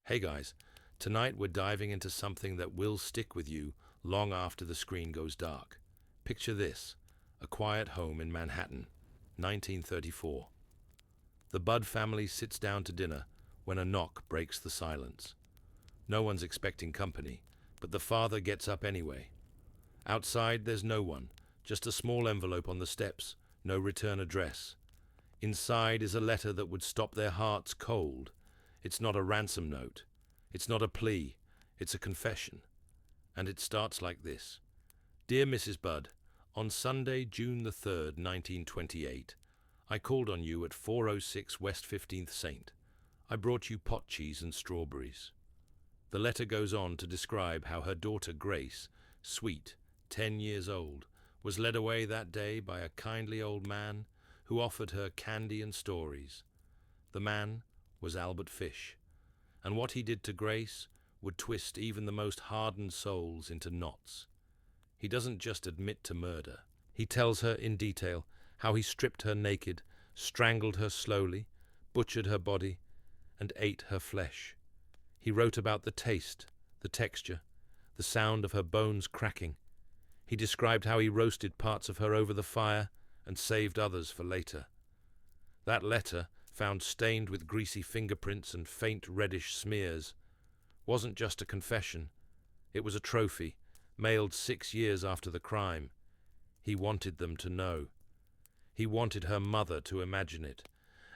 Hey guys, tonight we're diving into something that will stick with you long after the screen goes dark. Picture this, a quiet home in Manhattan, 1934. The Budd family sits down to dinner when a knock breaks the silence. No one's expecting company, but the father gets up anyway. Outside there's no one, just a small envelope on the steps, no return address. Inside is a letter that would stop their hearts cold. It's not a ransom note. It's not a plea. It's a confession. And it starts like this. Dear Mrs. Budd, on Sunday, June the 3rd, 1928, I called on you at 406 West 15th St. I brought you pot cheese and strawberries. The letter goes on to describe how her daughter Grace, sweet, 10 years old, was led away that day by a kindly old man who offered her candy and stories. The man was Albert Fish, and what he did to Grace would twist even the most hardened souls into knots. He doesn't just admit to murder. He tells her in detail how he stripped her naked, strangled her slowly, butchered her body, and ate her flesh. He wrote about the taste, the texture, the sound of her bones cracking. He described how he roasted parts of her over the fire and saved others for later. That letter, found stained with greasy fingerprints and faint reddish smears, wasn't just a confession. It was a trophy, mailed 6 years after the crime. He wanted them to know. He wanted her mother to imagine it,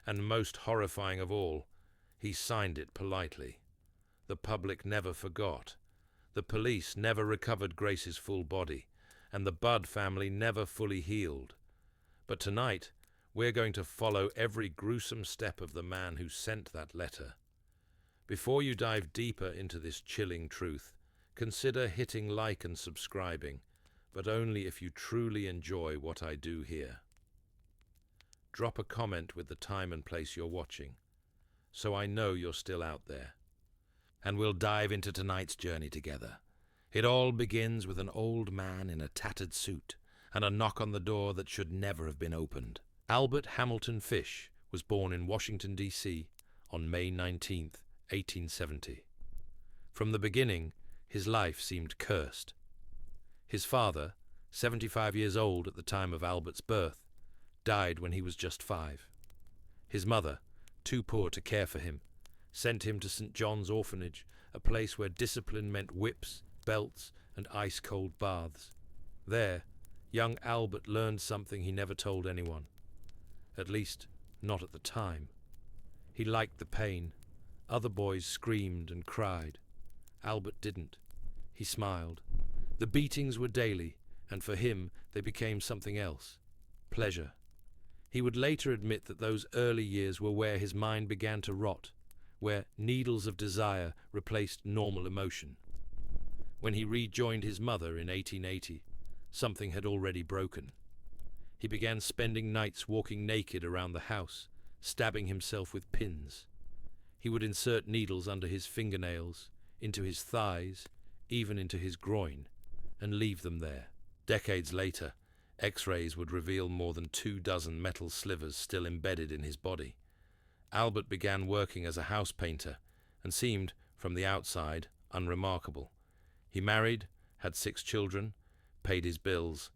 and most horrifying of all, he signed it politely. The public never forgot. The police never recovered Grace's full body, and the Budd family never fully healed. But tonight, we're going to follow every gruesome step of the man who sent that letter. Before you dive deeper into this chilling truth, consider hitting like and subscribing, but only if you truly enjoy what I do here. Drop a comment with the time and place you're watching, so I know you're still out there. And we'll dive into tonight's journey together. It all begins with an old man in a tattered suit and a knock on the door that should never have been opened. Albert Hamilton Fish was born in Washington, D.C. on May 19, 1870. From the beginning, his life seemed cursed. His father, 75 years old at the time of Albert's birth, died when he was just 5. His mother, too poor to care for him, sent him to St. John's Orphanage, a place where discipline meant whips, belts, and ice-cold baths. There, young Albert learned something he never told anyone. At least, not at the time. He liked the pain. Other boys screamed and cried. Albert didn't. He smiled. The beatings were daily, and for him they became something else. Pleasure. He would later admit that those early years were where his mind began to rot, where needles of desire replaced normal emotion. When he rejoined his mother in 1880, something had already broken. He began spending nights walking naked around the house, stabbing himself with pins. He would insert needles under his fingernails, into his thighs, even into his groin, and leave them there. Decades later, X-rays would reveal more than 24 metal slivers still embedded in his body. Albert began working as a house painter and seemed, from the outside, unremarkable. He married, had 6 children, paid his bills.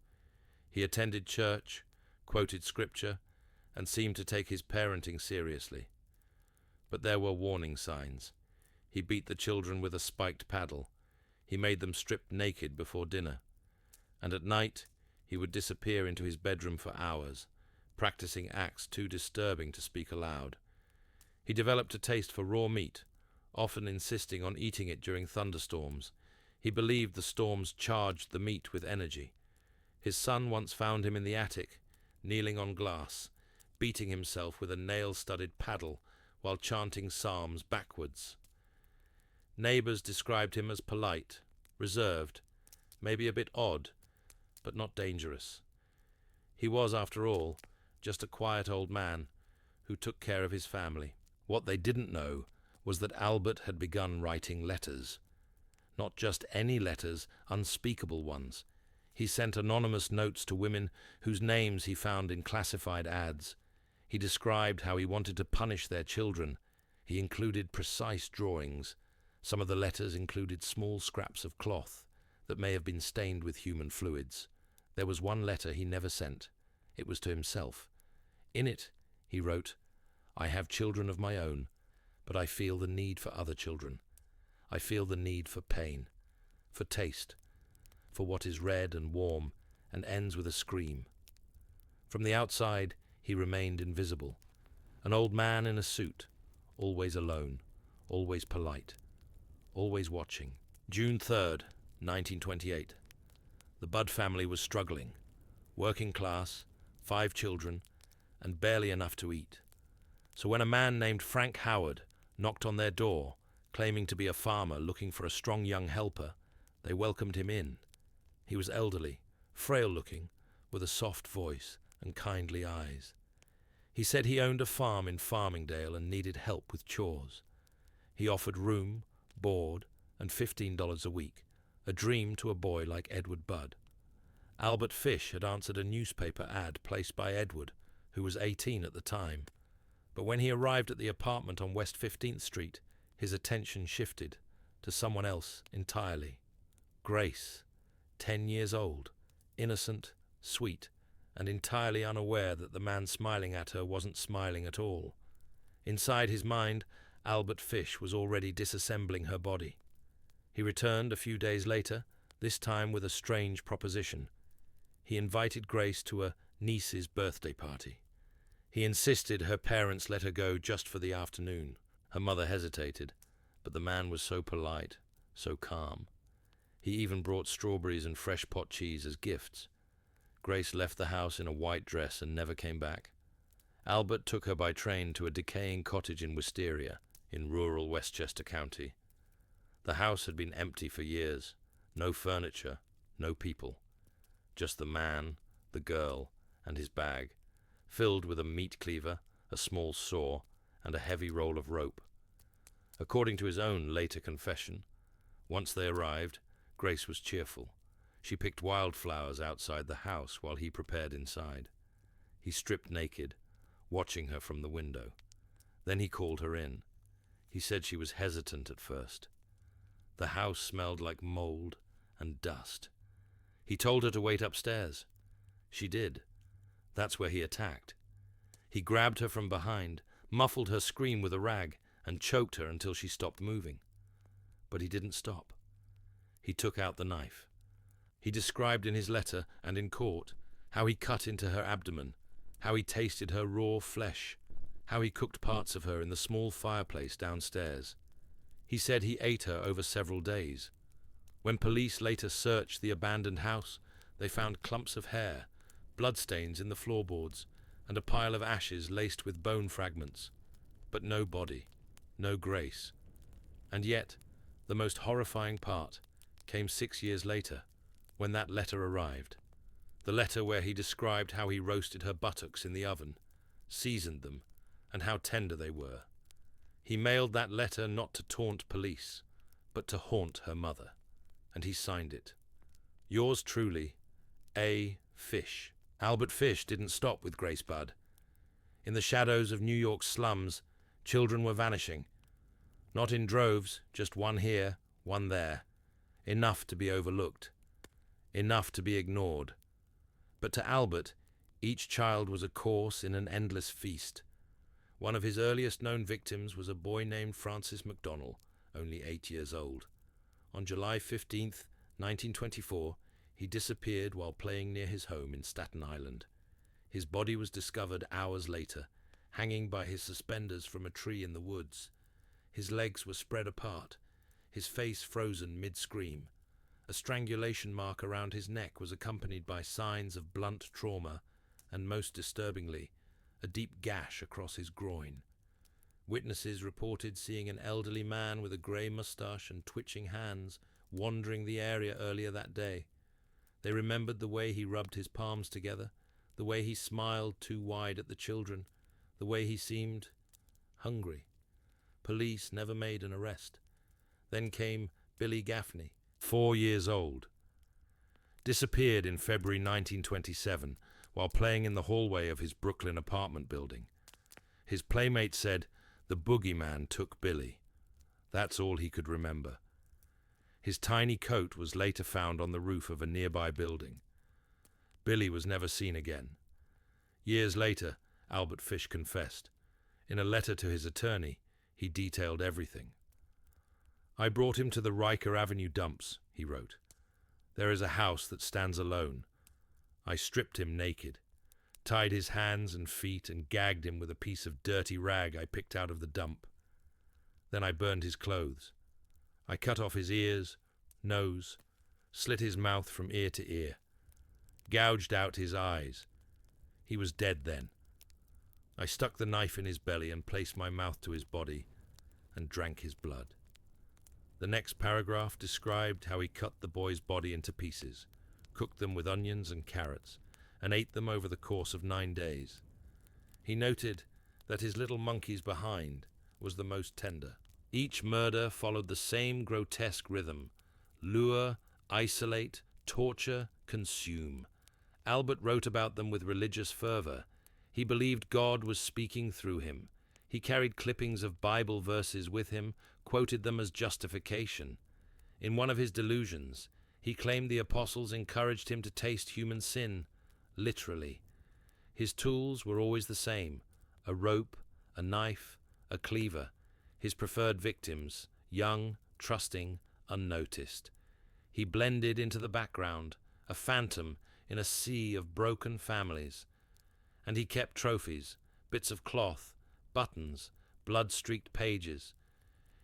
He attended church, quoted scripture, and seemed to take his parenting seriously. But there were warning signs. He beat the children with a spiked paddle. He made them strip naked before dinner. And at night, he would disappear into his bedroom for hours, practicing acts too disturbing to speak aloud. He developed a taste for raw meat, often insisting on eating it during thunderstorms. He believed the storms charged the meat with energy. His son once found him in the attic, kneeling on glass, beating himself with a nail-studded paddle while chanting psalms backwards. Neighbors described him as polite, reserved, maybe a bit odd, but not dangerous. He was, after all, just a quiet old man who took care of his family. What they didn't know was that Albert had begun writing letters. Not just any letters, unspeakable ones. He sent anonymous notes to women whose names he found in classified ads. He described how he wanted to punish their children. He included precise drawings, Some of the letters included small scraps of cloth that may have been stained with human fluids. There was one letter he never sent. It was to himself. In it, he wrote, "I have children of my own, but I feel the need for other children. I feel the need for pain, for taste, for what is red and warm and ends with a scream." From the outside, he remained invisible. An old man in a suit, always alone, always polite, always watching. June 3rd, 1928. The Budd family was struggling. Working class, 5 children, and barely enough to eat. So when a man named Frank Howard knocked on their door, claiming to be a farmer looking for a strong young helper, they welcomed him in. He was elderly, frail-looking, with a soft voice and kindly eyes. He said he owned a farm in Farmingdale and needed help with chores. He offered room, board, and $15 a week, a dream to a boy like Edward Budd. Albert Fish had answered a newspaper ad placed by Edward, who was 18 at the time. But when he arrived at the apartment on West 15th Street, his attention shifted to someone else entirely. Grace, 10 years old, innocent, sweet, and entirely unaware that the man smiling at her wasn't smiling at all. Inside his mind, Albert Fish was already disassembling her body. He returned a few days later, this time with a strange proposition. He invited Grace to a niece's birthday party. He insisted her parents let her go just for the afternoon. Her mother hesitated, but the man was so polite, so calm. He even brought strawberries and fresh pot cheese as gifts. Grace left the house in a white dress and never came back. Albert took her by train to a decaying cottage in Wisteria, in rural Westchester County. The house had been empty for years. No furniture, no people. Just the man, the girl, and his bag, filled with a meat cleaver, a small saw, and a heavy roll of rope. According to his own later confession, once they arrived, Grace was cheerful. She picked wildflowers outside the house while he prepared inside. He stripped naked, watching her from the window. Then he called her in. He said she was hesitant at first. The house smelled like mold and dust. He told her to wait upstairs. She did. That's where he attacked. He grabbed her from behind, muffled her scream with a rag, and choked her until she stopped moving. But he didn't stop. He took out the knife. He described in his letter and in court how he cut into her abdomen, how he tasted her raw flesh, how he cooked parts of her in the small fireplace downstairs. He said he ate her over several days. When police later searched the abandoned house, they found clumps of hair, bloodstains in the floorboards, and a pile of ashes laced with bone fragments. But no body, no Grace. And yet, the most horrifying part came 6 years later, when that letter arrived. The letter where he described how he roasted her buttocks in the oven, seasoned them, and how tender they were. He mailed that letter not to taunt police, but to haunt her mother, and he signed it. Yours truly, A. Fish. Albert Fish didn't stop with Grace Budd. In the shadows of New York's slums, children were vanishing. Not in droves, just one here, one there. Enough to be overlooked. Enough to be ignored. But to Albert, each child was a course in an endless feast. One of his earliest known victims was a boy named Francis McDonnell, only 8 years old. On July 15th, 1924, he disappeared while playing near his home in Staten Island. His body was discovered hours later, hanging by his suspenders from a tree in the woods. His legs were spread apart, his face frozen mid-scream. A strangulation mark around his neck was accompanied by signs of blunt trauma, and most disturbingly, a deep gash across his groin. Witnesses reported seeing an elderly man with a grey moustache and twitching hands wandering the area earlier that day. They remembered the way he rubbed his palms together, the way he smiled too wide at the children, the way he seemed hungry. Police never made an arrest. Then came Billy Gaffney, 4 years old. Disappeared in February 1927 while playing in the hallway of his Brooklyn apartment building. His playmate said the boogeyman took Billy. That's all he could remember. His tiny coat was later found on the roof of a nearby building. Billy was never seen again. Years later, Albert Fish confessed. In a letter to his attorney, he detailed everything. "I brought him to the Riker Avenue dumps," he wrote. "There is a house that stands alone. I stripped him naked, tied his hands and feet and gagged him with a piece of dirty rag I picked out of the dump. Then I burned his clothes. I cut off his ears, nose, slit his mouth from ear to ear, gouged out his eyes. He was dead then. I stuck the knife in his belly and placed my mouth to his body and drank his blood." The next paragraph described how he cut the boy's body into pieces, cooked them with onions and carrots, and ate them over the course of 9 days. He noted that his little monkeys behind was the most tender. Each murder followed the same grotesque rhythm: lure, isolate, torture, consume. Albert wrote about them with religious fervor. He believed God was speaking through him. He carried clippings of Bible verses with him, quoted them as justification. In one of his delusions, he claimed the apostles encouraged him to taste human sin, literally. His tools were always the same: a rope, a knife, a cleaver. His preferred victims, young, trusting, unnoticed. He blended into the background, a phantom in a sea of broken families. And he kept trophies, bits of cloth, buttons, blood-streaked pages.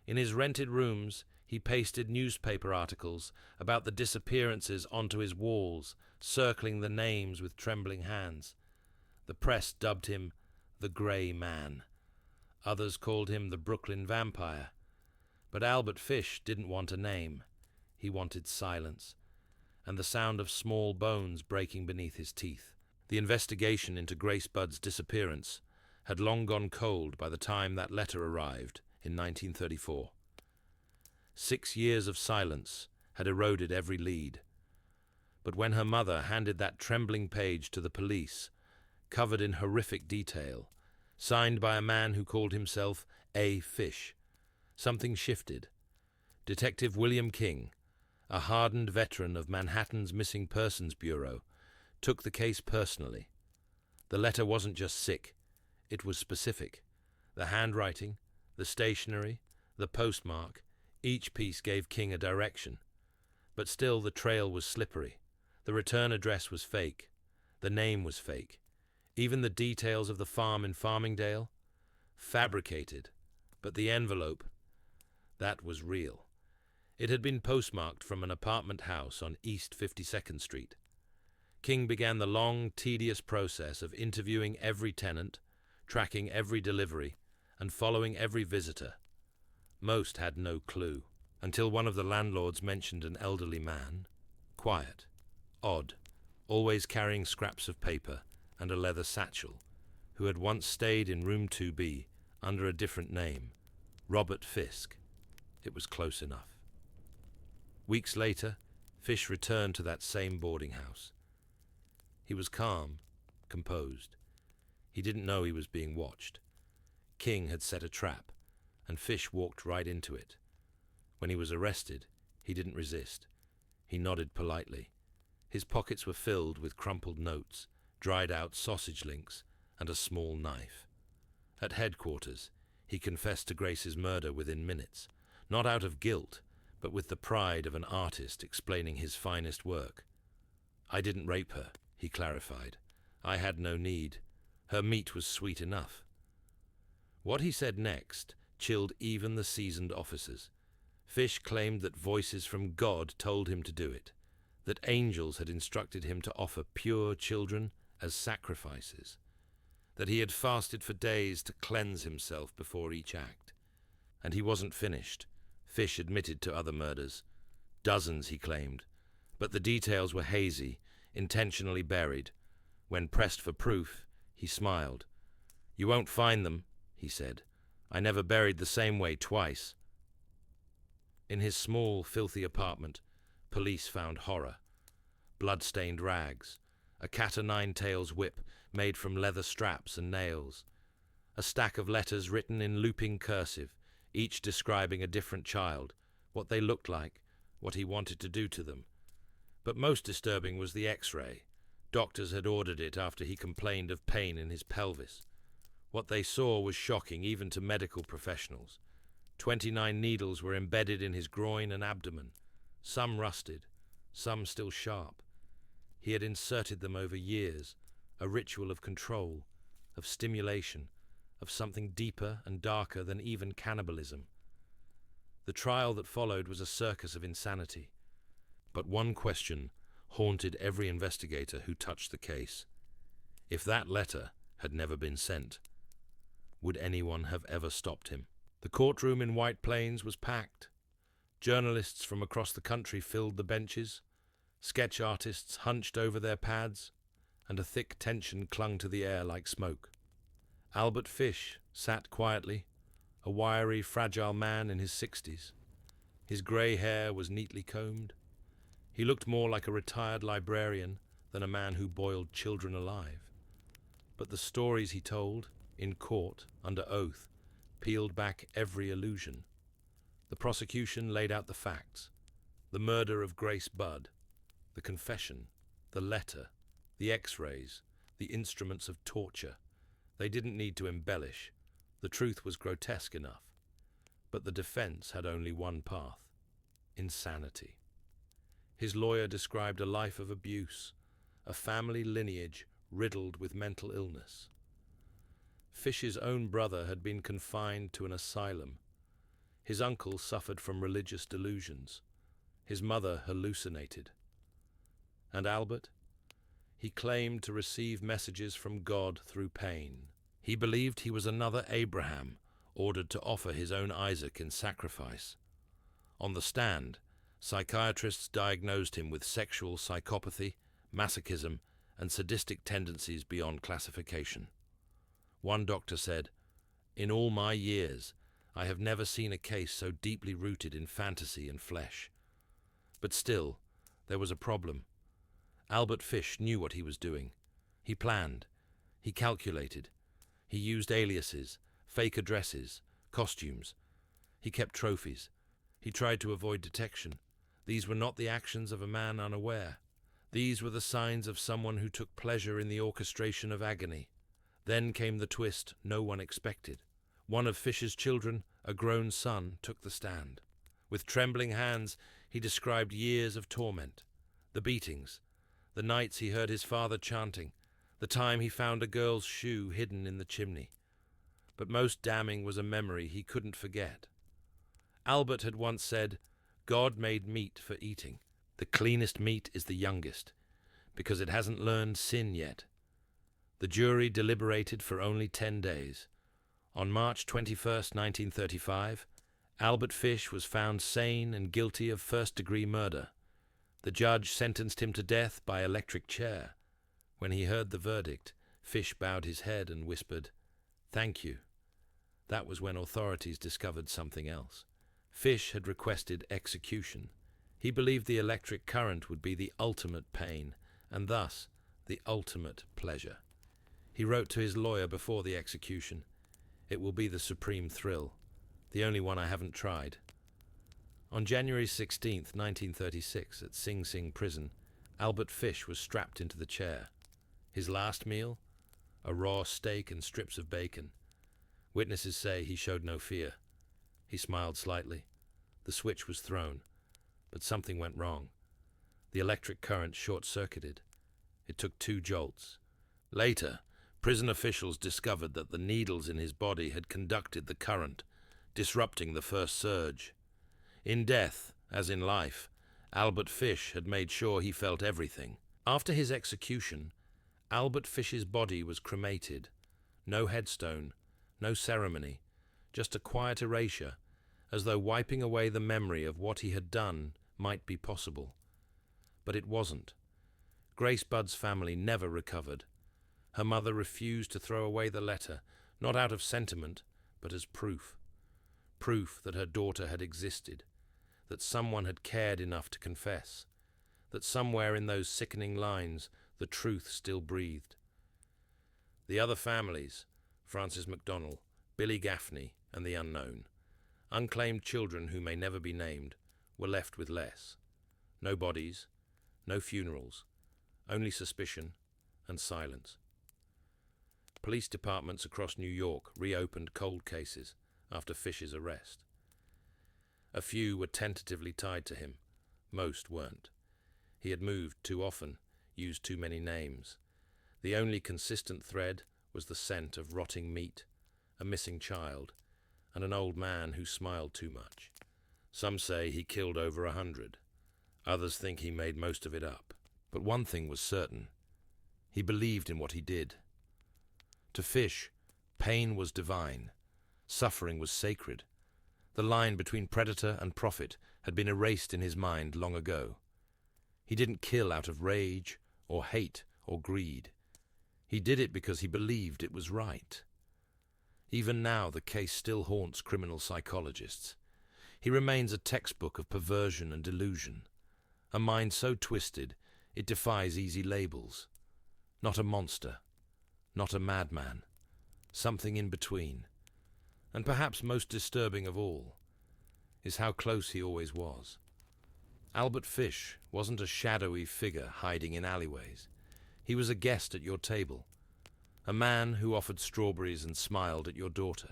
In his rented rooms, he pasted newspaper articles about the disappearances onto his walls, circling the names with trembling hands. The press dubbed him the Grey Man. Others called him the Brooklyn Vampire. But Albert Fish didn't want a name. He wanted silence, and the sound of small bones breaking beneath his teeth. The investigation into Grace Budd's disappearance had long gone cold by the time that letter arrived in 1934. 6 years of silence had eroded every lead. But when her mother handed that trembling page to the police, covered in horrific detail, signed by a man who called himself A. Fish, something shifted. Detective William King, a hardened veteran of Manhattan's Missing Persons Bureau, took the case personally. The letter wasn't just sick, it was specific. The handwriting, the stationery, the postmark, each piece gave King a direction. But still the trail was slippery. The return address was fake. The name was fake. Even the details of the farm in Farmingdale? Fabricated. But the envelope, that was real. It had been postmarked from an apartment house on East 52nd Street. King began the long, tedious process of interviewing every tenant, tracking every delivery, and following every visitor. Most had no clue, until one of the landlords mentioned an elderly man, quiet, odd, always carrying scraps of paper and a leather satchel, who had once stayed in room 2B under a different name, Robert Fisk. It was close enough. Weeks later, Fish returned to that same boarding house. He was calm, composed. He didn't know he was being watched. King had set a trap, and Fish walked right into it. When he was arrested, he didn't resist. He nodded politely. His pockets were filled with crumpled notes, dried-out sausage links, and a small knife. At headquarters, he confessed to Grace's murder within minutes, not out of guilt, but with the pride of an artist explaining his finest work. "I didn't rape her," he clarified. "I had no need. Her meat was sweet enough." What he said next chilled even the seasoned officers. Fish claimed that voices from God told him to do it, that angels had instructed him to offer pure children as sacrifices, that he had fasted for days to cleanse himself before each act. And he wasn't finished. Fish admitted to other murders. Dozens, he claimed, but the details were hazy, intentionally buried. When pressed for proof, he smiled. "You won't find them," he said. "I never buried the same way twice." In his small, filthy apartment, police found horror. Blood-stained rags, a cat-o'-nine-tails whip made from leather straps and nails, a stack of letters written in looping cursive, each describing a different child, what they looked like, what he wanted to do to them. But most disturbing was the X-ray. Doctors had ordered it after he complained of pain in his pelvis. What they saw was shocking even to medical professionals. 29 needles were embedded in his groin and abdomen, some rusted, some still sharp. He had inserted them over years, a ritual of control, of stimulation, of something deeper and darker than even cannibalism. The trial that followed was a circus of insanity. But one question haunted every investigator who touched the case. If that letter had never been sent, would anyone have ever stopped him? The courtroom in White Plains was packed. Journalists from across the country filled the benches. Sketch artists hunched over their pads, and a thick tension clung to the air like smoke. Albert Fish sat quietly, a wiry, fragile man in his 60s. His grey hair was neatly combed. He looked more like a retired librarian than a man who boiled children alive. But the stories he told, in court, under oath, peeled back every illusion. The prosecution laid out the facts: the murder of Grace Budd, the confession, the letter, the X-rays, the instruments of torture. They didn't need to embellish. The truth was grotesque enough. But the defense had only one path: insanity. His lawyer described a life of abuse, a family lineage riddled with mental illness. Fish's own brother had been confined to an asylum. His uncle suffered from religious delusions. His mother hallucinated. And Albert? He claimed to receive messages from God through pain. He believed he was another Abraham, ordered to offer his own Isaac in sacrifice. On the stand, psychiatrists diagnosed him with sexual psychopathy, masochism, and sadistic tendencies beyond classification. One doctor said, "In all my years, I have never seen a case so deeply rooted in fantasy and flesh." But still, there was a problem. Albert Fish knew what he was doing. He planned. He calculated. He used aliases, fake addresses, costumes. He kept trophies. He tried to avoid detection. These were not the actions of a man unaware. These were the signs of someone who took pleasure in the orchestration of agony. Then came the twist no one expected. One of Fish's children, a grown son, took the stand. With trembling hands, he described years of torment, the beatings, the nights he heard his father chanting, the time he found a girl's shoe hidden in the chimney. But most damning was a memory he couldn't forget. Albert had once said, "God made meat for eating. The cleanest meat is the youngest, because it hasn't learned sin yet." The jury deliberated for only 10 days. On March 21st, 1935, Albert Fish was found sane and guilty of first-degree murder. The judge sentenced him to death by electric chair. When he heard the verdict, Fish bowed his head and whispered, "Thank you." That was when authorities discovered something else. Fish had requested execution. He believed the electric current would be the ultimate pain, and thus the ultimate pleasure. He wrote to his lawyer before the execution, "It will be the supreme thrill, the only one I haven't tried." On January 16th, 1936, at Sing Sing prison, Albert Fish was strapped into the chair. His last meal? A raw steak and strips of bacon. Witnesses say he showed no fear. He smiled slightly. The switch was thrown, but something went wrong. The electric current short-circuited. It took 2 jolts. Later, prison officials discovered that the needles in his body had conducted the current, disrupting the first surge. In death, as in life, Albert Fish had made sure he felt everything. After his execution, Albert Fish's body was cremated. No headstone, no ceremony, just a quiet erasure, as though wiping away the memory of what he had done might be possible. But it wasn't. Grace Budd's family never recovered. Her mother refused to throw away the letter, not out of sentiment, but as proof. Proof that her daughter had existed, that someone had cared enough to confess, that somewhere in those sickening lines the truth still breathed. The other families, Francis MacDonald, Billy Gaffney, and the unknown, Unclaimed children who may never be named were left with less. No bodies, no funerals, only suspicion and silence. Police departments across New York reopened cold cases after Fish's arrest. A few were tentatively tied to him. Most weren't. He had moved too often, used too many names. The only consistent thread was the scent of rotting meat, a missing child, and an old man who smiled too much. Some say he killed over 100. Others think he made most of it up. But one thing was certain. He believed in what he did. To Fish, pain was divine. Suffering was sacred. The line between predator and prophet had been erased in his mind long ago. He didn't kill out of rage or hate or greed. He did it because he believed it was right. Even now, the case still haunts criminal psychologists. He remains a textbook of perversion and delusion, a mind so twisted it defies easy labels. Not a monster, not a madman, something in between. And perhaps most disturbing of all is how close he always was. Albert Fish wasn't a shadowy figure hiding in alleyways. He was a guest at your table, a man who offered strawberries and smiled at your daughter,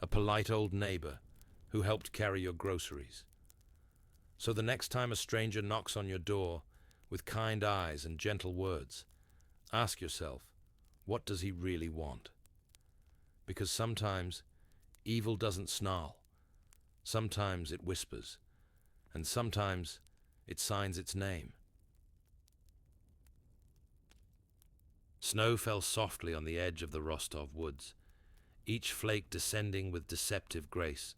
a polite old neighbor who helped carry your groceries. So the next time a stranger knocks on your door with kind eyes and gentle words, ask yourself, what does he really want? Because sometimes evil doesn't snarl, sometimes it whispers, and sometimes it signs its name. Snow fell softly on the edge of the Rostov woods, each flake descending with deceptive grace,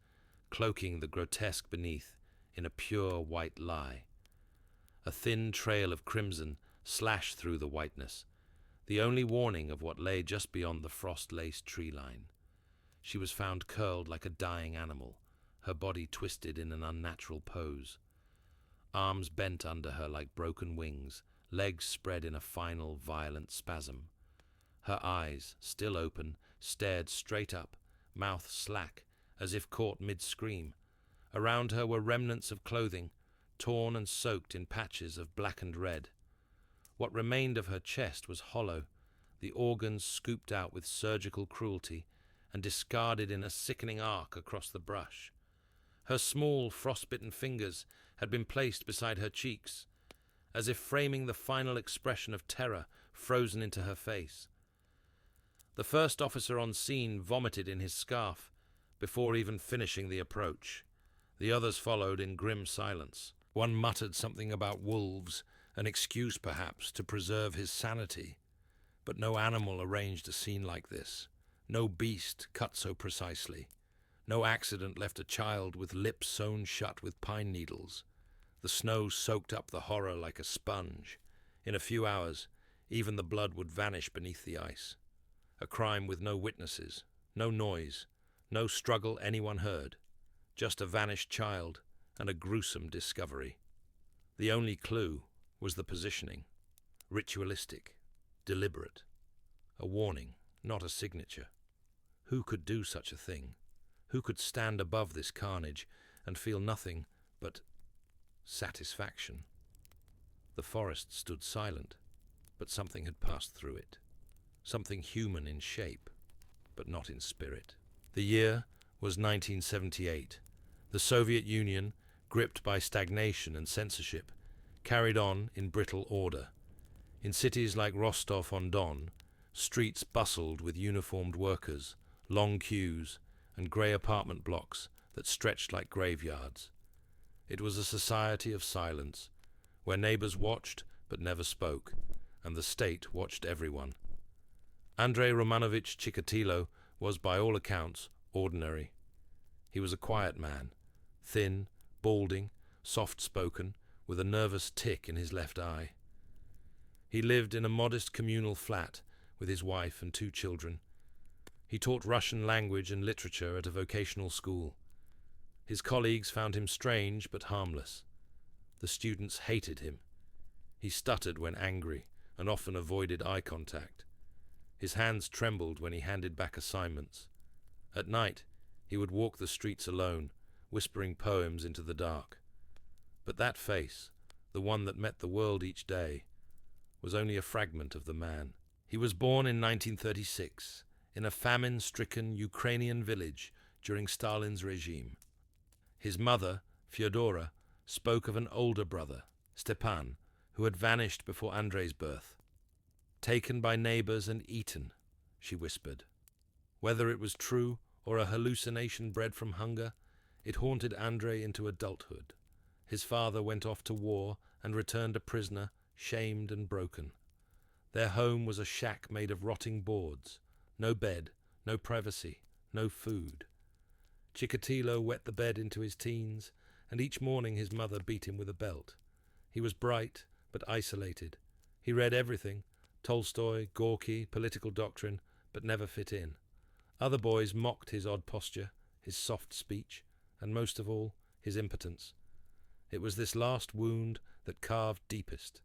cloaking the grotesque beneath in a pure white lie. A thin trail of crimson slashed through the whiteness, the only warning of what lay just beyond the frost-laced tree line. She was found curled like a dying animal, her body twisted in an unnatural pose. Arms bent under her like broken wings, legs spread in a final, violent spasm. Her eyes, still open, stared straight up, mouth slack, as if caught mid-scream. Around her were remnants of clothing, torn and soaked in patches of blackened red. What remained of her chest was hollow, the organs scooped out with surgical cruelty and discarded in a sickening arc across the brush. Her small, frostbitten fingers had been placed beside her cheeks, as if framing the final expression of terror frozen into her face. The first officer on scene vomited in his scarf before even finishing the approach. The others followed in grim silence. One muttered something about wolves, an excuse perhaps to preserve his sanity. But no animal arranged a scene like this. No beast cut so precisely. No accident left a child with lips sewn shut with pine needles. The snow soaked up the horror like a sponge. In a few hours, even the blood would vanish beneath the ice. A crime with no witnesses, no noise, no struggle anyone heard. Just a vanished child and a gruesome discovery. The only clue was the positioning. Ritualistic, deliberate. A warning, not a signature. Who could do such a thing? Who could stand above this carnage and feel nothing but satisfaction? The forest stood silent, but something had passed through it. Something human in shape, but not in spirit. The year was 1978. The Soviet Union, gripped by stagnation and censorship, carried on in brittle order. In cities like Rostov-on-Don, streets bustled with uniformed workers, long queues, and grey apartment blocks that stretched like graveyards. It was a society of silence, where neighbors watched but never spoke, and the state watched everyone. Andrei Romanovich Chikatilo was, by all accounts, ordinary. He was a quiet man, thin, balding, soft-spoken, with a nervous tick in his left eye. He lived in a modest communal flat with his wife and 2 children. He taught Russian language and literature at a vocational school. His colleagues found him strange but harmless. The students hated him. He stuttered when angry and often avoided eye contact. His hands trembled when he handed back assignments. At night, He would walk the streets alone, whispering poems into the dark. But that face, the one that met the world each day, was only a fragment of the man. He was born in 1936, in a famine-stricken Ukrainian village during Stalin's regime. His mother, Fyodora, spoke of an older brother, Stepan, who had vanished before Andrei's birth. "Taken by neighbors and eaten," she whispered. Whether it was true or a hallucination bred from hunger, it haunted Andrei into adulthood. His father went off to war and returned a prisoner, shamed and broken. Their home was a shack made of rotting boards, no bed, no privacy, no food. Chikatilo wet the bed into his teens, and each morning his mother beat him with a belt. He was bright, but isolated. He read everything, Tolstoy, Gorky, political doctrine, but never fit in. Other boys mocked his odd posture, his soft speech, and most of all, his impotence. It was this last wound that carved deepest.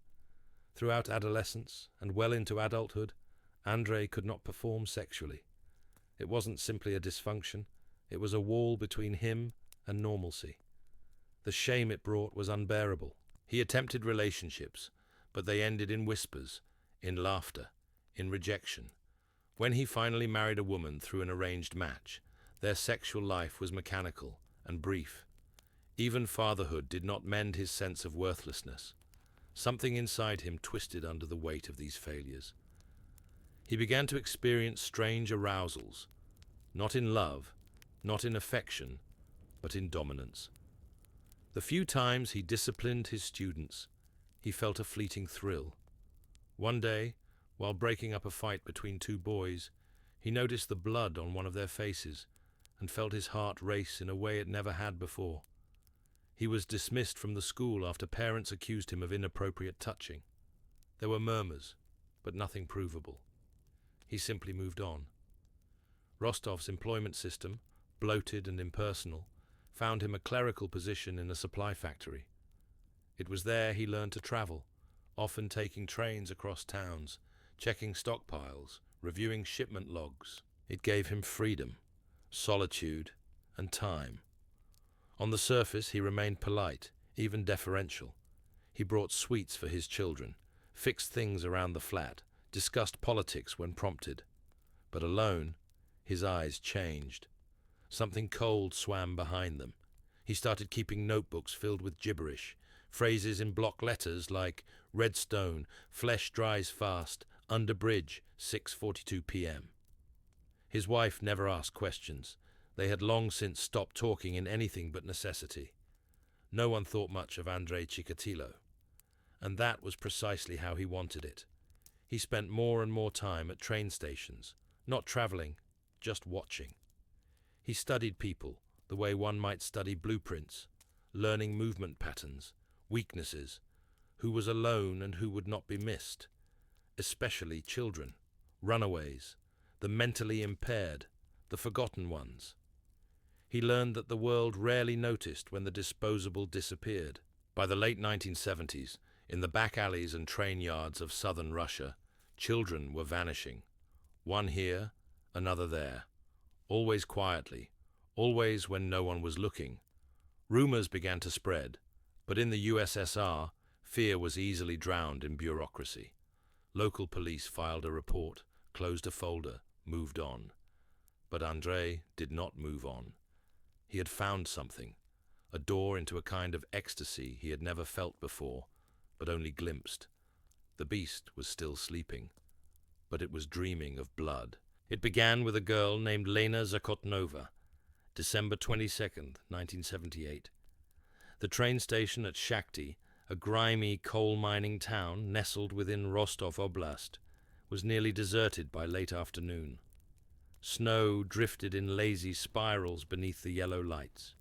Throughout adolescence and well into adulthood, Andrei could not perform sexually. It wasn't simply a dysfunction, it was a wall between him and normalcy. The shame it brought was unbearable. He attempted relationships, but they ended in whispers, in laughter, in rejection. When he finally married a woman through an arranged match, their sexual life was mechanical and brief. Even fatherhood did not mend his sense of worthlessness. Something inside him twisted under the weight of these failures. He began to experience strange arousals, not in love, not in affection, but in dominance. The few times he disciplined his students, he felt a fleeting thrill. One day, while breaking up a fight between two boys, he noticed the blood on one of their faces and felt his heart race in a way it never had before. He was dismissed from the school after parents accused him of inappropriate touching. There were murmurs, but nothing provable. He simply moved on. Rostov's employment system, bloated and impersonal, found him a clerical position in a supply factory. It was there he learned to travel, often taking trains across towns, checking stockpiles, reviewing shipment logs. It gave him freedom, solitude, and time. On the surface, he remained polite, even deferential. He brought sweets for his children, fixed things around the flat, discussed politics when prompted. But alone, his eyes changed. Something cold swam behind them. He started keeping notebooks filled with gibberish, phrases in block letters like "Redstone, flesh dries fast, under bridge, 6:42 p.m. His wife never asked questions. They had long since stopped talking in anything but necessity. No one thought much of Andrei Chikatilo. And that was precisely how he wanted it. He spent more and more time at train stations, not traveling, just watching. He studied people the way one might study blueprints, learning movement patterns, weaknesses, who was alone and who would not be missed, especially children, runaways, the mentally impaired, the forgotten ones. He learned that the world rarely noticed when the disposable disappeared. By the late 1970s, in the back alleys and train yards of southern Russia, children were vanishing. One here, another there. Always quietly, always when no one was looking. Rumors began to spread, but in the USSR, fear was easily drowned in bureaucracy. Local police filed a report, closed a folder, moved on. But Andrei did not move on. He had found something, a door into a kind of ecstasy he had never felt before, but only glimpsed. The beast was still sleeping, but it was dreaming of blood. It began with a girl named Lena Zakotnova, December 22nd, 1978. The train station at Shakhty, a grimy coal-mining town nestled within Rostov Oblast, was nearly deserted by late afternoon. Snow drifted in lazy spirals beneath the yellow lights.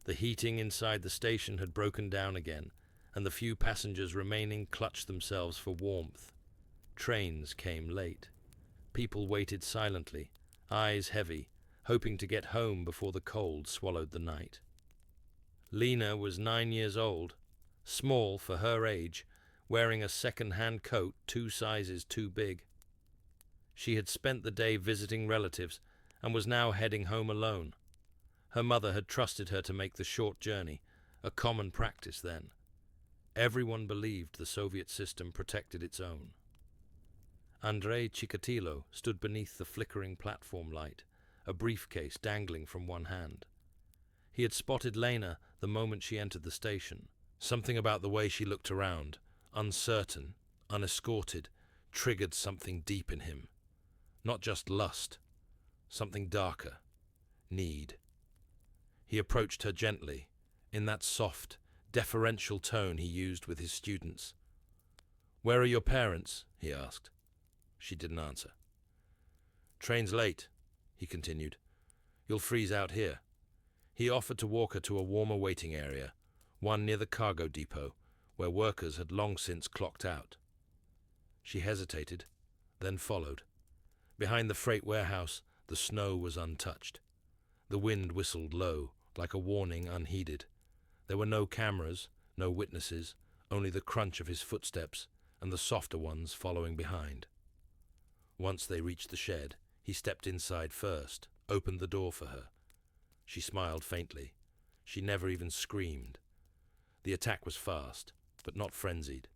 The heating inside the station had broken down again, and the few passengers remaining clutched themselves for warmth. Trains came late. People waited silently, eyes heavy, hoping to get home before the cold swallowed the night. Lena was 9 years old, small for her age, wearing a second-hand coat 2 sizes too big. She had spent the day visiting relatives and was now heading home alone. Her mother had trusted her to make the short journey, a common practice then. Everyone believed the Soviet system protected its own. Andrei Chikatilo stood beneath the flickering platform light, a briefcase dangling from one hand. He had spotted Lena the moment she entered the station. Something about the way she looked around, uncertain, unescorted, triggered something deep in him. Not just lust, something darker, need. He approached her gently, in that soft, deferential tone he used with his students. "Where are your parents?" he asked. She didn't answer. "Train's late," he continued. "You'll freeze out here." He offered to walk her to a warmer waiting area, one near the cargo depot, where workers had long since clocked out. She hesitated, then followed. Behind the freight warehouse, the snow was untouched. The wind whistled low, like a warning unheeded. There were no cameras, no witnesses, only the crunch of his footsteps and the softer ones following behind. Once they reached the shed, he stepped inside first, opened the door for her. She smiled faintly. She never even screamed. The attack was fast, but not frenzied.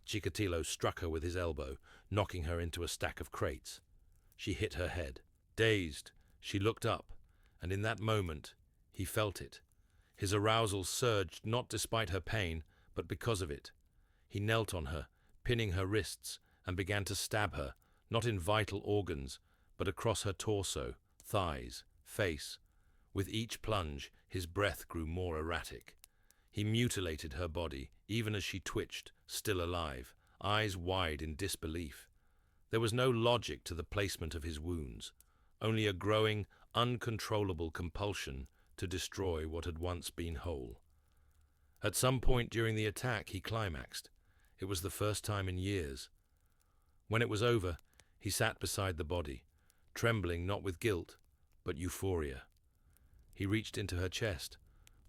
Chikatilo struck her with his elbow, knocking her into a stack of crates. She hit her head. Dazed, she looked up, and in that moment, he felt it. His arousal surged not despite her pain, but because of it. He knelt on her, pinning her wrists, and began to stab her, not in vital organs, but across her torso, thighs, face. With each plunge, his breath grew more erratic. He mutilated her body, even as she twitched, still alive, eyes wide in disbelief. There was no logic to the placement of his wounds, only a growing, uncontrollable compulsion to destroy what had once been whole. At some point during the attack, he climaxed. It was the first time in years. When it was over, he sat beside the body, trembling not with guilt, but euphoria. He reached into her chest,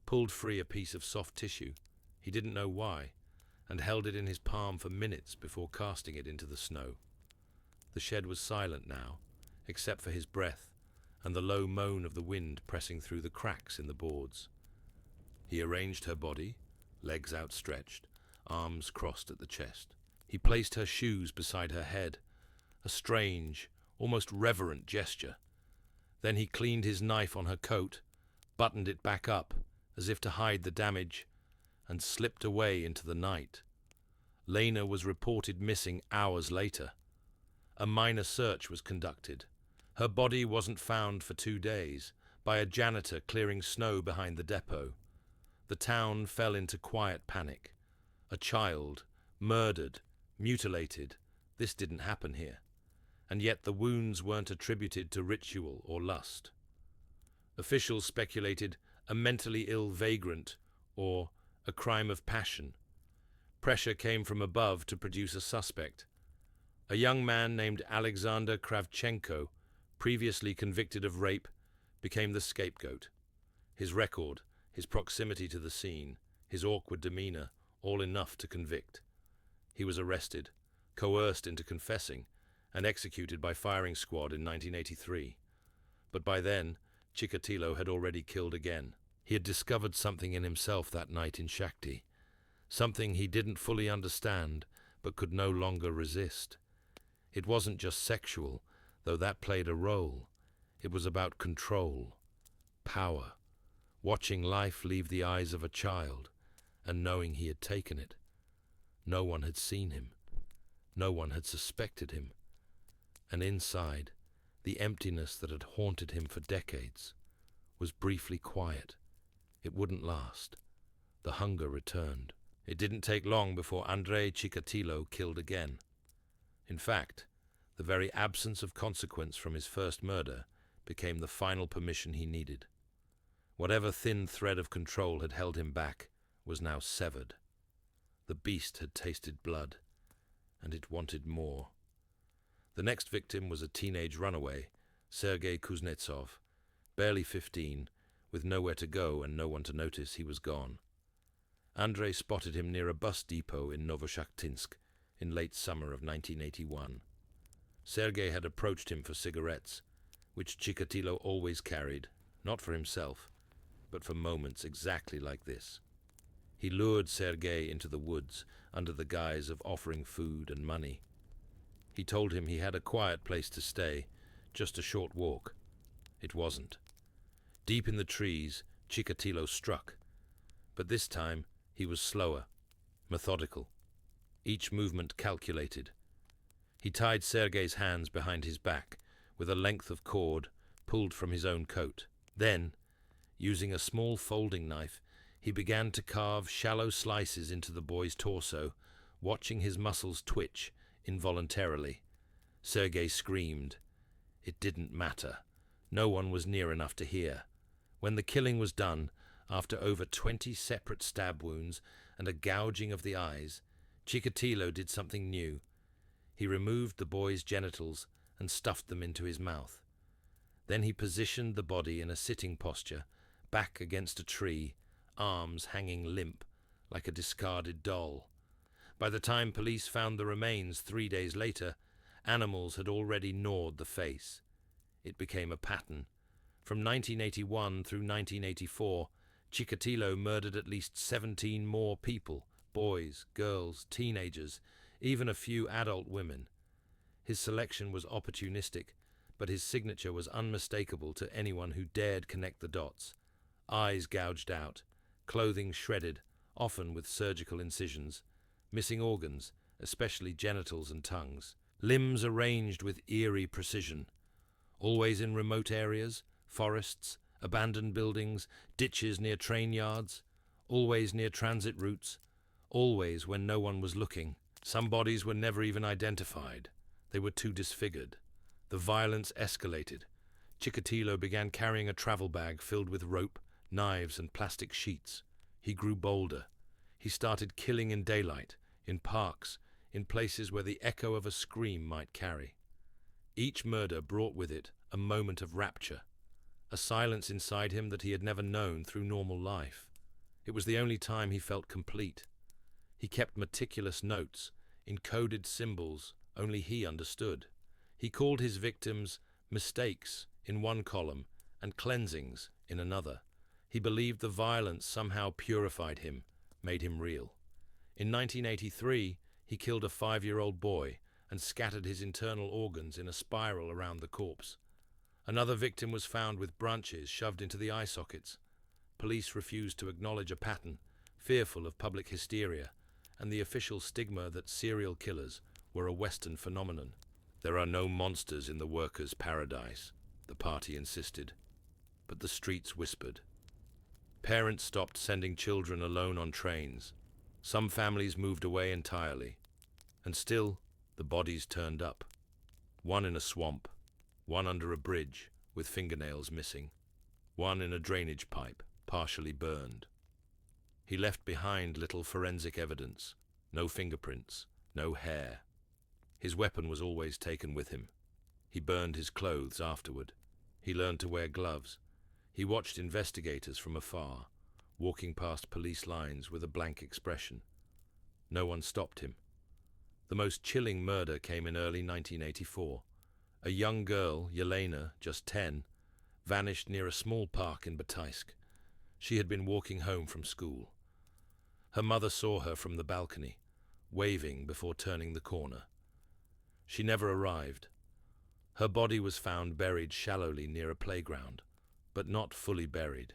pulled free a piece of soft tissue, he didn't know why, and held it in his palm for minutes before casting it into the snow. The shed was silent now, except for his breath and the low moan of the wind pressing through the cracks in the boards. He arranged her body, legs outstretched, arms crossed at the chest. He placed her shoes beside her head, a strange, almost reverent gesture. Then he cleaned his knife on her coat, buttoned it back up, as if to hide the damage, and slipped away into the night. Lena was reported missing hours later. A minor search was conducted. Her body wasn't found for 2 days, by a janitor clearing snow behind the depot. The town fell into quiet panic. A child, murdered, mutilated. This didn't happen here. And yet the wounds weren't attributed to ritual or lust. Officials speculated a mentally ill vagrant or a crime of passion. Pressure came from above to produce a suspect. A young man named Alexander Kravchenko, previously convicted of rape, became the scapegoat. His record, his proximity to the scene, his awkward demeanor, all enough to convict. He was arrested, coerced into confessing, and executed by firing squad in 1983. But by then, Chikatilo had already killed again. He had discovered something in himself that night in Shakti, something he didn't fully understand, but could no longer resist. It wasn't just sexual, though that played a role. It was about control, power, watching life leave the eyes of a child, and knowing he had taken it. No one had seen him. No one had suspected him. And inside, the emptiness that had haunted him for decades was briefly quiet. It wouldn't last. The hunger returned. It didn't take long before Andrei Chikatilo killed again. In fact, the very absence of consequence from his first murder became the final permission he needed. Whatever thin thread of control had held him back was now severed. The beast had tasted blood, and it wanted more. The next victim was a teenage runaway, Sergei Kuznetsov, barely 15, with nowhere to go and no one to notice he was gone. Andrei spotted him near a bus depot in Novoshaktinsk in late summer of 1981. Sergei had approached him for cigarettes, which Chikatilo always carried, not for himself, but for moments exactly like this. He lured Sergei into the woods under the guise of offering food and money. He told him he had a quiet place to stay, just a short walk. It wasn't. Deep in the trees, Chikatilo struck. But this time, he was slower, methodical, each movement calculated. He tied Sergei's hands behind his back with a length of cord pulled from his own coat. Then, using a small folding knife, he began to carve shallow slices into the boy's torso, watching his muscles twitch involuntarily. Sergei screamed. It didn't matter. No one was near enough to hear. When the killing was done, after over 20 separate stab wounds and a gouging of the eyes, Chikatilo did something new. He removed the boy's genitals and stuffed them into his mouth. Then he positioned the body in a sitting posture, back against a tree, arms hanging limp like a discarded doll. By the time police found the remains 3 days later, animals had already gnawed the face. It became a pattern. From 1981 through 1984, Chikatilo murdered at least 17 more people, boys, girls, teenagers, even a few adult women. His selection was opportunistic, but his signature was unmistakable to anyone who dared connect the dots. Eyes gouged out, clothing shredded, often with surgical incisions, missing organs, especially genitals and tongues, limbs arranged with eerie precision, always in remote areas, forests, abandoned buildings, ditches near train yards, always near transit routes, always when no one was looking. Some bodies were never even identified. They were too disfigured. The violence escalated. Chikatilo began carrying a travel bag filled with rope, knives, and plastic sheets. He grew bolder. He started killing in daylight, in parks, in places where the echo of a scream might carry. Each murder brought with it a moment of rapture, a silence inside him that he had never known through normal life. It was the only time he felt complete. He kept meticulous notes, encoded symbols only he understood. He called his victims mistakes in one column and cleansings in another. He believed the violence somehow purified him, made him real. In 1983, he killed a 5-year-old boy and scattered his internal organs in a spiral around the corpse. Another victim was found with branches shoved into the eye sockets. Police refused to acknowledge a pattern, fearful of public hysteria and the official stigma that serial killers were a Western phenomenon. There are no monsters in the workers' paradise, the party insisted, but the streets whispered. Parents stopped sending children alone on trains. Some families moved away entirely. And still, the bodies turned up. One in a swamp, one under a bridge with fingernails missing, one in a drainage pipe, partially burned. He left behind little forensic evidence, no fingerprints, no hair. His weapon was always taken with him. He burned his clothes afterward. He learned to wear gloves. He watched investigators from afar, walking past police lines with a blank expression. No one stopped him. The most chilling murder came in early 1984. A young girl, Yelena, just 10, vanished near a small park in Bataisk. She had been walking home from school. Her mother saw her from the balcony, waving before turning the corner. She never arrived. Her body was found buried shallowly near a playground, but not fully buried,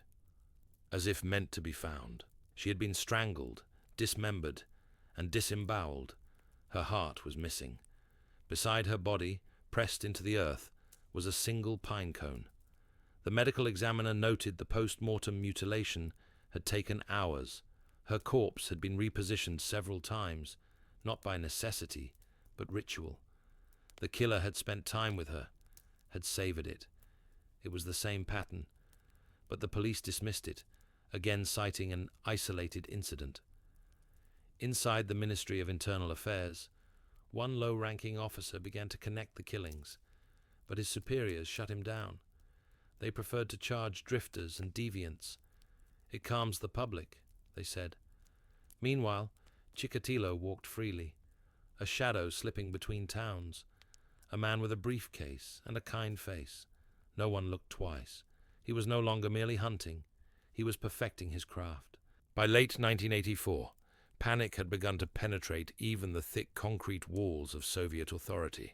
as if meant to be found. She had been strangled, dismembered, and disemboweled. Her heart was missing. Beside her body, pressed into the earth, was a single pine cone. The medical examiner noted the post-mortem mutilation had taken hours. Her corpse had been repositioned several times, not by necessity, but ritual. The killer had spent time with her, had savored it. It was the same pattern, but the police dismissed it, again citing an isolated incident. Inside the Ministry of Internal Affairs, one low-ranking officer began to connect the killings, but his superiors shut him down. They preferred to charge drifters and deviants. It calms the public, they said. Meanwhile, Chikatilo walked freely, a shadow slipping between towns, a man with a briefcase and a kind face. No one looked twice. He was no longer merely hunting. He was perfecting his craft. By late 1984, panic had begun to penetrate even the thick concrete walls of Soviet authority.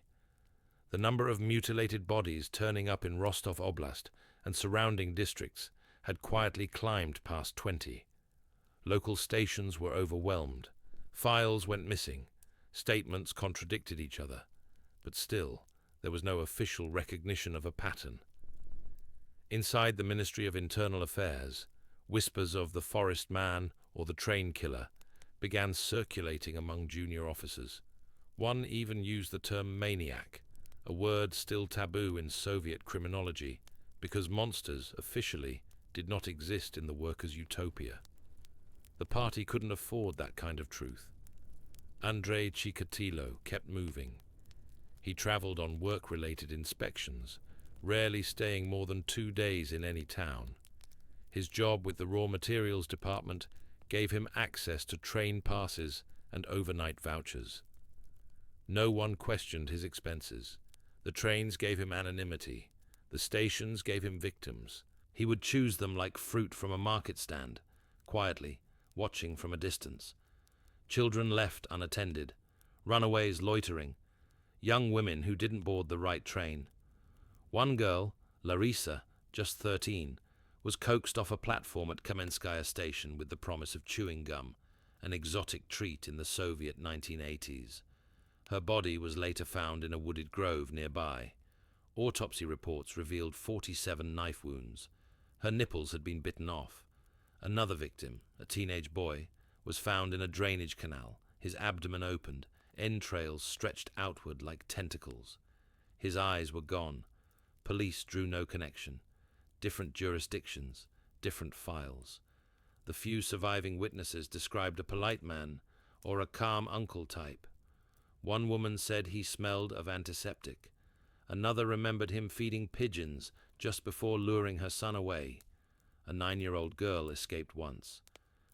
The number of mutilated bodies turning up in Rostov Oblast and surrounding districts had quietly climbed past 20. Local stations were overwhelmed. Files went missing. Statements contradicted each other. But still, there was no official recognition of a pattern. Inside the Ministry of Internal Affairs, whispers of the forest man or the train killer began circulating among junior officers. One even used the term maniac, a word still taboo in Soviet criminology, because monsters, officially, did not exist in the workers' utopia. The party couldn't afford that kind of truth. Andrei Chikatilo kept moving. He traveled on work-related inspections, rarely staying more than 2 days in any town. His job with the raw materials department gave him access to train passes and overnight vouchers. No one questioned his expenses. The trains gave him anonymity. The stations gave him victims. He would choose them like fruit from a market stand, quietly, watching from a distance. Children left unattended, runaways loitering, young women who didn't board the right train. One girl, Larisa, just 13, was coaxed off a platform at Kamenskaya station with the promise of chewing gum, an exotic treat in the Soviet 1980s. Her body was later found in a wooded grove nearby. Autopsy reports revealed 47 knife wounds. Her nipples had been bitten off. Another victim, a teenage boy, was found in a drainage canal, his abdomen opened, entrails stretched outward like tentacles. His eyes were gone. Police drew no connection. Different jurisdictions, different files. The few surviving witnesses described a polite man or a calm uncle type. One woman said he smelled of antiseptic. Another remembered him feeding pigeons just before luring her son away. A 9-year-old girl escaped once.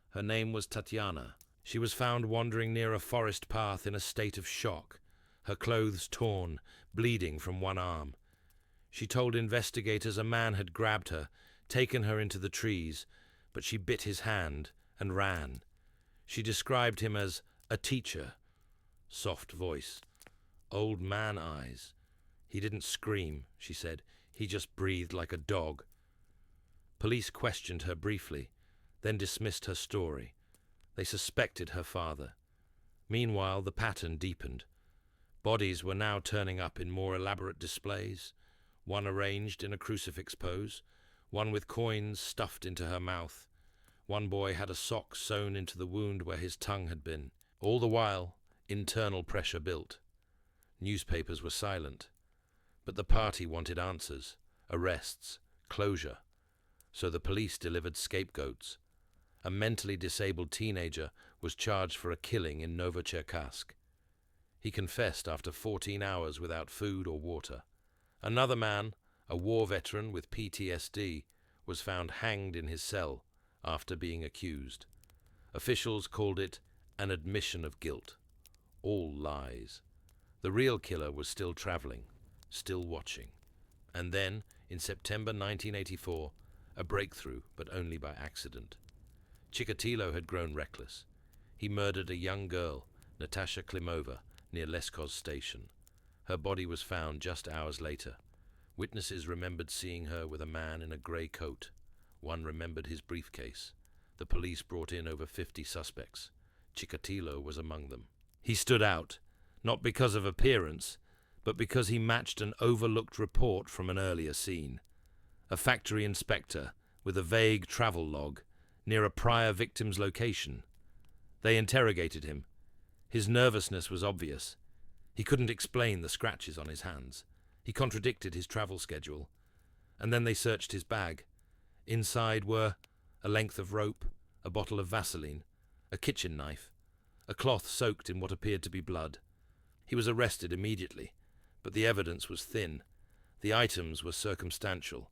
Her name was Tatiana. She was found wandering near a forest path in a state of shock, her clothes torn, bleeding from one arm. She told investigators a man had grabbed her, taken her into the trees, but she bit his hand and ran. She described him as a teacher. Soft voice. Old man eyes. He didn't scream, she said. He just breathed like a dog. Police questioned her briefly, then dismissed her story. They suspected her father. Meanwhile, the pattern deepened. Bodies were now turning up in more elaborate displays, one arranged in a crucifix pose, one with coins stuffed into her mouth. One boy had a sock sewn into the wound where his tongue had been. All the while, internal pressure built. Newspapers were silent. But the party wanted answers, arrests, closure. So the police delivered scapegoats. A mentally disabled teenager was charged for a killing in Novocherkassk. He confessed after 14 hours without food or water. Another man, a war veteran with PTSD, was found hanged in his cell after being accused. Officials called it an admission of guilt. All lies. The real killer was still traveling, still watching. And then, in September 1984, a breakthrough, but only by accident. Chikatilo had grown reckless. He murdered a young girl, Natasha Klimova, near Leskos station. Her body was found just hours later. Witnesses remembered seeing her with a man in a grey coat. One remembered his briefcase. The police brought in over 50 suspects. Chikatilo was among them. He stood out, not because of appearance, but because he matched an overlooked report from an earlier scene. A factory inspector with a vague travel log near a prior victim's location. They interrogated him. His nervousness was obvious. He couldn't explain the scratches on his hands. He contradicted his travel schedule. And then they searched his bag. Inside were a length of rope, a bottle of Vaseline, a kitchen knife, a cloth soaked in what appeared to be blood. He was arrested immediately, but the evidence was thin. The items were circumstantial.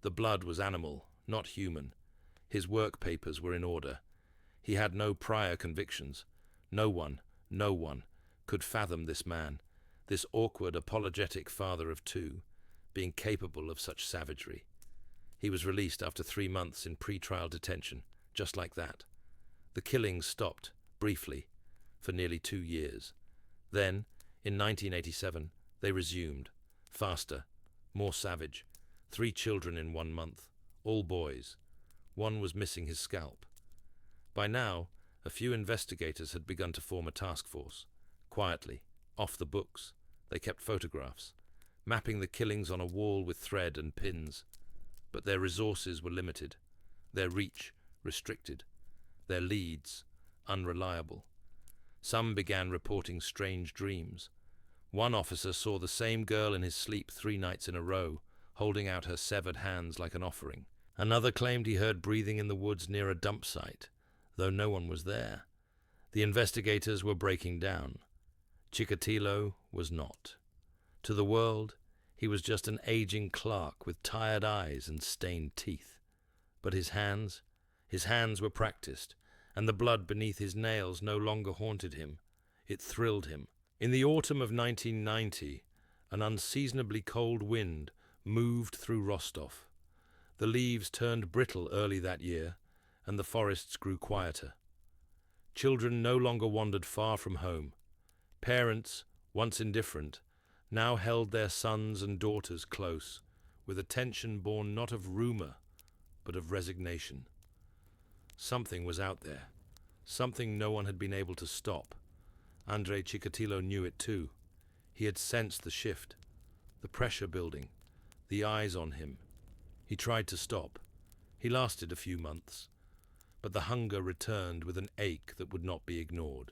The blood was animal, not human. His work papers were in order. He had no prior convictions. No one could fathom this man, this awkward, apologetic father of two, being capable of such savagery. He was released after 3 months in pre-trial detention, just like that. The killings stopped, briefly, for nearly 2 years. Then, in 1987, they resumed, faster, more savage. 3 children in 1 month, all boys. One was missing his scalp. By now, a few investigators had begun to form a task force. Quietly, off the books, they kept photographs, mapping the killings on a wall with thread and pins. But their resources were limited, their reach restricted, their leads unreliable. Some began reporting strange dreams. One officer saw the same girl in his sleep 3 nights in a row, holding out her severed hands like an offering. Another claimed he heard breathing in the woods near a dump site, though no one was there. The investigators were breaking down. Chikatilo was not. To the world, he was just an aging clerk with tired eyes and stained teeth. But his hands were practiced, and the blood beneath his nails no longer haunted him. It thrilled him. In the autumn of 1990, an unseasonably cold wind moved through Rostov. The leaves turned brittle early that year, and the forests grew quieter. Children no longer wandered far from home. Parents, once indifferent, now held their sons and daughters close, with attention born not of rumor, but of resignation. Something was out there, something no one had been able to stop. Andrei Chikatilo knew it too. He had sensed the shift, the pressure building, the eyes on him. He tried to stop. He lasted a few months, but the hunger returned with an ache that would not be ignored.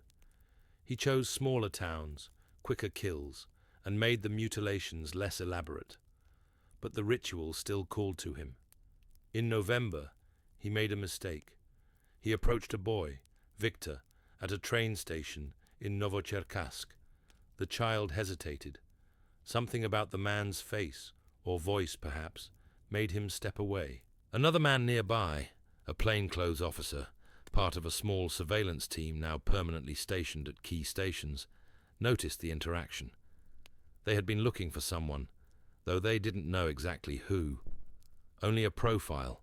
He chose smaller towns, quicker kills, and made the mutilations less elaborate. But the ritual still called to him. In November, he made a mistake. He approached a boy, Victor, at a train station in Novocherkassk. The child hesitated. Something about the man's face, or voice perhaps, made him step away. Another man nearby, a plainclothes officer, part of a small surveillance team now permanently stationed at key stations, noticed the interaction. They had been looking for someone, though they didn't know exactly who. Only a profile,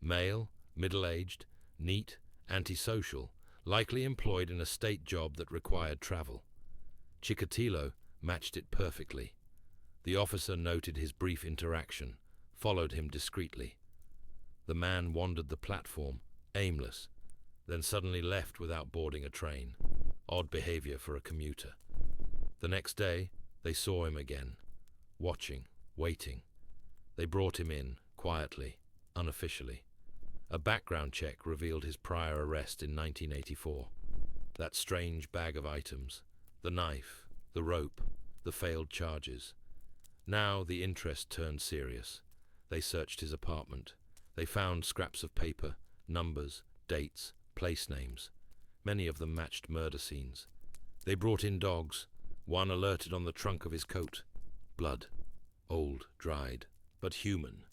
male, middle-aged, neat, antisocial, likely employed in a state job that required travel. Chikatilo matched it perfectly. The officer noted his brief interaction, followed him discreetly. The man wandered the platform, aimless, then suddenly left without boarding a train. Odd behavior for a commuter. The next day, they saw him again, watching, waiting. They brought him in, quietly, unofficially. A background check revealed his prior arrest in 1984. That strange bag of items, the knife, the rope, the failed charges. Now the interest turned serious. They searched his apartment. They found scraps of paper, numbers, dates, place names. Many of them matched murder scenes. They brought in dogs. One alerted on the trunk of his coat. Blood. Old, dried, but human.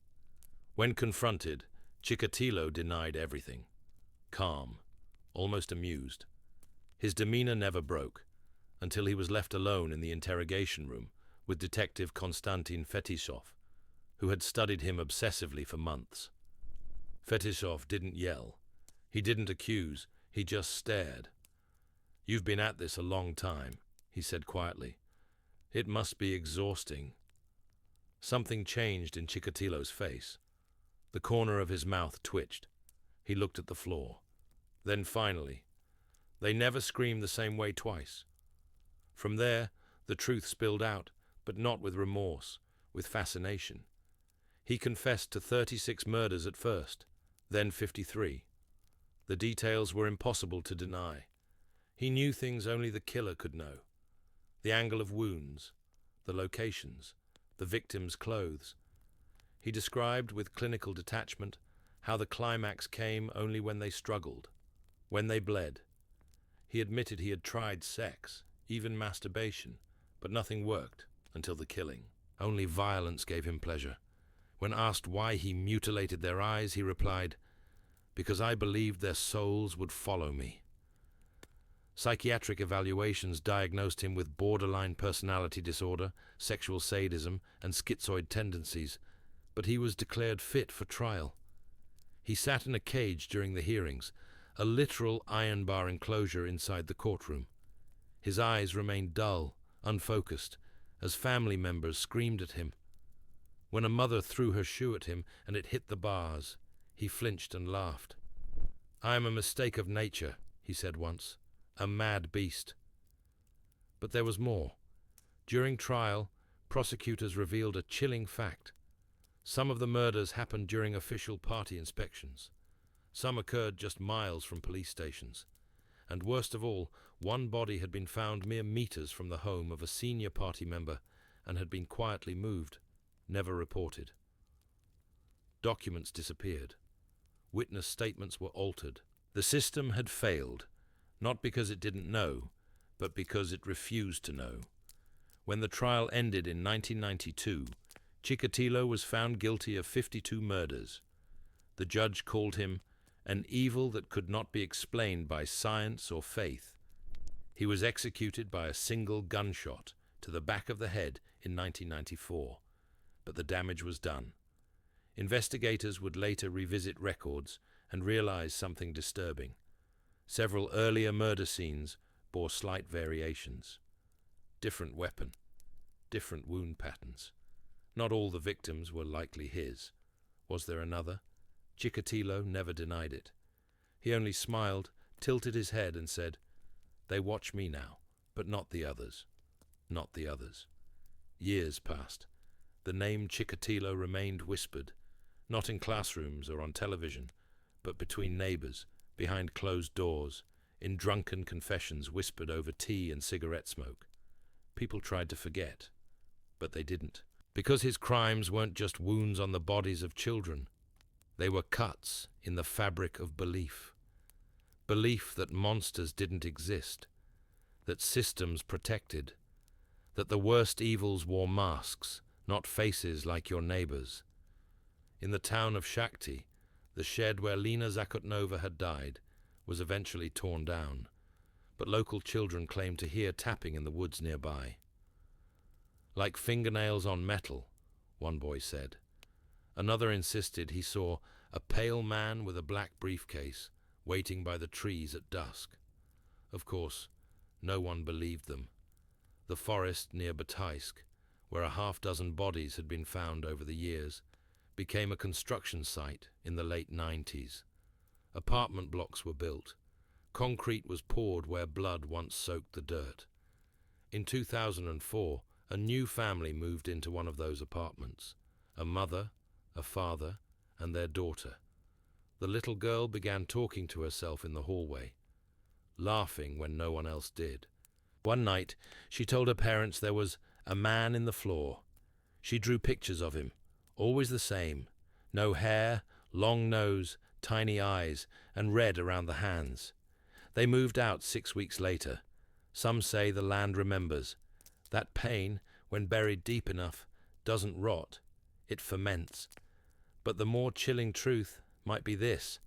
When confronted, Chikatilo denied everything. Calm, almost amused. His demeanor never broke, until he was left alone in the interrogation room with Detective Konstantin Fetisov, who had studied him obsessively for months. Fetisov didn't yell. He didn't accuse. He just stared. "You've been at this a long time," he said quietly. "It must be exhausting." Something changed in Chikatilo's face. The corner of his mouth twitched. He looked at the floor. Then finally, "They never screamed the same way twice." From there, the truth spilled out, but not with remorse, with fascination. He confessed to 36 murders at first, then 53. The details were impossible to deny. He knew things only the killer could know. The angle of wounds, the locations, the victim's clothes. He described with clinical detachment how the climax came only when they struggled, when they bled. He admitted he had tried sex, even masturbation, but nothing worked until the killing. Only violence gave him pleasure. When asked why he mutilated their eyes, he replied, "Because I believed their souls would follow me." Psychiatric evaluations diagnosed him with borderline personality disorder, sexual sadism, and schizoid tendencies, but he was declared fit for trial. He sat in a cage during the hearings, a literal iron bar enclosure inside the courtroom. His eyes remained dull, unfocused, as family members screamed at him. When a mother threw her shoe at him and it hit the bars, he flinched and laughed. "I am a mistake of nature," he said once, "a mad beast." But there was more. During trial, prosecutors revealed a chilling fact. Some of the murders happened during official party inspections. Some occurred just miles from police stations. And worst of all, one body had been found mere meters from the home of a senior party member and had been quietly moved, never reported. Documents disappeared. Witness statements were altered. The system had failed, not because it didn't know, but because it refused to know. When the trial ended in 1992, Chikatilo was found guilty of 52 murders. The judge called him an evil that could not be explained by science or faith. He was executed by a single gunshot to the back of the head in 1994, but the damage was done. Investigators would later revisit records and realize something disturbing. Several earlier murder scenes bore slight variations. Different weapon, different wound patterns. Not all the victims were likely his. Was there another? Chikatilo never denied it. He only smiled, tilted his head, and said, "They watch me now, but not the others. Not the others." Years passed. The name Chikatilo remained whispered, not in classrooms or on television, but between neighbors, behind closed doors, in drunken confessions whispered over tea and cigarette smoke. People tried to forget, but they didn't. Because his crimes weren't just wounds on the bodies of children. They were cuts in the fabric of belief. Belief that monsters didn't exist, that systems protected, that the worst evils wore masks, not faces like your neighbors. In the town of Shakti, the shed where Lena Zakotnova had died was eventually torn down, but local children claimed to hear tapping in the woods nearby. "Like fingernails on metal," one boy said. Another insisted he saw a pale man with a black briefcase waiting by the trees at dusk. Of course, no one believed them. The forest near Bataisk, where a half-dozen bodies had been found over the years, became a construction site in the late 90s. Apartment blocks were built. Concrete was poured where blood once soaked the dirt. In 2004, a new family moved into one of those apartments. A mother, a father, and their daughter. The little girl began talking to herself in the hallway, laughing when no one else did. One night, she told her parents there was a man in the floor. She drew pictures of him, always the same. No hair, long nose, tiny eyes, and red around the hands. They moved out 6 weeks later. Some say the land remembers. That pain, when buried deep enough, doesn't rot. It ferments. But the more chilling truth might be this.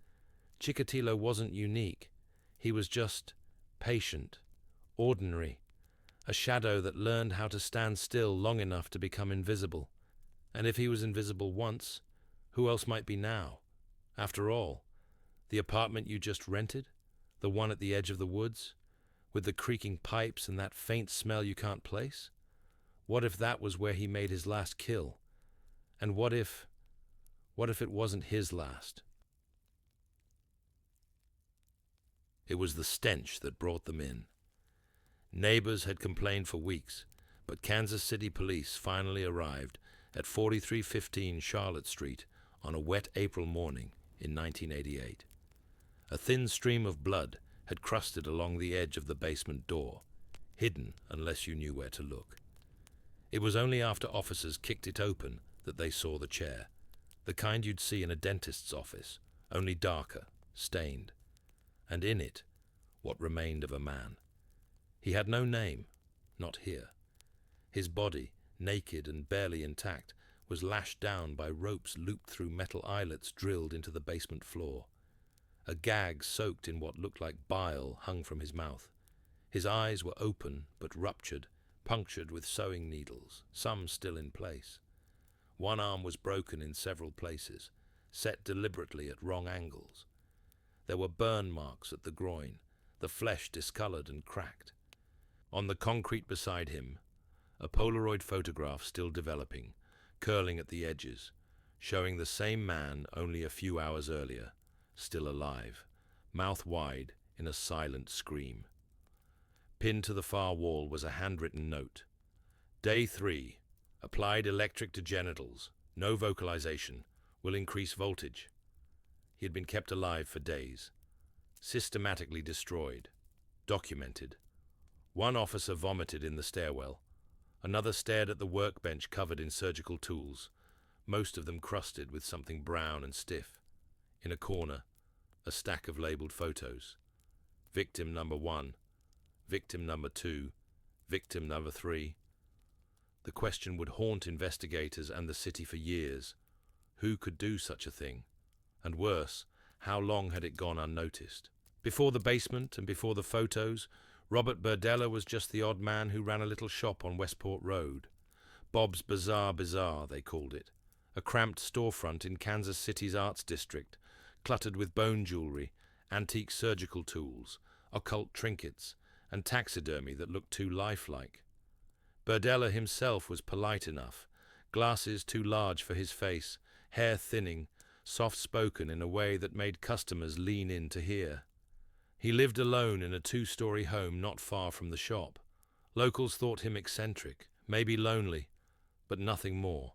Chikatilo wasn't unique. He was just patient, ordinary, a shadow that learned how to stand still long enough to become invisible. And if he was invisible once, who else might be now? After all, the apartment you just rented, the one at the edge of the woods, with the creaking pipes and that faint smell you can't place? What if that was where he made his last kill? And what if it wasn't his last? It was the stench that brought them in. Neighbors had complained for weeks, but Kansas City police finally arrived at 4315 Charlotte Street on a wet April morning in 1988. A thin stream of blood had crusted along the edge of the basement door, hidden unless you knew where to look. It was only after officers kicked it open that they saw the chair, the kind you'd see in a dentist's office, only darker, stained. And in it, what remained of a man. He had no name, not here. His body, naked and barely intact, was lashed down by ropes looped through metal eyelets drilled into the basement floor. A gag soaked in what looked like bile hung from his mouth. His eyes were open but ruptured, punctured with sewing needles, some still in place. One arm was broken in several places, set deliberately at wrong angles. There were burn marks at the groin, the flesh discolored and cracked. On the concrete beside him, a Polaroid photograph still developing, curling at the edges, showing the same man only a few hours earlier, still alive, mouth wide in a silent scream. Pinned to the far wall was a handwritten note. Day 3. Applied electric to genitals. No vocalization. Will increase voltage. He had been kept alive for days. Systematically destroyed. Documented. One officer vomited in the stairwell. Another stared at the workbench covered in surgical tools, most of them crusted with something brown and stiff. In a corner, a stack of labeled photos. Victim number 1, victim number 2, victim number 3. The question would haunt investigators and the city for years. Who could do such a thing? And worse, how long had it gone unnoticed? Before the basement and before the photos, Robert Berdella was just the odd man who ran a little shop on Westport Road. Bob's Bazaar, they called it. A cramped storefront in Kansas City's arts district, cluttered with bone jewelry, antique surgical tools, occult trinkets, and taxidermy that looked too lifelike. Berdella himself was polite enough, glasses too large for his face, hair thinning, soft-spoken in a way that made customers lean in to hear. He lived alone in a 2-story home not far from the shop. Locals thought him eccentric, maybe lonely, but nothing more.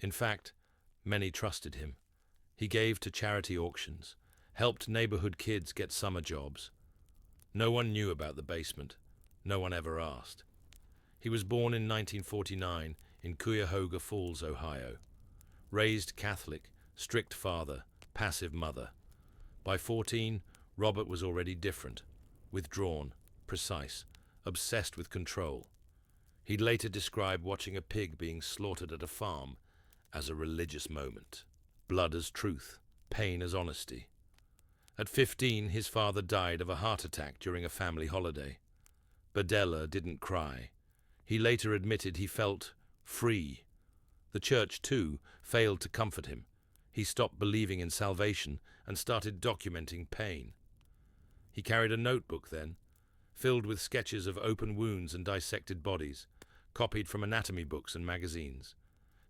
In fact, many trusted him. He gave to charity auctions, helped neighborhood kids get summer jobs. No one knew about the basement. No one ever asked. He was born in 1949 in Cuyahoga Falls, Ohio. Raised Catholic, strict father, passive mother. By 14, Robert was already different, withdrawn, precise, obsessed with control. He'd later describe watching a pig being slaughtered at a farm as a religious moment. Blood as truth, pain as honesty. At 15, his father died of a heart attack during a family holiday. Berdella didn't cry. He later admitted he felt free. The church, too, failed to comfort him. He stopped believing in salvation and started documenting pain. He carried a notebook then, filled with sketches of open wounds and dissected bodies, copied from anatomy books and magazines.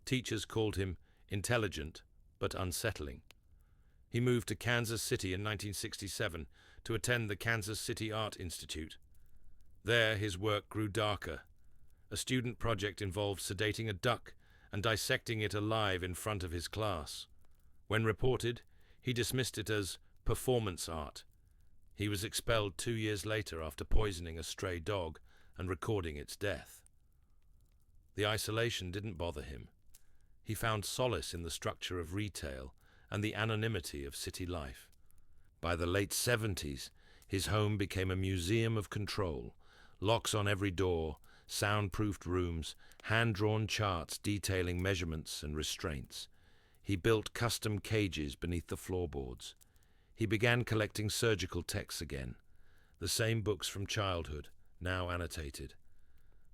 Teachers called him intelligent but unsettling. He moved to Kansas City in 1967 to attend the Kansas City Art Institute. There his work grew darker. A student project involved sedating a duck and dissecting it alive in front of his class. When reported, he dismissed it as performance art. He was expelled 2 years later after poisoning a stray dog and recording its death. The isolation didn't bother him. He found solace in the structure of retail and the anonymity of city life. By the late 70s, his home became a museum of control, locks on every door, soundproofed rooms, hand-drawn charts detailing measurements and restraints. He built custom cages beneath the floorboards. He began collecting surgical texts again, the same books from childhood, now annotated.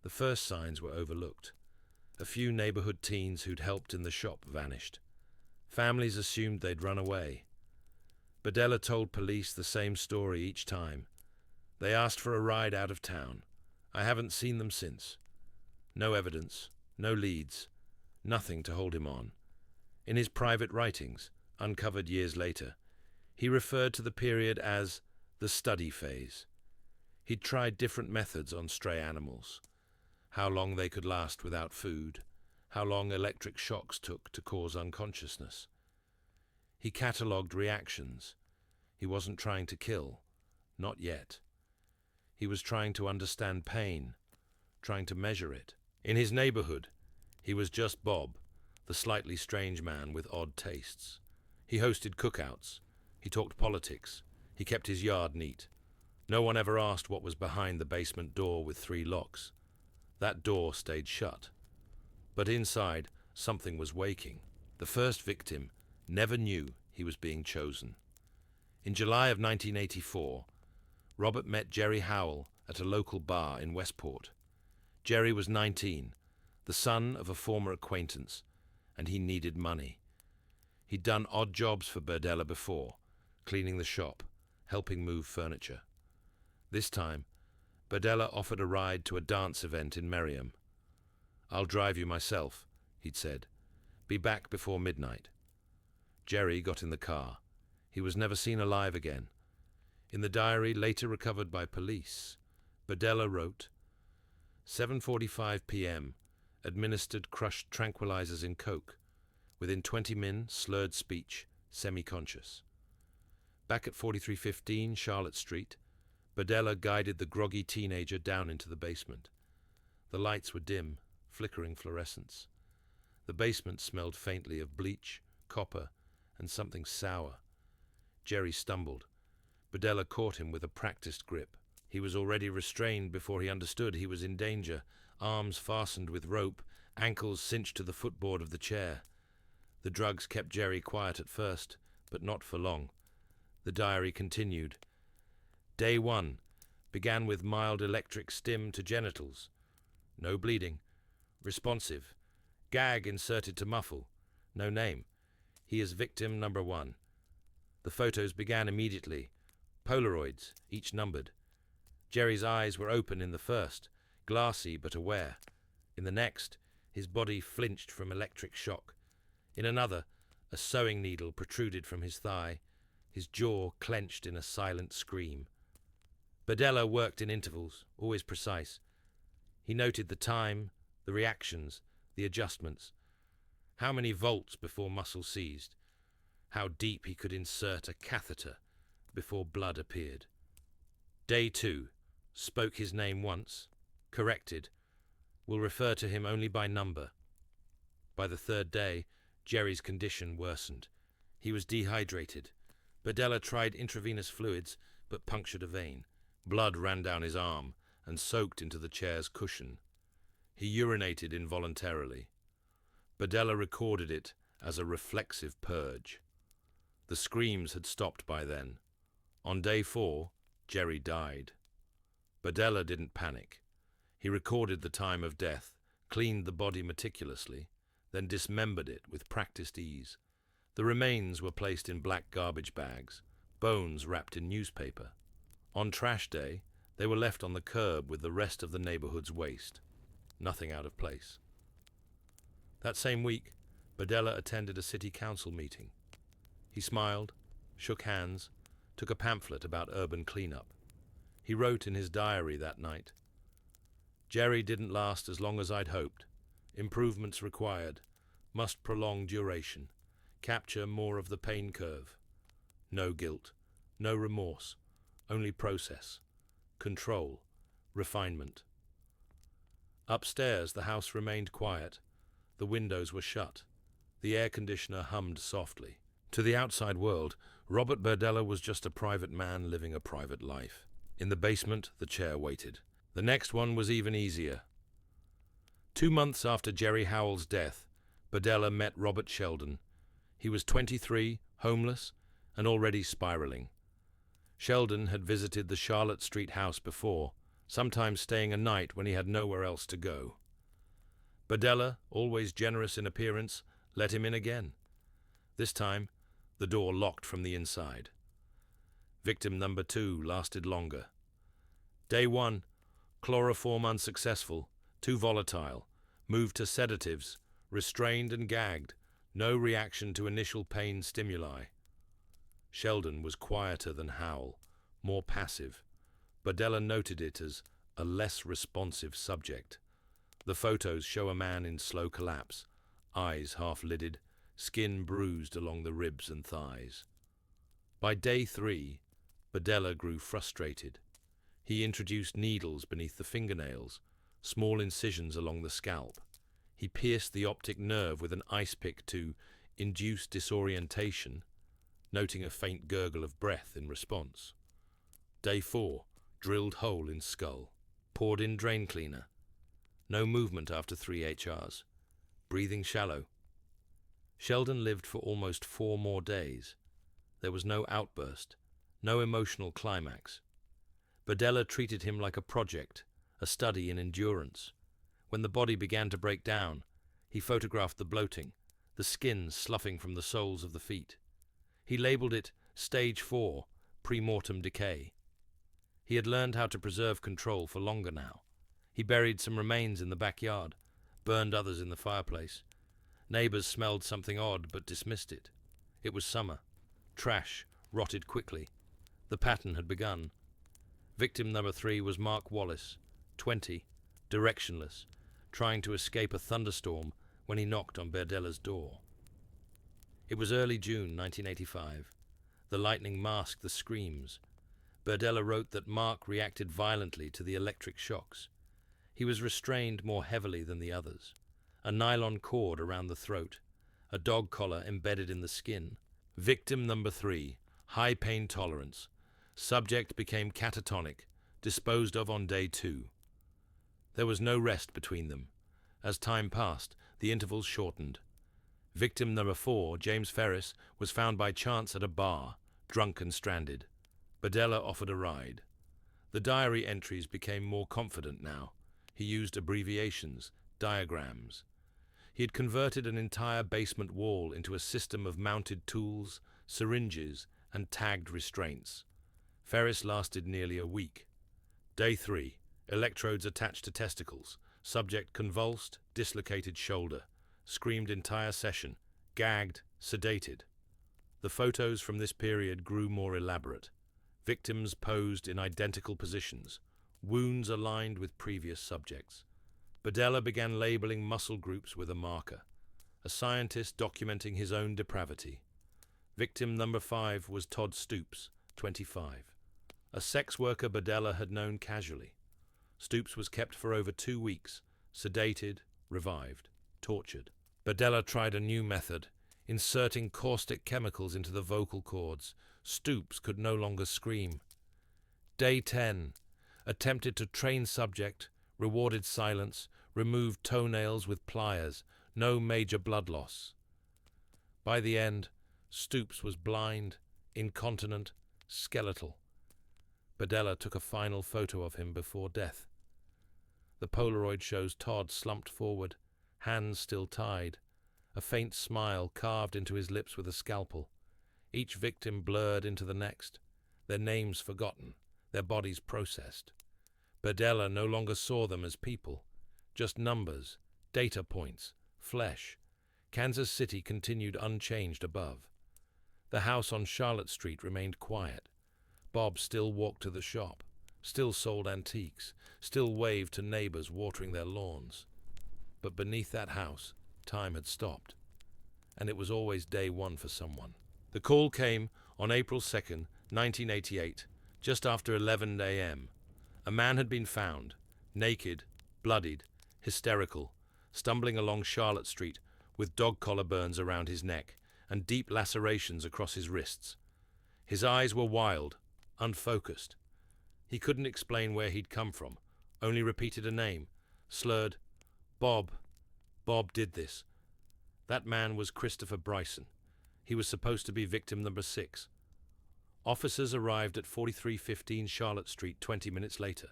The first signs were overlooked. A few neighborhood teens who'd helped in the shop vanished. Families assumed they'd run away. Berdella told police the same story each time. They asked for a ride out of town. I haven't seen them since. No evidence, no leads, nothing to hold him on. In his private writings, uncovered years later, he referred to the period as the study phase. He'd tried different methods on stray animals. How long they could last without food, how long electric shocks took to cause unconsciousness. He catalogued reactions. He wasn't trying to kill, not yet. He was trying to understand pain, trying to measure it. In his neighborhood, he was just Bob, the slightly strange man with odd tastes. He hosted cookouts. He talked politics. He kept his yard neat. No one ever asked what was behind the basement door with 3 locks. That door stayed shut. But inside, something was waking. The first victim never knew he was being chosen. In July of 1984, Robert met Jerry Howell at a local bar in Westport. Jerry was 19, the son of a former acquaintance, and he needed money. He'd done odd jobs for Berdella before, cleaning the shop, helping move furniture. This time, Berdella offered a ride to a dance event in Merriam. "I'll drive you myself," he'd said. "Be back before midnight." Jerry got in the car. He was never seen alive again. In the diary later recovered by police, Berdella wrote, 7:45 p.m., administered crushed tranquilizers in coke. Within 20 min, slurred speech, semi-conscious. Back at 4315 Charlotte Street, Berdella guided the groggy teenager down into the basement. The lights were dim, flickering fluorescence. The basement smelled faintly of bleach, copper, and something sour. Jerry stumbled. Berdella caught him with a practiced grip. He was already restrained before he understood he was in danger, arms fastened with rope, ankles cinched to the footboard of the chair. The drugs kept Jerry quiet at first, but not for long. The diary continued. Day 1 began with mild electric stim to genitals. No bleeding. Responsive. Gag inserted to muffle. No name. He is victim number 1. The photos began immediately. Polaroids, each numbered. Jerry's eyes were open in the first, glassy but aware. In the next, his body flinched from electric shock. In another, a sewing needle protruded from his thigh. His jaw clenched in a silent scream. Berdella worked in intervals, always precise. He noted the time, the reactions, the adjustments. How many volts before muscle seized? How deep he could insert a catheter before blood appeared. Day 2. Spoke his name once. Corrected. Will refer to him only by number. By the 3rd day, Jerry's condition worsened. He was dehydrated. Berdella tried intravenous fluids, but punctured a vein. Blood ran down his arm and soaked into the chair's cushion. He urinated involuntarily. Berdella recorded it as a reflexive purge. The screams had stopped by then. On day 4, Jerry died. Berdella didn't panic. He recorded the time of death, cleaned the body meticulously, then dismembered it with practiced ease. The remains were placed in black garbage bags, bones wrapped in newspaper. On trash day, they were left on the curb with the rest of the neighborhood's waste. Nothing out of place. That same week, Berdella attended a city council meeting. He smiled, shook hands, took a pamphlet about urban cleanup. He wrote in his diary that night, "Jerry didn't last as long as I'd hoped. Improvements required. Must prolong duration. Capture more of the pain curve. No guilt. No remorse. Only process. Control. Refinement." Upstairs, the house remained quiet. The windows were shut. The air conditioner hummed softly. To the outside world, Robert Berdella was just a private man living a private life. In the basement, the chair waited. The next one was even easier. 2 months after Jerry Howell's death, Berdella met Robert Sheldon. He was 23, homeless, and already spiraling. Sheldon had visited the Charlotte Street house before, sometimes staying a night when he had nowhere else to go. Berdella, always generous in appearance, let him in again. This time, the door locked from the inside. Victim number 2 lasted longer. Day 1, chloroform unsuccessful, too volatile, moved to sedatives, restrained and gagged, no reaction to initial pain stimuli. Sheldon was quieter than Howell, more passive. Berdella noted it as a less responsive subject. The photos show a man in slow collapse, eyes half-lidded, skin bruised along the ribs and thighs. By day 3, Berdella grew frustrated. He introduced needles beneath the fingernails, small incisions along the scalp. He pierced the optic nerve with an ice pick to induce disorientation, noting a faint gurgle of breath in response. Day 4, drilled hole in skull. Poured in drain cleaner. No movement after 3 HRs. Breathing shallow. Sheldon lived for almost 4 more days. There was no outburst, no emotional climax. Berdella treated him like a project, a study in endurance. When the body began to break down, he photographed the bloating, the skin sloughing from the soles of the feet. He labeled it Stage 4, pre-mortem decay. He had learned how to preserve control for longer now. He buried some remains in the backyard, burned others in the fireplace. Neighbors smelled something odd but dismissed it. It was summer. Trash rotted quickly. The pattern had begun. Victim number 3 was Mark Wallace, 20, directionless, trying to escape a thunderstorm when he knocked on Berdella's door. It was early June 1985. The lightning masked the screams. Berdella wrote that Mark reacted violently to the electric shocks. He was restrained more heavily than the others. A nylon cord around the throat, a dog collar embedded in the skin. Victim number 3, high pain tolerance. Subject became catatonic, disposed of on day 2. There was no rest between them. As time passed, the intervals shortened. Victim number 4, James Ferris, was found by chance at a bar, drunk and stranded. Berdella offered a ride. The diary entries became more confident now. He used abbreviations, diagrams. He had converted an entire basement wall into a system of mounted tools, syringes, and tagged restraints. Ferris lasted nearly a week. Day 3, electrodes attached to testicles. Subject convulsed, dislocated shoulder. Screamed entire session. Gagged, sedated. The photos from this period grew more elaborate. Victims posed in identical positions. Wounds aligned with previous subjects. Berdella began labeling muscle groups with a marker. A scientist documenting his own depravity. Victim number 5 was Todd Stoops, 25. A sex worker Berdella had known casually. Stoops was kept for over 2 weeks, sedated, revived, tortured. Berdella tried a new method, inserting caustic chemicals into the vocal cords. Stoops could no longer scream. Day 10. Attempted to train subject, rewarded silence, removed toenails with pliers, no major blood loss. By the end, Stoops was blind, incontinent, skeletal. Berdella took a final photo of him before death. The Polaroid shows Todd slumped forward, hands still tied, a faint smile carved into his lips with a scalpel. Each victim blurred into the next, their names forgotten, their bodies processed. Berdella no longer saw them as people, just numbers, data points, flesh. Kansas City continued unchanged above. The house on Charlotte Street remained quiet. Bob still walked to the shop, still sold antiques, still waved to neighbors watering their lawns. But beneath that house, time had stopped, and it was always day 1 for someone. The call came on April 2nd, 1988, just after 11 a.m. A man had been found, naked, bloodied, hysterical, stumbling along Charlotte Street with dog collar burns around his neck and deep lacerations across his wrists. His eyes were wild, unfocused. He couldn't explain where he'd come from, only repeated a name, slurred, Bob. Bob did this. That man was Christopher Bryson. He was supposed to be victim number 6. Officers arrived at 4315 Charlotte Street 20 minutes later.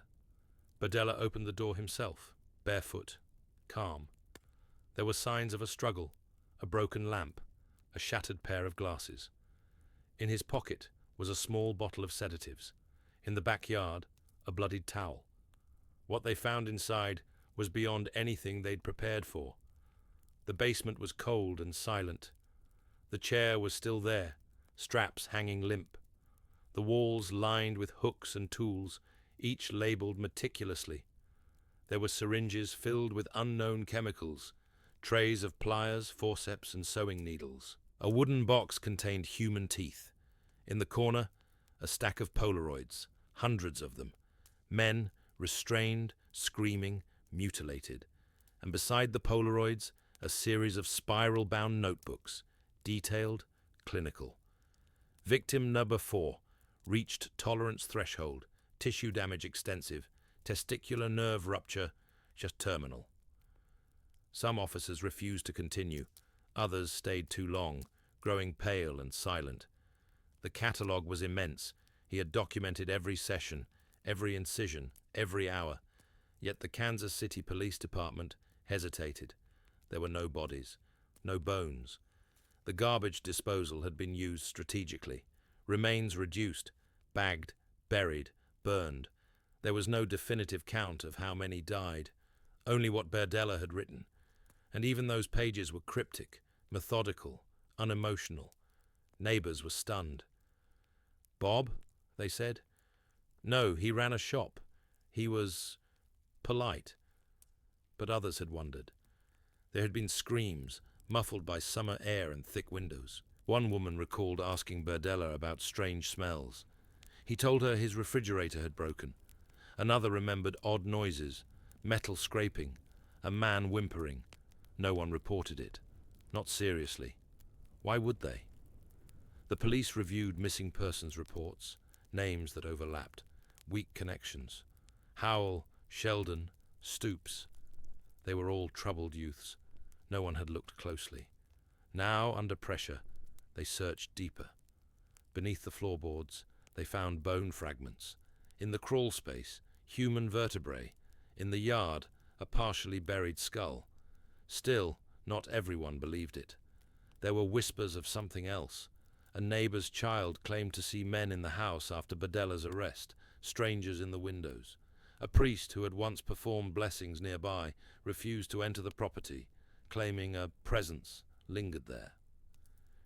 Berdella opened the door himself, barefoot, calm. There were signs of a struggle, a broken lamp, a shattered pair of glasses. In his pocket was a small bottle of sedatives. In the backyard, a bloodied towel. What they found inside was beyond anything they'd prepared for. The basement was cold and silent. The chair was still there, straps hanging limp. The walls lined with hooks and tools, each labeled meticulously. There were syringes filled with unknown chemicals, trays of pliers, forceps, and sewing needles. A wooden box contained human teeth. In the corner, a stack of Polaroids, hundreds of them. Men, restrained, screaming, mutilated. And beside the Polaroids, a series of spiral-bound notebooks, detailed, clinical. Victim number 4 reached tolerance threshold, tissue damage extensive, testicular nerve rupture, just terminal. Some officers refused to continue. Others stayed too long, growing pale and silent. The catalogue was immense. He had documented every session, every incision, every hour. Yet the Kansas City Police Department hesitated. There were no bodies. No bones. The garbage disposal had been used strategically. Remains reduced, bagged, buried, burned. There was no definitive count of how many died, only what Berdella had written. And even those pages were cryptic, methodical, unemotional. Neighbors were stunned. "Bob?" they said. "No, he ran a shop. He was polite." But others had wondered. There had been screams, muffled by summer air and thick windows. One woman recalled asking Berdella about strange smells. He told her his refrigerator had broken. Another remembered odd noises, metal scraping, a man whimpering. No one reported it. Not seriously. Why would they? The police reviewed missing persons reports, names that overlapped, weak connections. Howell, Sheldon, Stoops. They were all troubled youths. No one had looked closely. Now, under pressure, they searched deeper. Beneath the floorboards, they found bone fragments. In the crawl space, human vertebrae. In the yard, a partially buried skull. Still, not everyone believed it. There were whispers of something else. A neighbor's child claimed to see men in the house after Berdella's arrest, strangers in the windows. A priest who had once performed blessings nearby refused to enter the property, claiming a presence lingered there.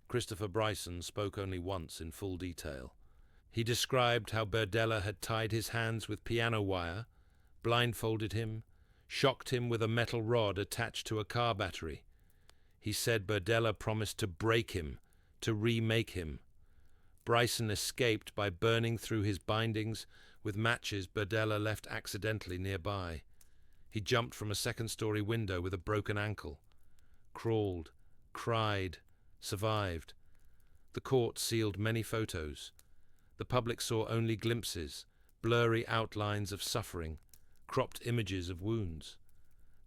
Christopher Bryson spoke only once in full detail. He described how Berdella had tied his hands with piano wire, blindfolded him, shocked him with a metal rod attached to a car battery. He said Berdella promised to break him, to remake him. Bryson escaped by burning through his bindings with matches Berdella left accidentally nearby. He jumped from a second-story window with a broken ankle. Crawled, cried, survived. The court sealed many photos. The public saw only glimpses, blurry outlines of suffering, cropped images of wounds.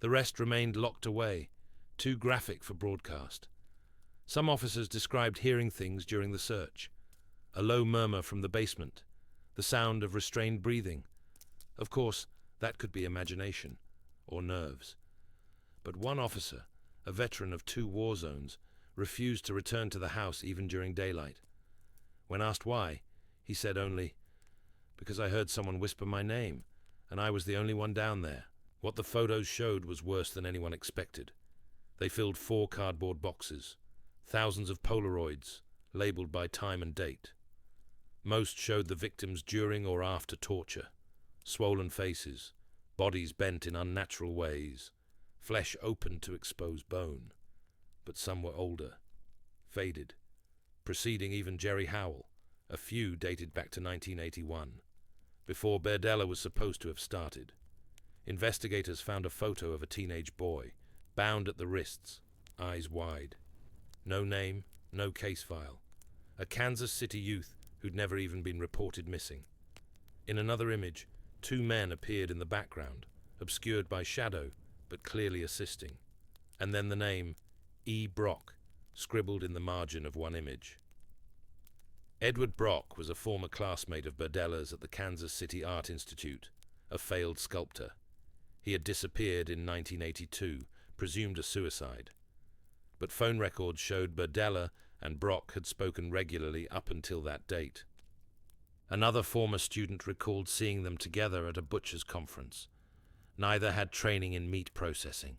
The rest remained locked away, too graphic for broadcast. Some officers described hearing things during the search. A low murmur from the basement, the sound of restrained breathing. Of course, that could be imagination, or nerves. But one officer, a veteran of 2 war zones, refused to return to the house even during daylight. When asked why, he said only, "Because I heard someone whisper my name, and I was the only one down there." What the photos showed was worse than anyone expected. They filled 4 cardboard boxes, thousands of Polaroids, labeled by time and date. Most showed the victims during or after torture. Swollen faces, bodies bent in unnatural ways, flesh open to expose bone. But some were older, faded, preceding even Jerry Howell. A few dated back to 1981, before Berdella was supposed to have started. Investigators found a photo of a teenage boy, bound at the wrists, eyes wide. No name, no case file. A Kansas City youth who'd never even been reported missing. In another image, 2 men appeared in the background, obscured by shadow, but clearly assisting. And then the name, E. Brock, scribbled in the margin of one image. Edward Brock was a former classmate of Berdella's at the Kansas City Art Institute, a failed sculptor. He had disappeared in 1982, presumed a suicide. But phone records showed Berdella and Brock had spoken regularly up until that date. Another former student recalled seeing them together at a butcher's conference. Neither had training in meat processing.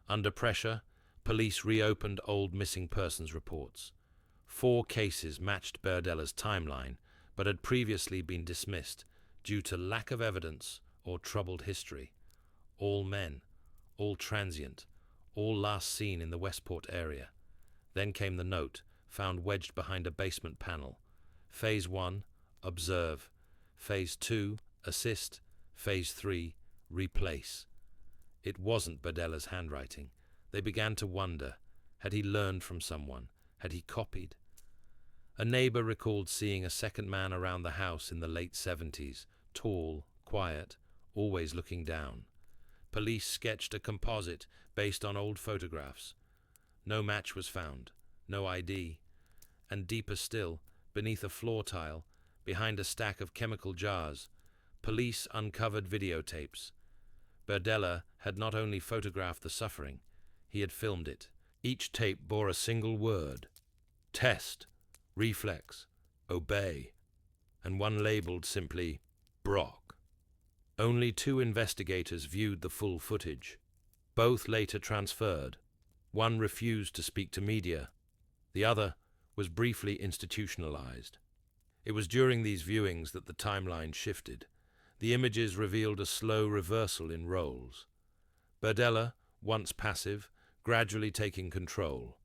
Under pressure, police reopened old missing persons reports. 4 cases matched Berdella's timeline, but had previously been dismissed due to lack of evidence or troubled history. All men, all transient, all last seen in the Westport area. Then came the note, found wedged behind a basement panel. Phase 1, observe. Phase 2, assist. Phase 3, replace. It wasn't Berdella's handwriting. They began to wonder. Had he learned from someone? Had he copied? A neighbor recalled seeing a second man around the house in the late 70s, tall, quiet, always looking down. Police sketched a composite based on old photographs. No match was found, no ID. And deeper still, beneath a floor tile, behind a stack of chemical jars, police uncovered videotapes. Berdella had not only photographed the suffering, he had filmed it, Each tape bore a single word: test, reflex, obey, and one labeled simply Brock. Only 2 investigators viewed the full footage. Both later transferred. One refused to speak to media. The other was briefly institutionalized. It was during these viewings that the timeline shifted. The images revealed a slow reversal in roles. Berdella, once passive, gradually taking control.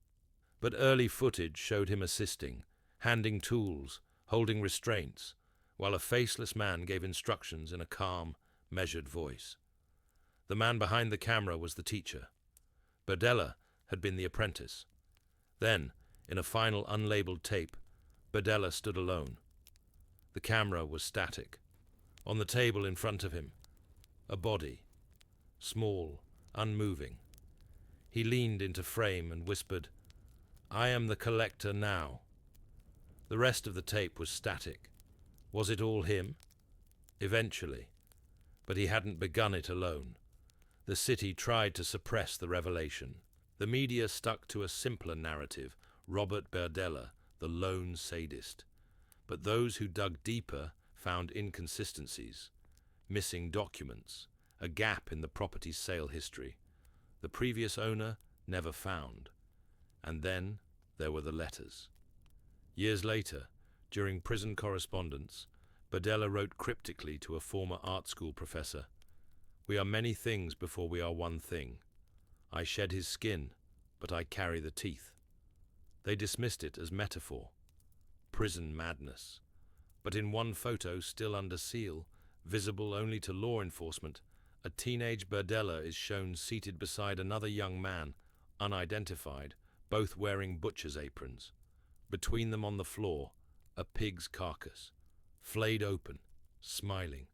But early footage showed him assisting, handing tools, holding restraints, while a faceless man gave instructions in a calm, measured voice. The man behind the camera was the teacher. Berdella had been the apprentice. Then, in a final unlabeled tape, Berdella stood alone. The camera was static. On the table in front of him, a body, small, unmoving. He leaned into frame and whispered, "I am the collector now." The rest of the tape was static. Was it all him? Eventually. But he hadn't begun it alone. The city tried to suppress the revelation. The media stuck to a simpler narrative: Robert Berdella, the lone sadist. But those who dug deeper found inconsistencies, missing documents, a gap in the property's sale history. The previous owner never found. And then there were the letters. Years later, during prison correspondence, Berdella wrote cryptically to a former art school professor, "We are many things before we are one thing. I shed his skin, but I carry the teeth." They dismissed it as metaphor, prison madness. But in one photo, still under seal, visible only to law enforcement, a teenage Berdella is shown seated beside another young man, unidentified, both wearing butcher's aprons. Between them on the floor, a pig's carcass, flayed open, smiling.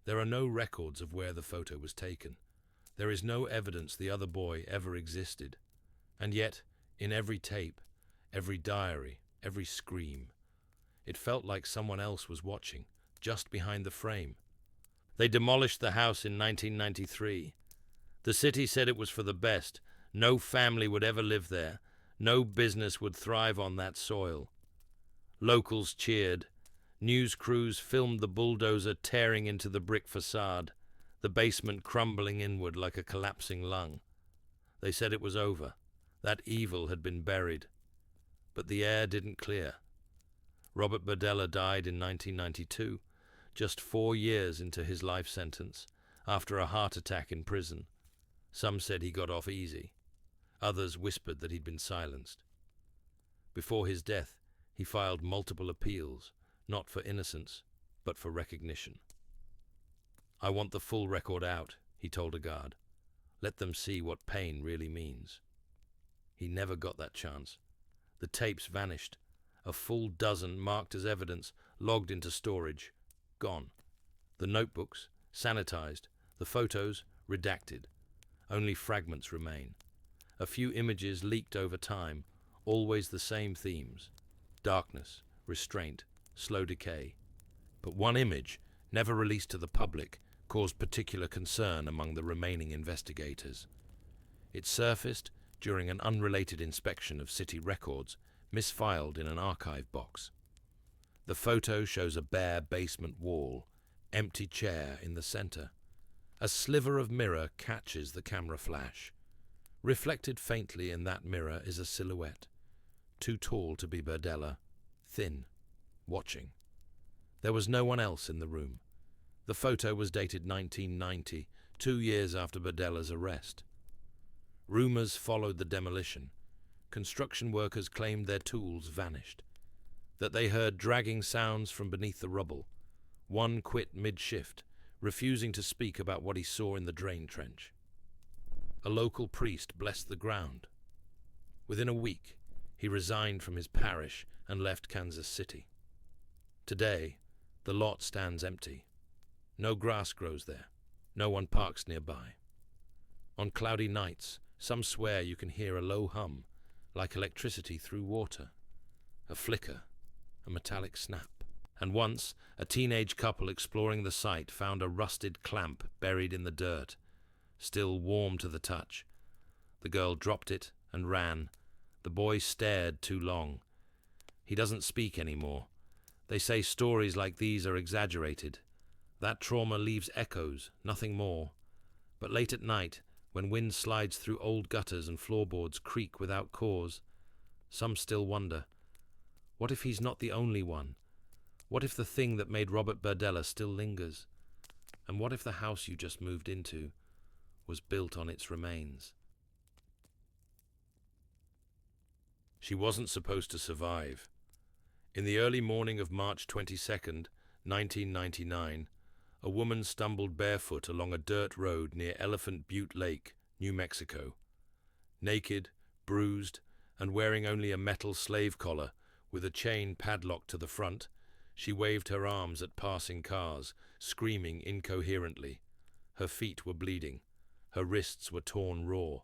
There are no records of where the photo was taken. There is no evidence the other boy ever existed. And yet, in every tape, every diary, every scream, it felt like someone else was watching, just behind the frame. They demolished the house in 1993. The city said it was for the best. No family would ever live there. No business would thrive on that soil. Locals cheered. News crews filmed the bulldozer tearing into the brick facade, the basement crumbling inward like a collapsing lung. They said it was over. That evil had been buried. But the air didn't clear. Robert Berdella died in 1992, just 4 years into his life sentence, after a heart attack in prison. Some said he got off easy. Others whispered that he'd been silenced. Before his death, he filed multiple appeals, not for innocence, but for recognition. "I want the full record out," he told a guard. "Let them see what pain really means." He never got that chance. The tapes vanished. A full dozen marked as evidence, logged into storage. Gone. The notebooks, sanitized. The photos, redacted. Only fragments remain. A few images leaked over time, always the same themes: darkness, restraint, slow decay. But one image, never released to the public, caused particular concern among the remaining investigators. It surfaced during an unrelated inspection of city records, misfiled in an archive box. The photo shows a bare basement wall, empty chair in the center. A sliver of mirror catches the camera flash. Reflected faintly in that mirror is a silhouette, too tall to be Berdella, thin, watching. There was no one else in the room. The photo was dated 1990, 2 years after Berdella's arrest. Rumors followed the demolition. Construction workers claimed their tools vanished, that they heard dragging sounds from beneath the rubble. One quit mid-shift, refusing to speak about what he saw in the drain trench. A local priest blessed the ground. Within a week, he resigned from his parish and left Kansas City. Today, the lot stands empty. No grass grows there. No one parks nearby. On cloudy nights, some swear you can hear a low hum, like electricity through water. A flicker, a metallic snap. And once, a teenage couple exploring the site found a rusted clamp buried in the dirt, still warm to the touch. The girl dropped it and ran. The boy stared too long. He doesn't speak anymore. They say stories like these are exaggerated. That trauma leaves echoes, nothing more. But late at night, when wind slides through old gutters and floorboards creak without cause, some still wonder, what if he's not the only one? What if the thing that made Robert Berdella still lingers? And what if the house you just moved into was built on its remains? She wasn't supposed to survive. In the early morning of March 22nd, 1999, a woman stumbled barefoot along a dirt road near Elephant Butte Lake, New Mexico. Naked, bruised, and wearing only a metal slave collar with a chain padlocked to the front, she waved her arms at passing cars, screaming incoherently. Her feet were bleeding. Her wrists were torn raw.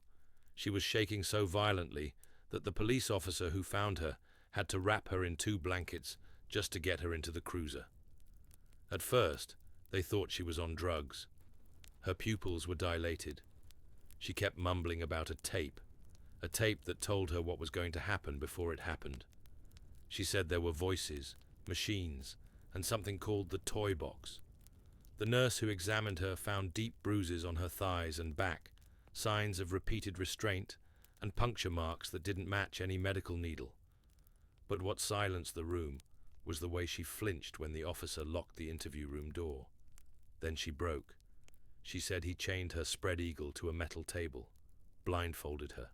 She was shaking so violently that the police officer who found her had to wrap her in 2 blankets just to get her into the cruiser. At first, they thought she was on drugs. Her pupils were dilated. She kept mumbling about a tape that told her what was going to happen before it happened. She said there were voices, machines, and something called the toy box. The nurse who examined her found deep bruises on her thighs and back, signs of repeated restraint, and puncture marks that didn't match any medical needle. But what silenced the room was the way she flinched when the officer locked the interview room door. Then she broke. She said he chained her spread eagle to a metal table, blindfolded her,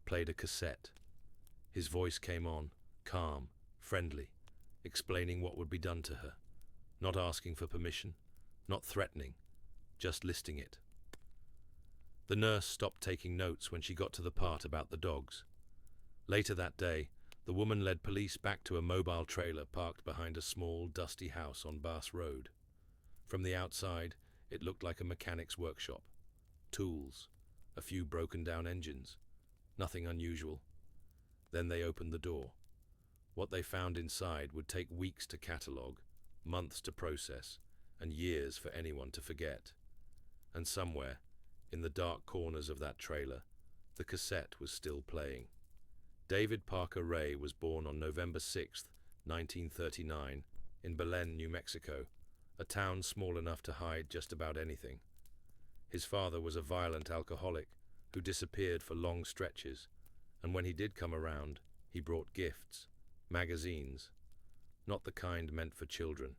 played a cassette. His voice came on, calm, friendly, explaining what would be done to her, not asking for permission, not threatening, just listing it. The nurse stopped taking notes when she got to the part about the dogs. Later that day, the woman led police back to a mobile trailer parked behind a small, dusty house on Bass Road. From the outside, it looked like a mechanic's workshop. Tools, a few broken-down engines. Nothing unusual. Then they opened the door. What they found inside would take weeks to catalogue, months to process, and years for anyone to forget. And somewhere, in the dark corners of that trailer, the cassette was still playing. David Parker Ray was born on November 6, 1939, in Belen, New Mexico, a town small enough to hide just about anything. His father was a violent alcoholic who disappeared for long stretches, and when he did come around, he brought gifts, magazines, not the kind meant for children.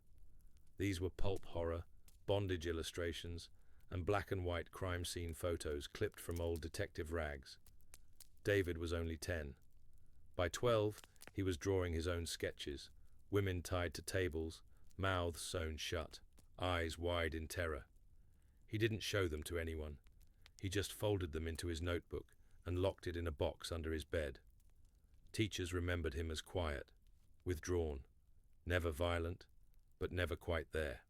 These were pulp horror, bondage illustrations, and black and white crime scene photos clipped from old detective rags. David was only 10. By 12, he was drawing his own sketches, women tied to tables, mouths sewn shut, eyes wide in terror. He didn't show them to anyone. He just folded them into his notebook and locked it in a box under his bed. Teachers remembered him as quiet, withdrawn, never violent, but never quite there.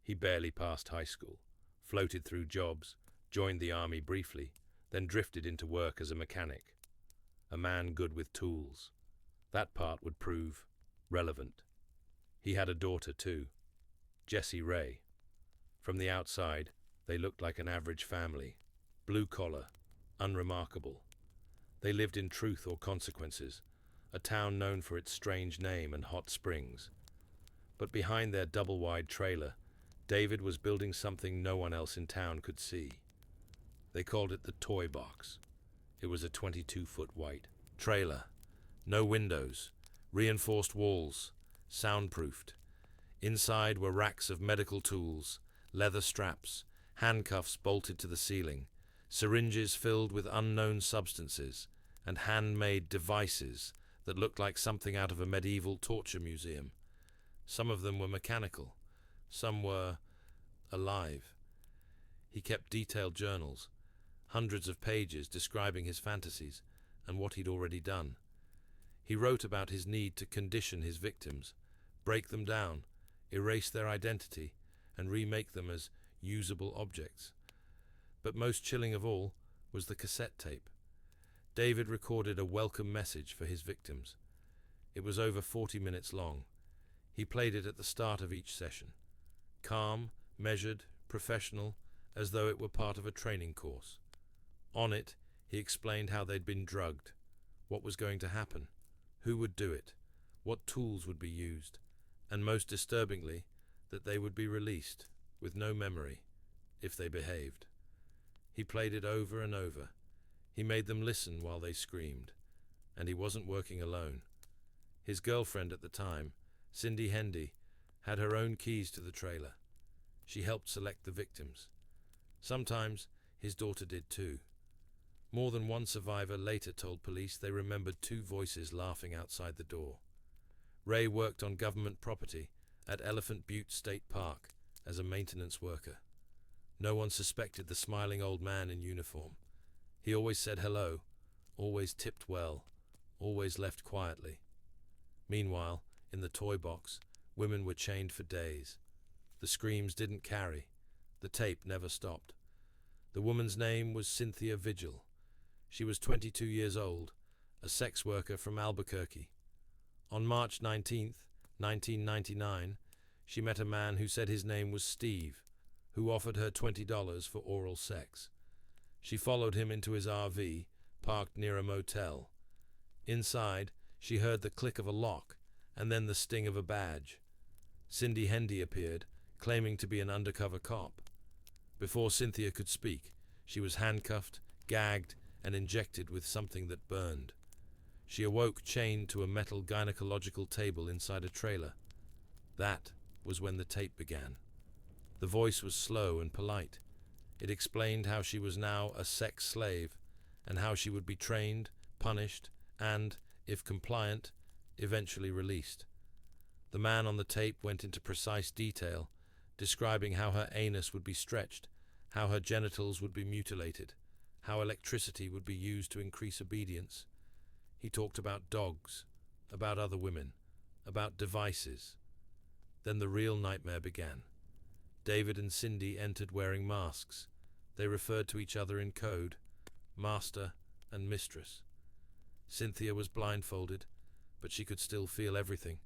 He barely passed high school, floated through jobs, joined the army briefly, then drifted into work as a mechanic. A man good with tools. That part would prove relevant. He had a daughter too, Jessie Ray. From the outside, they looked like an average family, blue-collar, unremarkable. They lived in Truth or Consequences, a town known for its strange name and hot springs. But behind their double-wide trailer, David was building something no one else in town could see. They called it the toy box. It was a 22-foot wide trailer, no windows, reinforced walls, soundproofed. Inside were racks of medical tools, leather straps, handcuffs bolted to the ceiling, syringes filled with unknown substances, and handmade devices that looked like something out of a medieval torture museum. Some of them were mechanical, some were alive. He kept detailed journals, hundreds of pages describing his fantasies and what he'd already done. He wrote about his need to condition his victims, break them down, erase their identity, and remake them as usable objects. But most chilling of all was the cassette tape. David recorded a welcome message for his victims. It was over 40 minutes long. He played it at the start of each session. Calm, measured, professional, as though it were part of a training course. On it, He explained how they'd been drugged, what was going to happen, who would do it, what tools would be used, and most disturbingly, that they would be released, with no memory, if they behaved. He played it over and over. He made them listen while they screamed. And he wasn't working alone. His girlfriend at the time, Cindy Hendy, had her own keys to the trailer. She helped select the victims. Sometimes his daughter did too. More than one survivor later told police they remembered two voices laughing outside the door. Ray worked on government property at Elephant Butte State Park as a maintenance worker. No one suspected the smiling old man in uniform. He always said hello, always tipped well, always left quietly. Meanwhile, in the toy box, women were chained for days. The screams didn't carry. The tape never stopped. The woman's name was Cynthia Vigil. She was 22 years old, a sex worker from Albuquerque. On March 19, 1999, she met a man who said his name was Steve, who offered her $20 for oral sex. She followed him into his RV, parked near a motel. Inside, she heard the click of a lock and then the sting of a badge. Cindy Hendy appeared, claiming to be an undercover cop. Before Cynthia could speak, she was handcuffed, gagged, and injected with something that burned. She awoke chained to a metal gynecological table inside a trailer. That was when the tape began. The voice was slow and polite. It explained how she was now a sex slave and how she would be trained, punished, and, if compliant, eventually released. The man on the tape went into precise detail, describing how her anus would be stretched, how her genitals would be mutilated, how electricity would be used to increase obedience. He talked about dogs, about other women, about devices. Then the real nightmare began. David and Cindy entered wearing masks. They referred to each other in code, master and mistress. Cynthia was blindfolded, but she could still feel everything.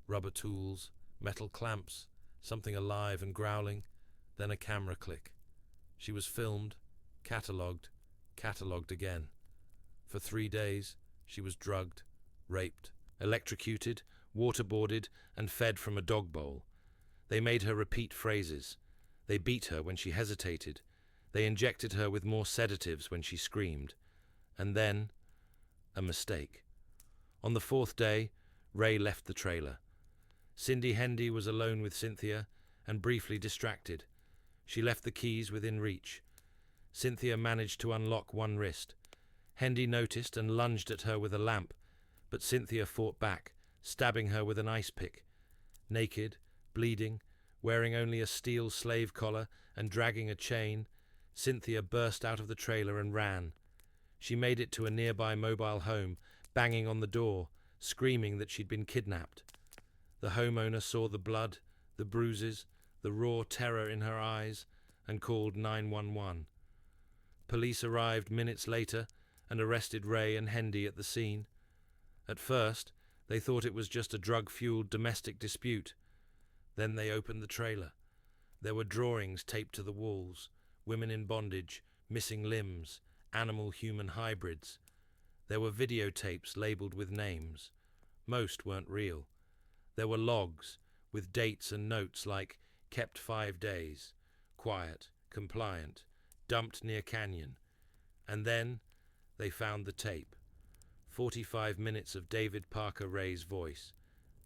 Rubber tools, metal clamps, something alive and growling, then a camera click. She was filmed, catalogued again. For 3 days, she was drugged, raped, electrocuted, waterboarded, and fed from a dog bowl. They made her repeat phrases. They beat her when she hesitated. They injected her with more sedatives when she screamed. And then, a mistake. On the 4th day, Ray left the trailer. Cindy Hendy was alone with Cynthia and briefly distracted. She left the keys within reach. Cynthia managed to unlock one wrist. Hendy noticed and lunged at her with a lamp, but Cynthia fought back, stabbing her with an ice pick. Naked, bleeding, wearing only a steel slave collar and dragging a chain, Cynthia burst out of the trailer and ran. She made it to a nearby mobile home, banging on the door, screaming that she'd been kidnapped. The homeowner saw the blood, the bruises, the raw terror in her eyes, and called 911. Police arrived minutes later and arrested Ray and Hendy at the scene. At first, they thought it was just a drug-fueled domestic dispute. Then they opened the trailer. There were drawings taped to the walls, women in bondage, missing limbs, animal-human hybrids. There were videotapes labeled with names. Most weren't real. There were logs with dates and notes like kept 5 days, quiet, compliant, dumped near canyon. And then they found the tape. 45 minutes of David Parker Ray's voice,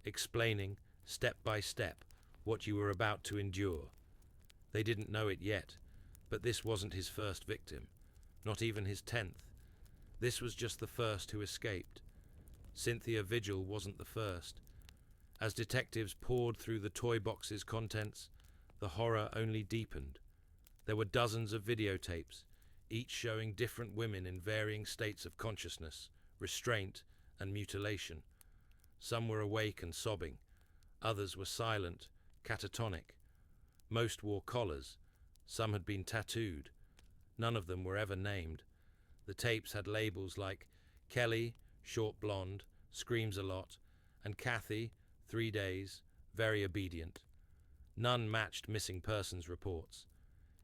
explaining, step by step, what you were about to endure. They didn't know it yet, but this wasn't his first victim, not even his 10th. This was just the first who escaped. Cynthia Vigil wasn't the first. As detectives poured through the toy box's contents, the horror only deepened. There were dozens of videotapes, each showing different women in varying states of consciousness, restraint, and mutilation. Some were awake and sobbing. Others were silent, catatonic. Most wore collars. Some had been tattooed. None of them were ever named. The tapes had labels like Kelly, short blonde, screams a lot, and Kathy, 3 days, very obedient. None matched missing persons reports.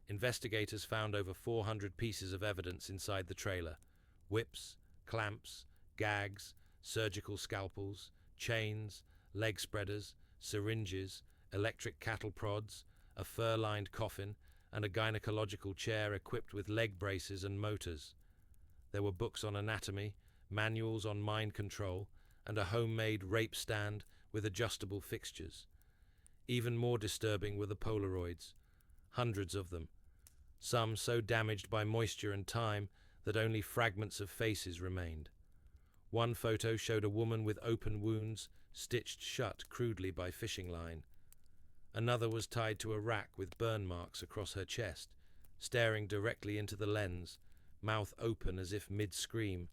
Investigators found over 400 pieces of evidence inside the trailer. whips, clamps, gags, surgical scalpels, chains, leg spreaders, syringes, electric cattle prods, a fur-lined coffin, and a gynecological chair equipped with leg braces and motors. There were books on anatomy, manuals on mind control, and a homemade rape stand with adjustable fixtures. Even more disturbing were the Polaroids, hundreds of them, some so damaged by moisture and time that only fragments of faces remained. One photo showed a woman with open wounds, stitched shut crudely by fishing line. Another was tied to a rack with burn marks across her chest, staring directly into the lens, mouth open as if mid-scream,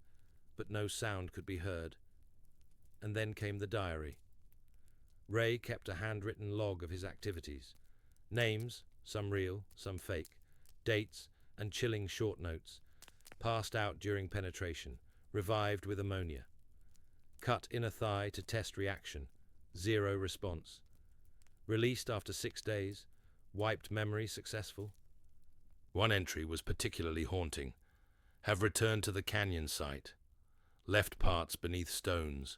but no sound could be heard. And then came the diary. Ray kept a handwritten log of his activities. Names, some real, some fake, dates, and chilling short notes, passed out during penetration, revived with ammonia. Cut inner thigh to test reaction, 0 response. Released after 6 days, wiped memory successful. One entry was particularly haunting. Have returned to the canyon site. Left parts beneath stones.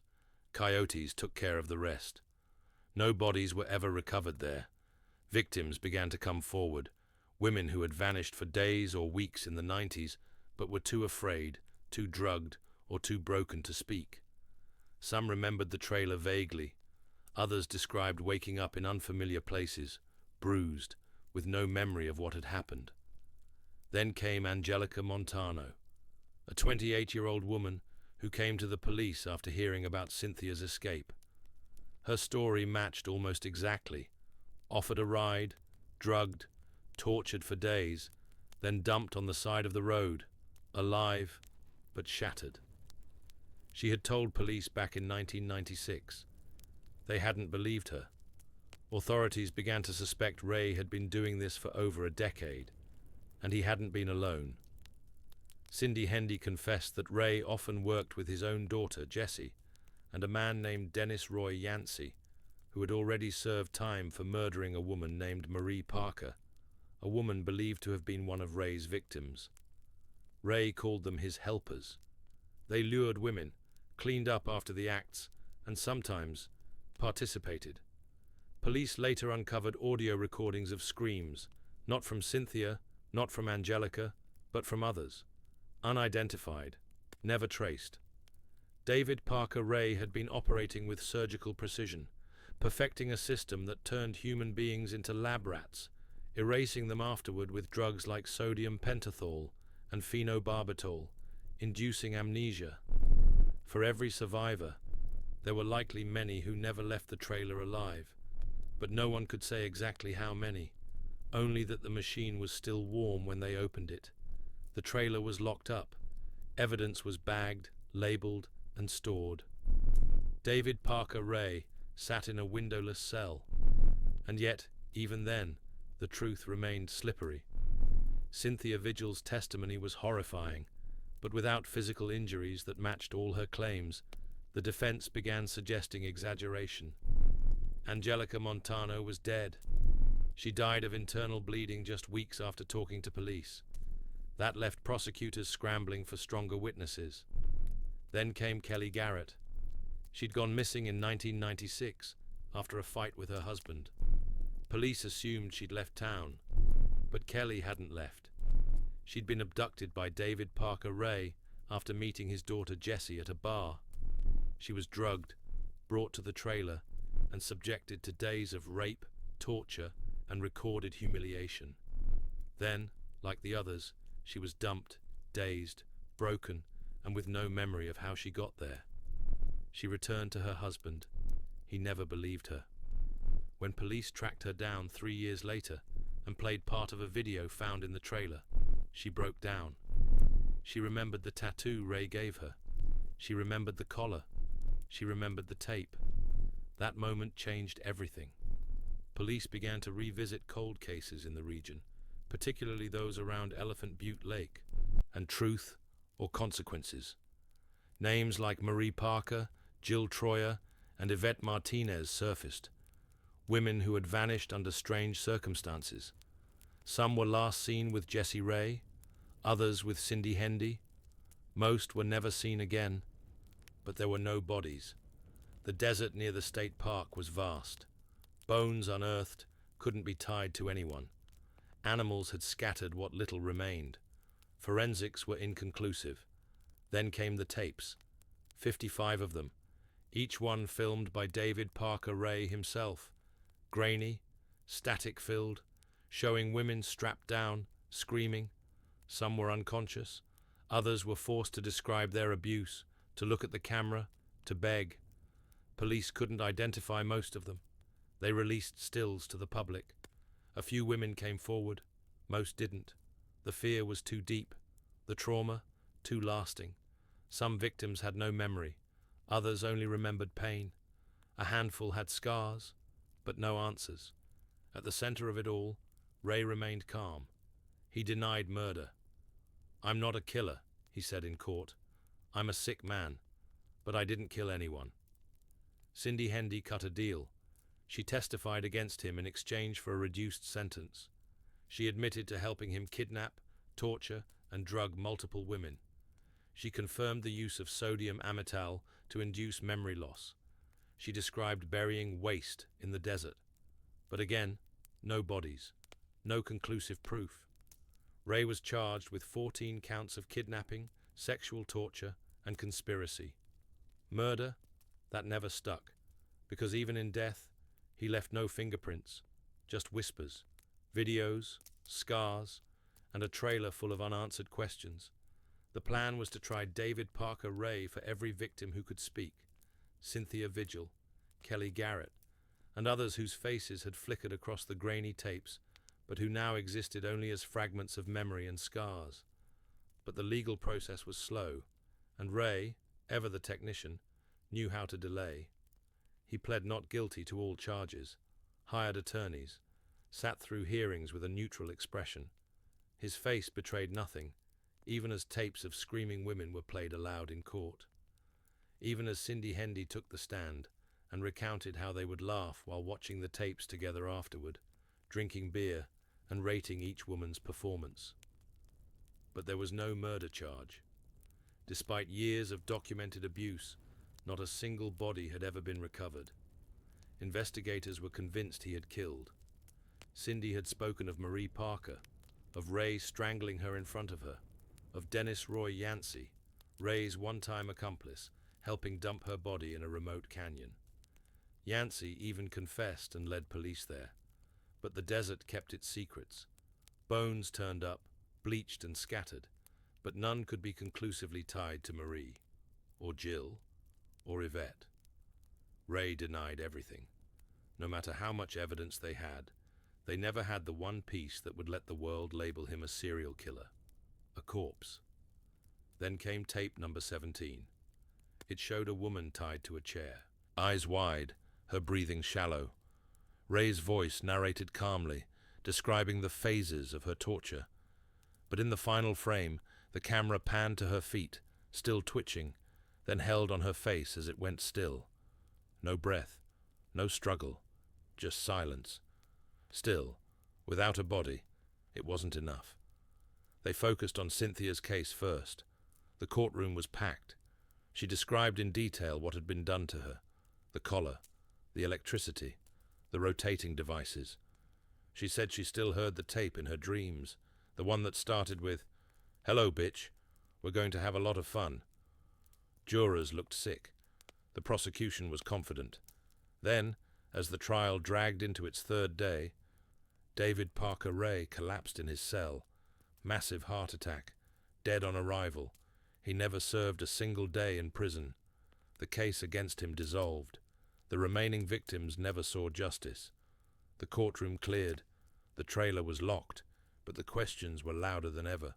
Coyotes took care of the rest. No bodies were ever recovered there. Victims began to come forward, women who had vanished for days or weeks in the 90s, but were too afraid, too drugged, or too broken to speak. Some remembered the trailer vaguely. Others described waking up in unfamiliar places, bruised, with no memory of what had happened. Then came Angelica Montano, a 28-year-old woman who came to the police after hearing about Cynthia's escape. Her story matched almost exactly. Offered a ride, drugged, tortured for days, then dumped on the side of the road, alive but shattered. She had told police back in 1996. They hadn't believed her. Authorities began to suspect Ray had been doing this for over a decade, and he hadn't been alone. Cindy Hendy confessed that Ray often worked with his own daughter, Jessie, and a man named Dennis Roy Yancey, who had already served time for murdering a woman named Marie Parker, a woman believed to have been one of Ray's victims. Ray called them his helpers. They lured women, cleaned up after the acts, and sometimes participated. Police later uncovered audio recordings of screams, not from Cynthia, not from Angelica, but from others. Unidentified, never traced. David Parker Ray had been operating with surgical precision, perfecting a system that turned human beings into lab rats, erasing them afterward with drugs like sodium pentothal and phenobarbital, inducing amnesia. For every survivor, there were likely many who never left the trailer alive, but no one could say exactly how many, only that the machine was still warm when they opened it. The trailer was locked up. Evidence was bagged, labeled, and stored. David Parker Ray sat in a windowless cell, and yet, even then, the truth remained slippery. Cynthia Vigil's testimony was horrifying, but without physical injuries that matched all her claims, the defense began suggesting exaggeration. Angelica Montano was dead. She died of internal bleeding just weeks after talking to police. That left prosecutors scrambling for stronger witnesses. Then came Kelly Garrett. She'd gone missing in 1996 after a fight with her husband. Police assumed she'd left town, but Kelly hadn't left. She'd been abducted by David Parker Ray after meeting his daughter Jessie at a bar. She was drugged, brought to the trailer, and subjected to days of rape, torture, and recorded humiliation. Then, like the others, she was dumped, dazed, broken, and with no memory of how she got there. She returned to her husband. He never believed her. When police tracked her down 3 years later and played part of a video found in the trailer, she broke down. She remembered the tattoo Ray gave her. She remembered the collar. She remembered the tape. That moment changed everything. Police began to revisit cold cases in the region, particularly those around Elephant Butte Lake, and truth or consequences. Names like Marie Parker, Jill Troyer, and Yvette Martinez surfaced, women who had vanished under strange circumstances. Some were last seen with Jessie Ray, others with Cindy Hendy. Most were never seen again, but there were no bodies. The desert near the state park was vast. Bones unearthed couldn't be tied to anyone. Animals had scattered what little remained. Forensics were inconclusive. Then came the tapes, 55 of them, each one filmed by David Parker Ray himself, grainy, static-filled, showing women strapped down, screaming. Some were unconscious. Others were forced to describe their abuse, to look at the camera, to beg. Police couldn't identify most of them. They released stills to the public. A few women came forward. Most didn't. The fear was too deep. The trauma, too lasting. Some victims had no memory. Others only remembered pain. A handful had scars, but no answers. At the center of it all, Ray remained calm. He denied murder. "I'm not a killer," he said in court. "I'm a sick man, but I didn't kill anyone." Cindy Hendy cut a deal. She testified against him in exchange for a reduced sentence. She admitted to helping him kidnap, torture, and drug multiple women. She confirmed the use of sodium amytal to induce memory loss. She described burying waste in the desert. But again, no bodies, no conclusive proof. Ray was charged with 14 counts of kidnapping, sexual torture, and conspiracy. Murder? That never stuck, because even in death, he left no fingerprints, just whispers, videos, scars, and a trailer full of unanswered questions. The plan was to try David Parker Ray for every victim who could speak, Cynthia Vigil, Kelly Garrett, and others whose faces had flickered across the grainy tapes, but who now existed only as fragments of memory and scars. But the legal process was slow, and Ray, ever the technician, knew how to delay. He pled not guilty to all charges, hired attorneys, sat through hearings with a neutral expression. His face betrayed nothing, even as tapes of screaming women were played aloud in court. Even as Cindy Hendy took the stand and recounted how they would laugh while watching the tapes together afterward, drinking beer and rating each woman's performance. But there was no murder charge. Despite years of documented abuse, not a single body had ever been recovered. Investigators were convinced he had killed. Cindy had spoken of Marie Parker, of Ray strangling her in front of her, of Dennis Roy Yancey, Ray's one-time accomplice, helping dump her body in a remote canyon. Yancey even confessed and led police there, but the desert kept its secrets. Bones turned up, bleached and scattered, but none could be conclusively tied to Marie, or Jill, or Yvette. Ray denied everything. No matter how much evidence they never had the one piece that would let the world label him a serial killer, a corpse. Then came tape number 17. It showed a woman tied to a chair, eyes wide, her breathing shallow. Ray's voice narrated calmly, describing the phases of her torture. But in the final frame, the camera panned to her feet, still twitching, then held on her face as it went still. No breath, no struggle, just silence. Still, without a body, it wasn't enough. They focused on Cynthia's case first. The courtroom was packed. She described in detail what had been done to her, the collar, the electricity, the rotating devices. She said she still heard the tape in her dreams, the one that started with, "Hello, bitch, we're going to have a lot of fun." Jurors looked sick. The prosecution was confident. Then, as the trial dragged into its third day, David Parker Ray collapsed in his cell. Massive heart attack. Dead on arrival. He never served a single day in prison. The case against him dissolved. The remaining victims never saw justice. The courtroom cleared. The trailer was locked, but the questions were louder than ever.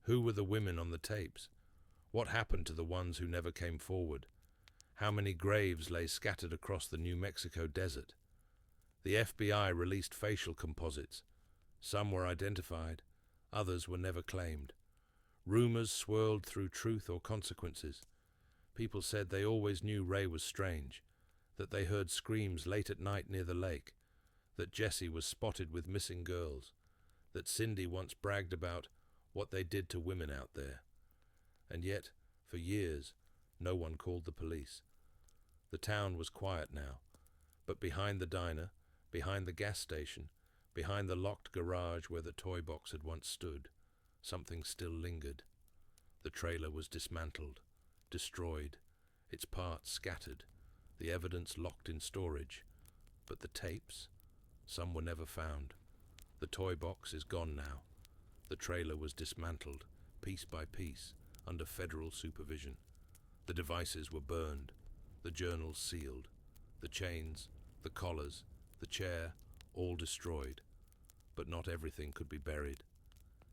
Who were the women on the tapes? What happened to the ones who never came forward? How many graves lay scattered across the New Mexico desert? The FBI released facial composites. Some were identified, others were never claimed. Rumors swirled through truth or consequences. People said they always knew Ray was strange, that they heard screams late at night near the lake, that Jesse was spotted with missing girls, that Cindy once bragged about what they did to women out there. And yet, for years, no one called the police. The town was quiet now, but behind the diner, behind the gas station, behind the locked garage where the toy box had once stood, something still lingered. The trailer was dismantled, destroyed, its parts scattered, the evidence locked in storage. But the tapes, some were never found. The toy box is gone now. The trailer was dismantled, piece by piece, under federal supervision. The devices were burned, the journals sealed, the chains, the collars, the chair, all destroyed. But not everything could be buried.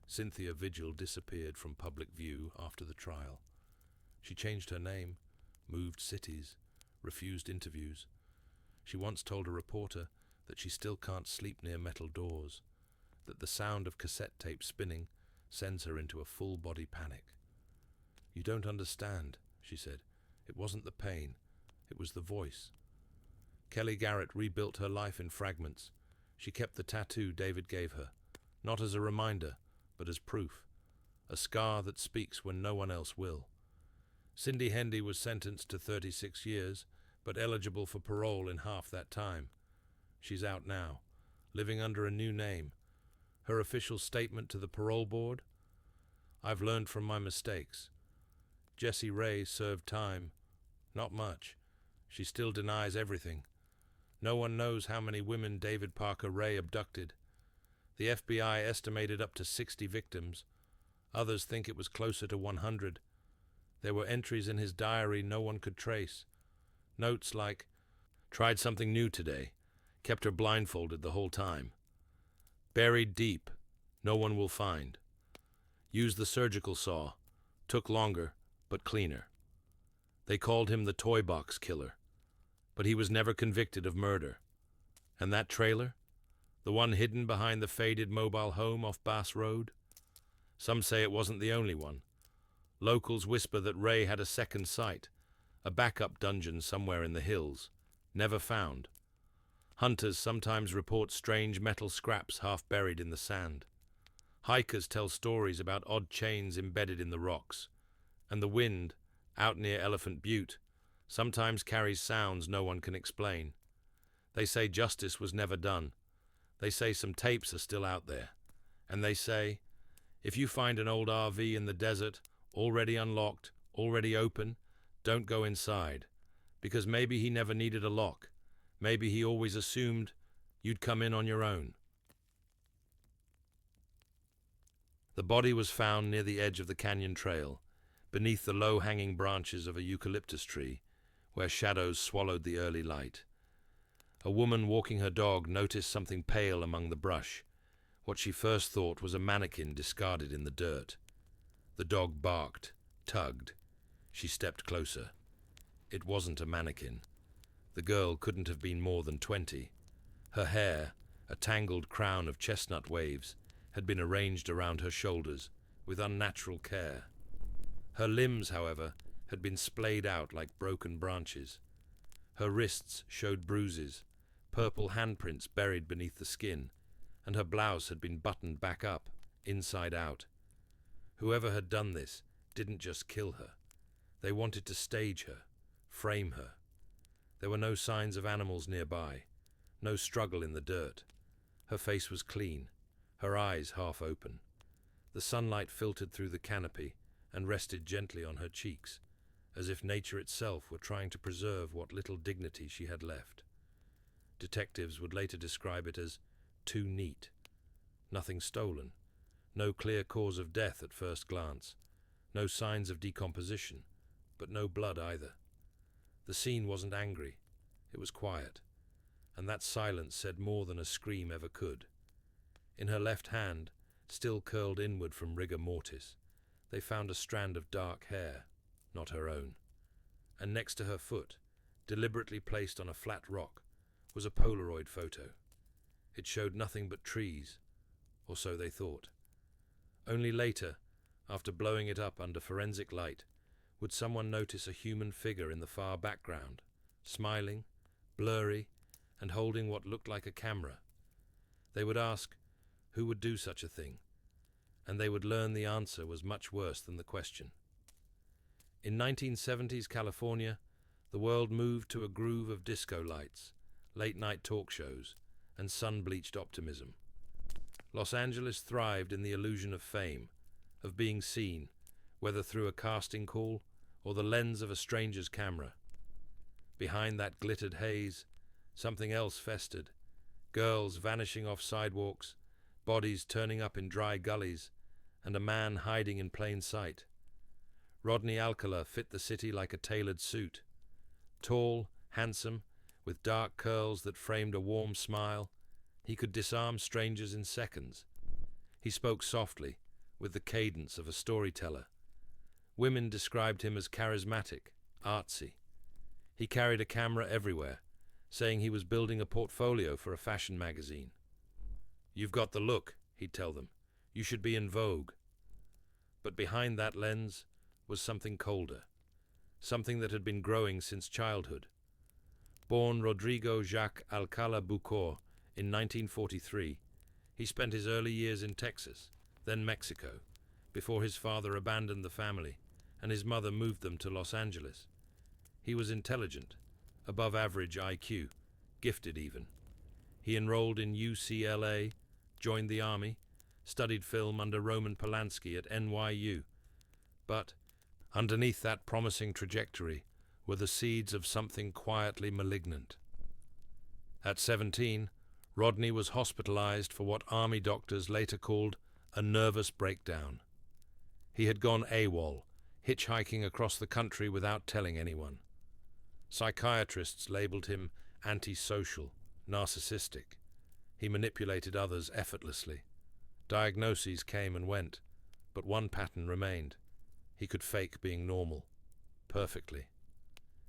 Cynthia Vigil disappeared from public view after the trial. She changed her name, moved cities, refused interviews. She once told a reporter that she still can't sleep near metal doors, that the sound of cassette tape spinning sends her into a full-body panic. "You don't understand," she said. "It wasn't the pain. It was the voice." Kelly Garrett rebuilt her life in fragments. She kept the tattoo David gave her, not as a reminder, but as proof, a scar that speaks when no one else will. Cindy Hendy was sentenced to 36 years, but eligible for parole in half that time. She's out now, living under a new name. Her official statement to the parole board? "I've learned from my mistakes." Jessie Ray served time. Not much. She still denies everything. No one knows how many women David Parker Ray abducted. The FBI estimated up to 60 victims. Others think it was closer to 100. There were entries in his diary no one could trace. Notes like, "Tried something new today. Kept her blindfolded the whole time. Buried deep. No one will find. Used the surgical saw. Took longer, but cleaner." They called him the toy box killer. But he was never convicted of murder. And that trailer? The one hidden behind the faded mobile home off Bass Road? Some say it wasn't the only one. Locals whisper that Ray had a second site, a backup dungeon somewhere in the hills, never found. Hunters sometimes report strange metal scraps half buried in the sand. Hikers tell stories about odd chains embedded in the rocks. And the wind, out near Elephant Butte, sometimes carries sounds no one can explain. They say justice was never done. They say some tapes are still out there. And they say, if you find an old RV in the desert, already unlocked, already open, don't go inside. Because maybe he never needed a lock. Maybe he always assumed you'd come in on your own. The body was found near the edge of the canyon trail, beneath the low-hanging branches of a eucalyptus tree, where shadows swallowed the early light. A woman walking her dog noticed something pale among the brush. What she first thought was a mannequin discarded in the dirt. The dog barked, tugged. She stepped closer. It wasn't a mannequin. The girl couldn't have been more than 20. Her hair, a tangled crown of chestnut waves, had been arranged around her shoulders with unnatural care. Her limbs, however, had been splayed out like broken branches. Her wrists showed bruises, purple handprints buried beneath the skin, and her blouse had been buttoned back up, inside out. Whoever had done this didn't just kill her. They wanted to stage her, frame her. There were no signs of animals nearby, no struggle in the dirt. Her face was clean, her eyes half open. The sunlight filtered through the canopy and rested gently on her cheeks, as if nature itself were trying to preserve what little dignity she had left. Detectives would later describe it as too neat. Nothing stolen, no clear cause of death at first glance, no signs of decomposition, but no blood either. The scene wasn't angry, it was quiet, and that silence said more than a scream ever could. In her left hand, still curled inward from rigor mortis, they found a strand of dark hair, not her own. And next to her foot, deliberately placed on a flat rock, was a Polaroid photo. It showed nothing but trees, or so they thought. Only later, after blowing it up under forensic light, would someone notice a human figure in the far background, smiling, blurry, and holding what looked like a camera. They would ask, who would do such a thing? And they would learn the answer was much worse than the question. In 1970s California, the world moved to a groove of disco lights, late-night talk shows, and sun-bleached optimism. Los Angeles thrived in the illusion of fame, of being seen, whether through a casting call or the lens of a stranger's camera. Behind that glittered haze, something else festered. Girls vanishing off sidewalks, bodies turning up in dry gullies, and a man hiding in plain sight. Rodney Alcala fit the city like a tailored suit. Tall, handsome, with dark curls that framed a warm smile, he could disarm strangers in seconds. He spoke softly, with the cadence of a storyteller. Women described him as charismatic, artsy. He carried a camera everywhere, saying he was building a portfolio for a fashion magazine. "You've got the look," he'd tell them. "You should be in vogue." But behind that lens was something colder, something that had been growing since childhood. Born Rodrigo Jacques Alcala Bucor in 1943, he spent his early years in Texas, then Mexico, before his father abandoned the family and his mother moved them to Los Angeles. He was intelligent, above average IQ, gifted even. He enrolled in UCLA, joined the army, studied film under Roman Polanski at NYU. But underneath that promising trajectory were the seeds of something quietly malignant. At 17, Rodney was hospitalized for what army doctors later called a nervous breakdown. He had gone AWOL, hitchhiking across the country without telling anyone. Psychiatrists labeled him antisocial, narcissistic. He manipulated others effortlessly. Diagnoses came and went, but one pattern remained. He could fake being normal, perfectly.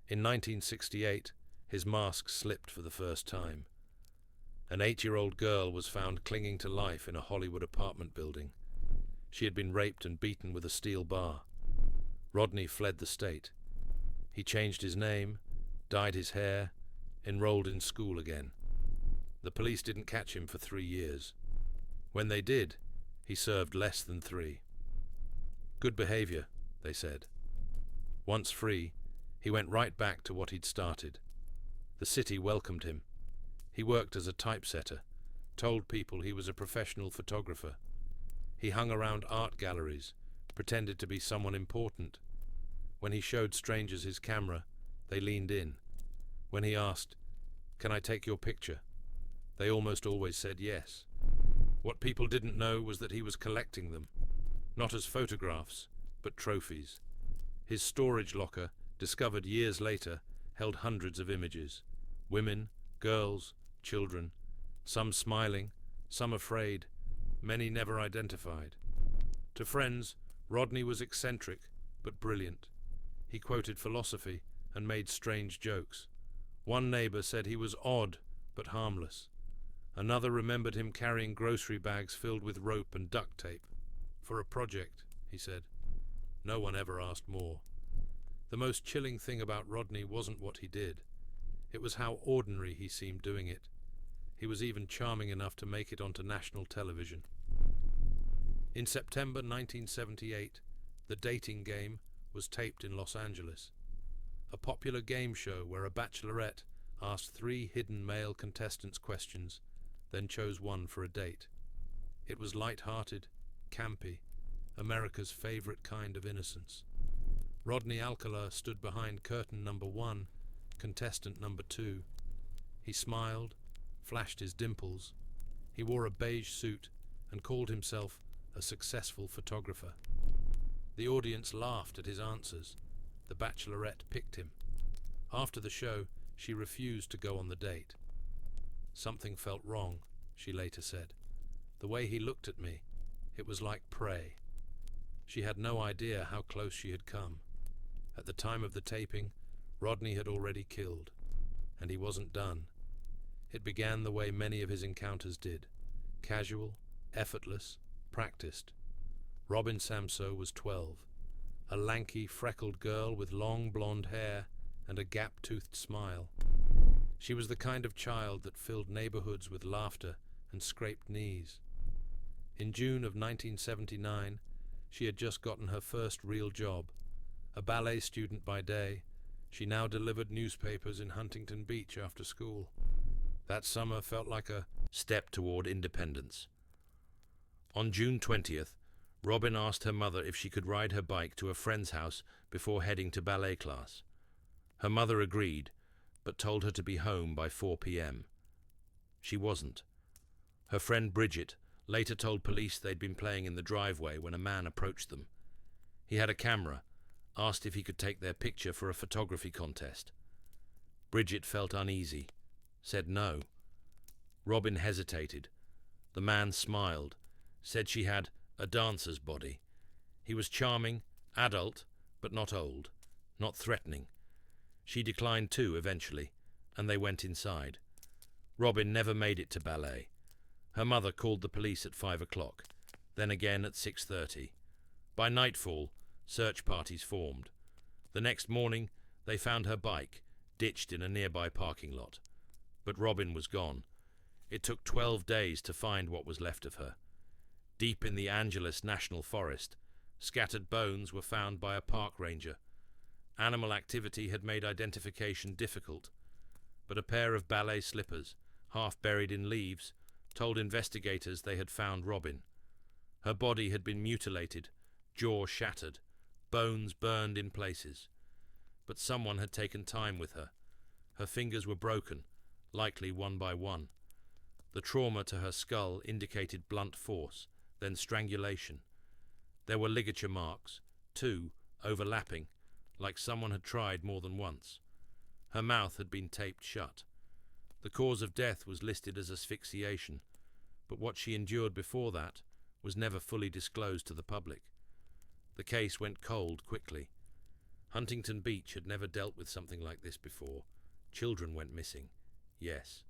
In 1968, his mask slipped for the first time. An 8-year-old girl was found clinging to life in a Hollywood apartment building. She had been raped and beaten with a steel bar. Rodney fled the state. He changed his name, dyed his hair, enrolled in school again. The police didn't catch him for 3 years. When they did, he served less than 3. Good behavior, they said. Once free, he went right back to what he'd started. The city welcomed him. He worked as a typesetter, told people he was a professional photographer. He hung around art galleries, pretended to be someone important. When he showed strangers his camera, they leaned in. When he asked, "Can I take your picture?" they almost always said yes. What people didn't know was that he was collecting them, not as photographs, but trophies. His storage locker, discovered years later, held hundreds of images. Women, girls, children, some smiling, some afraid, many never identified. To friends, Rodney was eccentric, but brilliant. He quoted philosophy and made strange jokes. One neighbor said he was odd, but harmless. Another remembered him carrying grocery bags filled with rope and duct tape. "For a project," he said. No one ever asked more. The most chilling thing about Rodney wasn't what he did. It was how ordinary he seemed doing it. He was even charming enough to make it onto national television. In September 1978, The Dating Game was taped in Los Angeles. A popular game show where a bachelorette asked 3 hidden male contestants questions, then chose one for a date. It was light-hearted, campy, America's favorite kind of innocence. Rodney Alcala stood behind curtain number 1, contestant number 2. He smiled, flashed his dimples. He wore a beige suit and called himself a successful photographer. The audience laughed at his answers. The bachelorette picked him. After the show, she refused to go on the date. "Something felt wrong," she later said. "The way he looked at me, it was like prey." She had no idea how close she had come. At the time of the taping, Rodney had already killed, and he wasn't done. It began the way many of his encounters did, casual, effortless, practiced. Robin Samso was 12, a lanky, freckled girl with long blonde hair and a gap-toothed smile. She was the kind of child that filled neighborhoods with laughter and scraped knees. In June of 1979, she had just gotten her first real job, A ballet student by day, she now delivered newspapers in Huntington Beach after school. That summer felt like a step toward independence. On June 20th, Robin asked her mother if she could ride her bike to a friend's house before heading to ballet class. Her mother agreed, but told her to be home by 4 p.m. She wasn't. Her friend Bridget later told police they'd been playing in the driveway when a man approached them. He had a camera, asked if he could take their picture for a photography contest. Bridget felt uneasy, said no. Robin hesitated. The man smiled, said she had a dancer's body. He was charming, adult, but not old, not threatening. She declined too eventually, and they went inside. Robin never made it to ballet. Her mother called the police at 5 o'clock, then again at 6:30. By nightfall, search parties formed. The next morning, they found her bike, ditched in a nearby parking lot. But Robin was gone. It took 12 days to find what was left of her. Deep in the Angeles National Forest, scattered bones were found by a park ranger. Animal activity had made identification difficult, but a pair of ballet slippers, half buried in leaves, told investigators they had found Robin. Her body had been mutilated, jaw shattered, bones burned in places. But someone had taken time with her. Her fingers were broken, likely one by one. The trauma to her skull indicated blunt force, then strangulation. There were ligature marks, 2, overlapping, like someone had tried more than once. Her mouth had been taped shut. The cause of death was listed as asphyxiation, but what she endured before that was never fully disclosed to the public. The case went cold quickly. Huntington Beach had never dealt with something like this before. Children went missing, yes,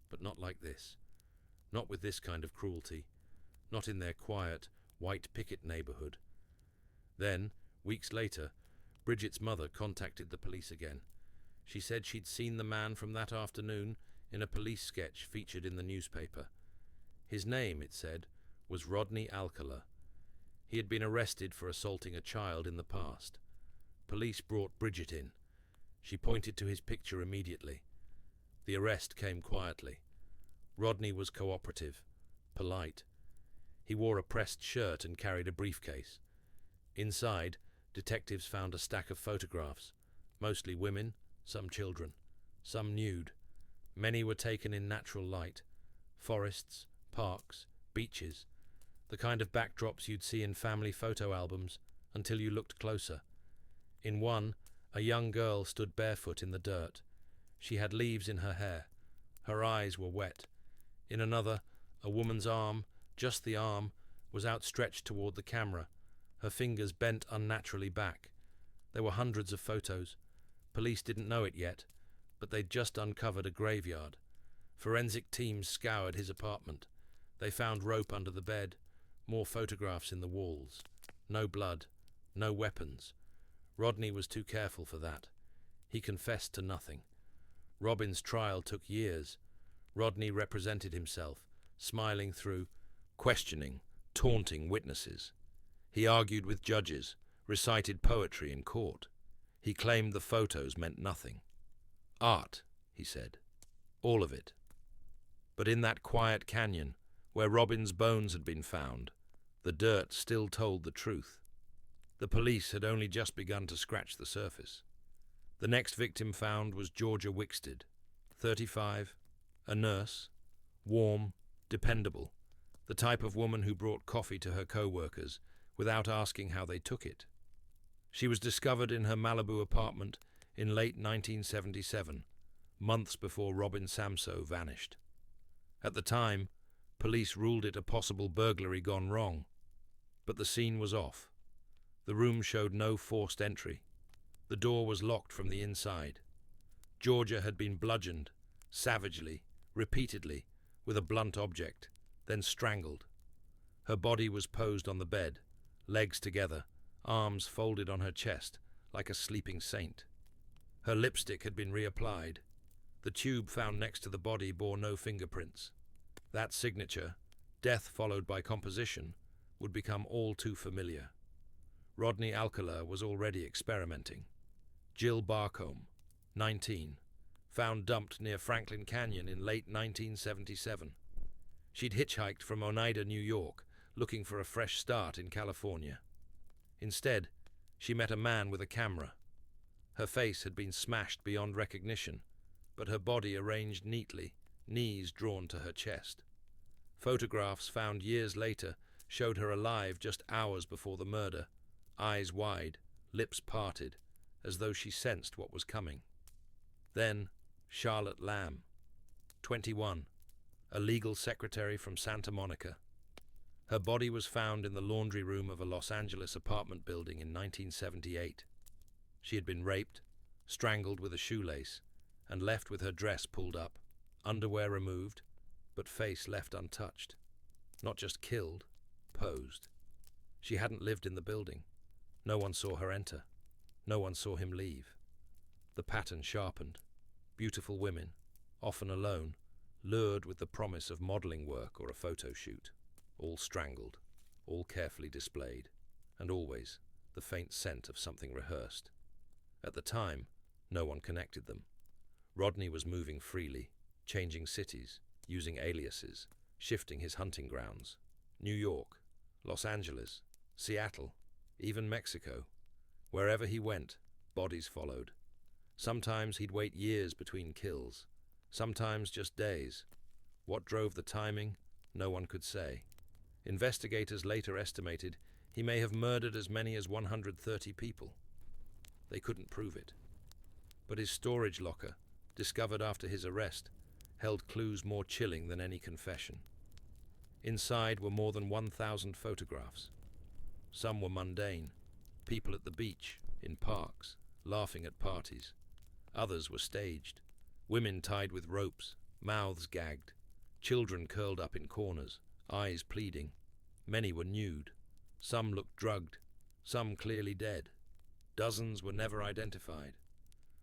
but not like this. Not with this kind of cruelty. Not in their quiet, white picket neighborhood. Then, weeks later, Bridget's mother contacted the police again. She said she'd seen the man from that afternoon in a police sketch featured in the newspaper. His name, it said, was Rodney Alcala. He had been arrested for assaulting a child in the past. Police brought Bridget in. She pointed to his picture immediately. The arrest came quietly. Rodney was cooperative, polite. He wore a pressed shirt and carried a briefcase. Inside, detectives found a stack of photographs, mostly women, some children, some nude. Many were taken in natural light, forests, parks, beaches, the kind of backdrops you'd see in family photo albums until you looked closer. In one, a young girl stood barefoot in the dirt. She had leaves in her hair. Her eyes were wet. In another, a woman's arm, just the arm, was outstretched toward the camera, her fingers bent unnaturally back. There were hundreds of photos. Police didn't know it yet, but they'd just uncovered a graveyard. Forensic teams scoured his apartment. They found rope under the bed, more photographs in the walls. No blood, no weapons. Rodney was too careful for that. He confessed to nothing. Robin's trial took years. Rodney represented himself, smiling through, questioning, taunting witnesses. He argued with judges, recited poetry in court. He claimed the photos meant nothing. Art, he said. All of it. But in that quiet canyon, where Robin's bones had been found, the dirt still told the truth. The police had only just begun to scratch the surface. The next victim found was Georgia Wickstead, 35, a nurse, warm, dependable, the type of woman who brought coffee to her co-workers without asking how they took it. She was discovered in her Malibu apartment in late 1977, months before Robin Samsoe vanished. At the time, police ruled it a possible burglary gone wrong, but the scene was off. The room showed no forced entry. The door was locked from the inside. Georgia had been bludgeoned, savagely, repeatedly, with a blunt object, then strangled. Her body was posed on the bed, legs together, arms folded on her chest, like a sleeping saint. Her lipstick had been reapplied. The tube found next to the body bore no fingerprints. That signature, death followed by composition, would become all too familiar. Rodney Alcala was already experimenting. Jill Barcombe, 19, found dumped near Franklin Canyon in late 1977. She'd hitchhiked from Oneida, New York, looking for a fresh start in California. Instead, she met a man with a camera. Her face had been smashed beyond recognition, but her body arranged neatly, knees drawn to her chest. Photographs found years later showed her alive just hours before the murder, eyes wide, lips parted, as though she sensed what was coming. Then, Charlotte Lamb, 21, a legal secretary from Santa Monica. Her body was found in the laundry room of a Los Angeles apartment building in 1978. She had been raped, strangled with a shoelace, and left with her dress pulled up, underwear removed, but face left untouched. Not just killed, posed. She hadn't lived in the building. No one saw her enter. No one saw him leave. The pattern sharpened. Beautiful women, often alone, lured with the promise of modeling work or a photo shoot. All strangled, all carefully displayed, and always the faint scent of something rehearsed. At the time, no one connected them. Rodney was moving freely, changing cities, using aliases, shifting his hunting grounds. New York, Los Angeles, Seattle, even Mexico. Wherever he went, bodies followed. Sometimes he'd wait years between kills, sometimes just days. What drove the timing, no one could say. Investigators later estimated he may have murdered as many as 130 people. They couldn't prove it. But his storage locker, discovered after his arrest, held clues more chilling than any confession. Inside were more than 1,000 photographs. Some were mundane, people at the beach, in parks, laughing at parties. Others were staged, women tied with ropes, mouths gagged, children curled up in corners, eyes pleading. Many were nude. Some looked drugged, some clearly dead. Dozens were never identified.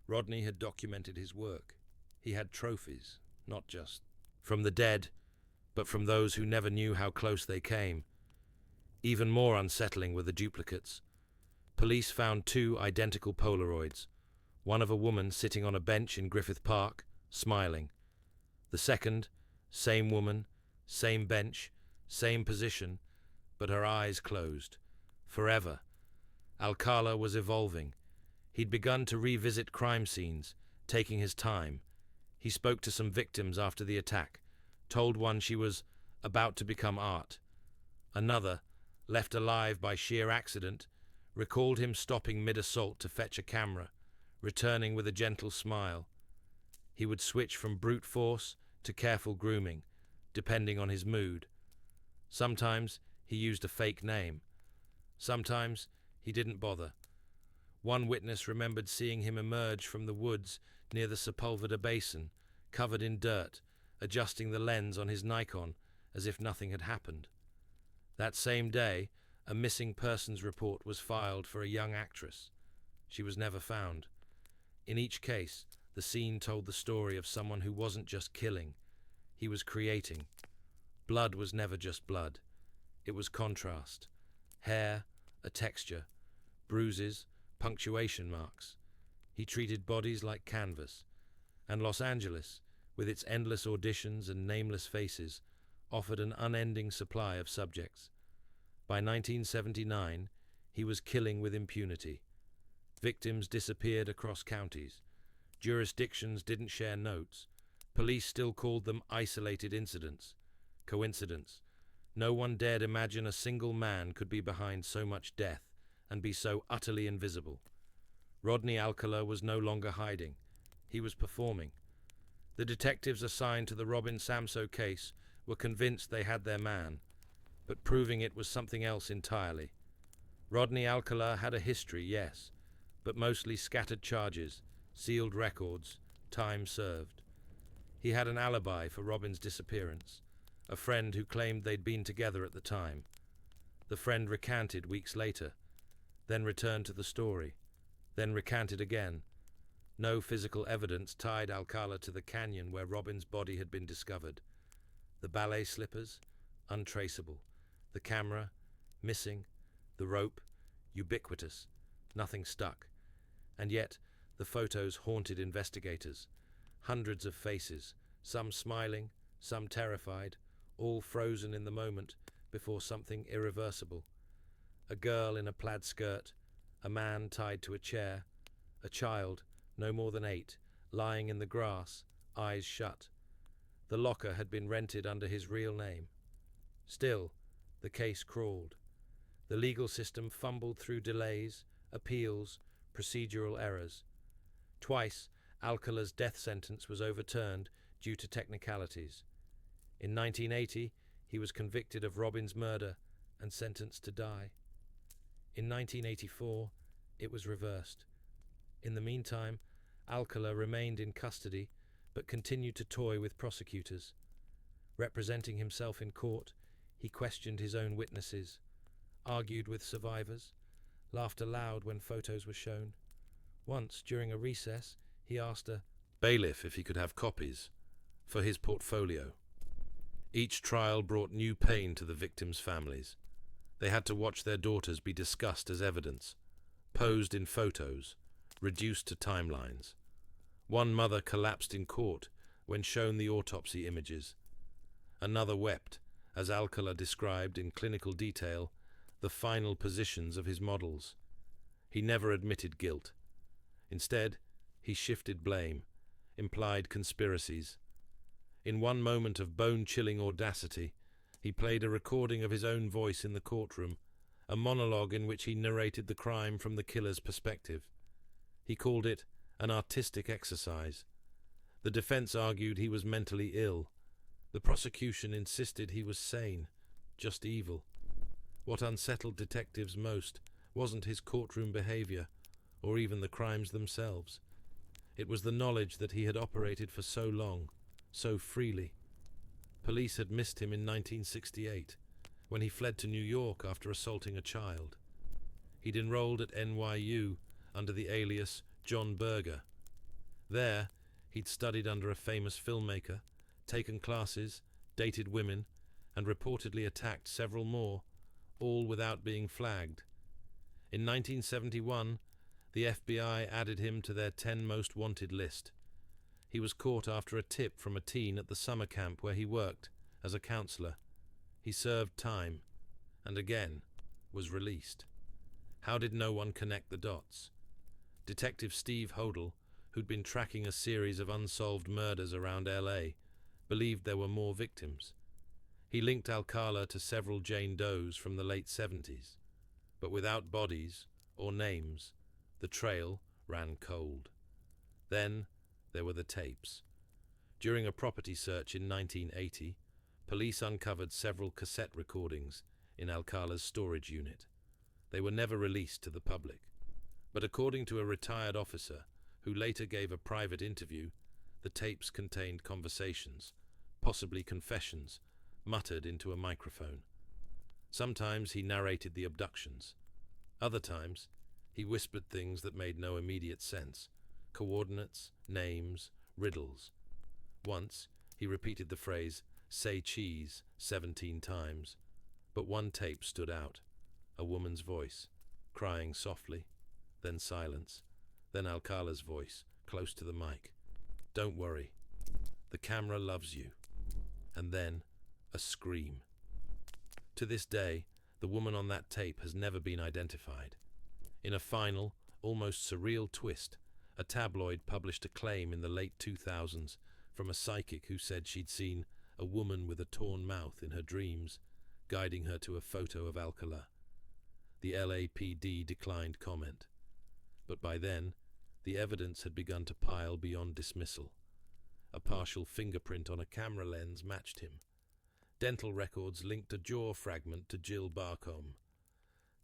Rodney had documented his work. He had trophies, not just from the dead, but from those who never knew how close they came. Even more unsettling were the duplicates. Police found 2 identical Polaroids, one of a woman sitting on a bench in Griffith Park, smiling. The second, same woman, same bench, same position, but her eyes closed. Forever. Alcala was evolving. He'd begun to revisit crime scenes, taking his time. He spoke to some victims after the attack, told one she was about to become art. Another, left alive by sheer accident, recalled him stopping mid-assault to fetch a camera, returning with a gentle smile. He would switch from brute force to careful grooming, depending on his mood. Sometimes he used a fake name. Sometimes he didn't bother. One witness remembered seeing him emerge from the woods near the Sepulveda Basin, covered in dirt, adjusting the lens on his Nikon as if nothing had happened. That same day, a missing persons report was filed for a young actress. She was never found. In each case, the scene told the story of someone who wasn't just killing, he was creating. Blood was never just blood. It was contrast. Hair, a texture, bruises, punctuation marks. He treated bodies like canvas. And Los Angeles, with its endless auditions and nameless faces, offered an unending supply of subjects. By 1979, he was killing with impunity. Victims disappeared across counties. Jurisdictions didn't share notes. Police still called them isolated incidents. Coincidence. No one dared imagine a single man could be behind so much death and be so utterly invisible. Rodney Alcala was no longer hiding. He was performing. The detectives assigned to the Robin Samsoe case were convinced they had their man, but proving it was something else entirely. Rodney Alcala had a history, yes, but mostly scattered charges, sealed records, time served. He had an alibi for Robin's disappearance, a friend who claimed they'd been together at the time. The friend recanted weeks later, then returned to the story, then recanted again. No physical evidence tied Alcala to the canyon where Robin's body had been discovered. The ballet slippers, untraceable. The camera, missing. The rope, ubiquitous. Nothing stuck. And yet, the photos haunted investigators. Hundreds of faces, some smiling, some terrified, all frozen in the moment before something irreversible. A girl in a plaid skirt, a man tied to a chair, a child, no more than 8, lying in the grass, eyes shut. The locker had been rented under his real name. Still, the case crawled. The legal system fumbled through delays, appeals, procedural errors. Twice, Alcala's death sentence was overturned due to technicalities. In 1980, he was convicted of Robin's murder and sentenced to die. In 1984, it was reversed. In the meantime, Alcala remained in custody but continued to toy with prosecutors. Representing himself in court, he questioned his own witnesses, argued with survivors, laughed aloud when photos were shown. Once, during a recess, he asked a bailiff if he could have copies for his portfolio. Each trial brought new pain to the victims' families. They had to watch their daughters be discussed as evidence, posed in photos, reduced to timelines. One mother collapsed in court when shown the autopsy images. Another wept as Alcala described in clinical detail the final positions of his models. He never admitted guilt. Instead, he shifted blame, implied conspiracies. In one moment of bone-chilling audacity, he played a recording of his own voice in the courtroom, a monologue in which he narrated the crime from the killer's perspective. He called it an artistic exercise. The defense argued he was mentally ill. The prosecution insisted he was sane, just evil. What unsettled detectives most wasn't his courtroom behavior, or even the crimes themselves. It was the knowledge that he had operated for so long, so freely. Police had missed him in 1968, when he fled to New York after assaulting a child. He'd enrolled at NYU under the alias John Berger. There, he'd studied under a famous filmmaker, taken classes, dated women, and reportedly attacked several more, all without being flagged. In 1971, the FBI added him to their 10 most wanted list. He was caught after a tip from a teen at the summer camp where he worked as a counselor. He served time, and again was released. How did no one connect the dots? Detective Steve Hodel, who'd been tracking a series of unsolved murders around LA, believed there were more victims. He linked Alcala to several Jane Does from the late 70s, but without bodies or names, the trail ran cold. Then there were the tapes. During a property search in 1980, police uncovered several cassette recordings in Alcala's storage unit. They were never released to the public, but according to a retired officer who later gave a private interview, the tapes contained conversations, possibly confessions, muttered into a microphone. Sometimes he narrated the abductions. Other times, he whispered things that made no immediate sense, coordinates, names, riddles. Once, he repeated the phrase, "say cheese," 17 times. But one tape stood out, a woman's voice, crying softly, then silence, then Alcala's voice, close to the mic. "Don't worry, the camera loves you." And then, a scream. To this day, the woman on that tape has never been identified. In a final, almost surreal twist, a tabloid published a claim in the late 2000s from a psychic who said she'd seen a woman with a torn mouth in her dreams, guiding her to a photo of Alcala. The LAPD declined comment. But by then, the evidence had begun to pile beyond dismissal. A partial fingerprint on a camera lens matched him. Dental records linked a jaw fragment to Jill Barcombe.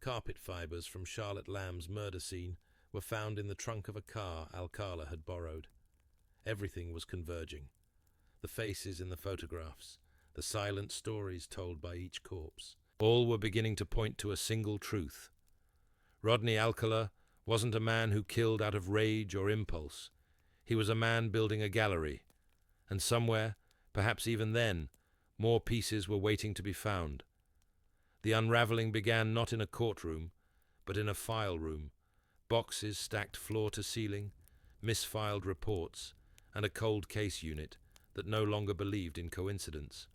Carpet fibers from Charlotte Lamb's murder scene were found in the trunk of a car Alcala had borrowed. Everything was converging. The faces in the photographs, the silent stories told by each corpse. All were beginning to point to a single truth. Rodney Alcala wasn't a man who killed out of rage or impulse. He was a man building a gallery. And somewhere, perhaps even then, more pieces were waiting to be found. The unraveling began not in a courtroom, but in a file room, boxes stacked floor to ceiling, misfiled reports, and a cold case unit that no longer believed in coincidence.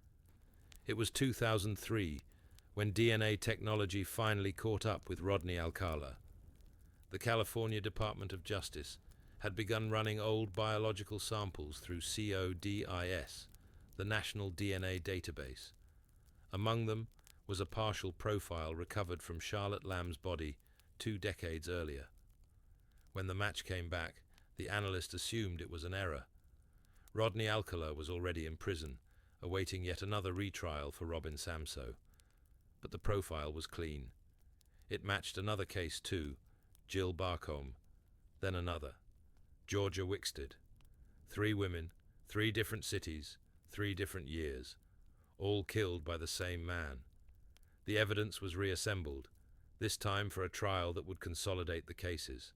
It was 2003 when DNA technology finally caught up with Rodney Alcala. The California Department of Justice had begun running old biological samples through CODIS, the National DNA Database. Among them was a partial profile recovered from Charlotte Lamb's body 2 decades earlier. When the match came back, the analyst assumed it was an error. Rodney Alcala was already in prison, awaiting yet another retrial for Robin Samsoe. But the profile was clean. It matched another case too, Jill Barcombe, then another, Georgia Wickstead. 3 women, 3 different cities, 3 different years, all killed by the same man. The evidence was reassembled, this time for a trial that would consolidate the cases.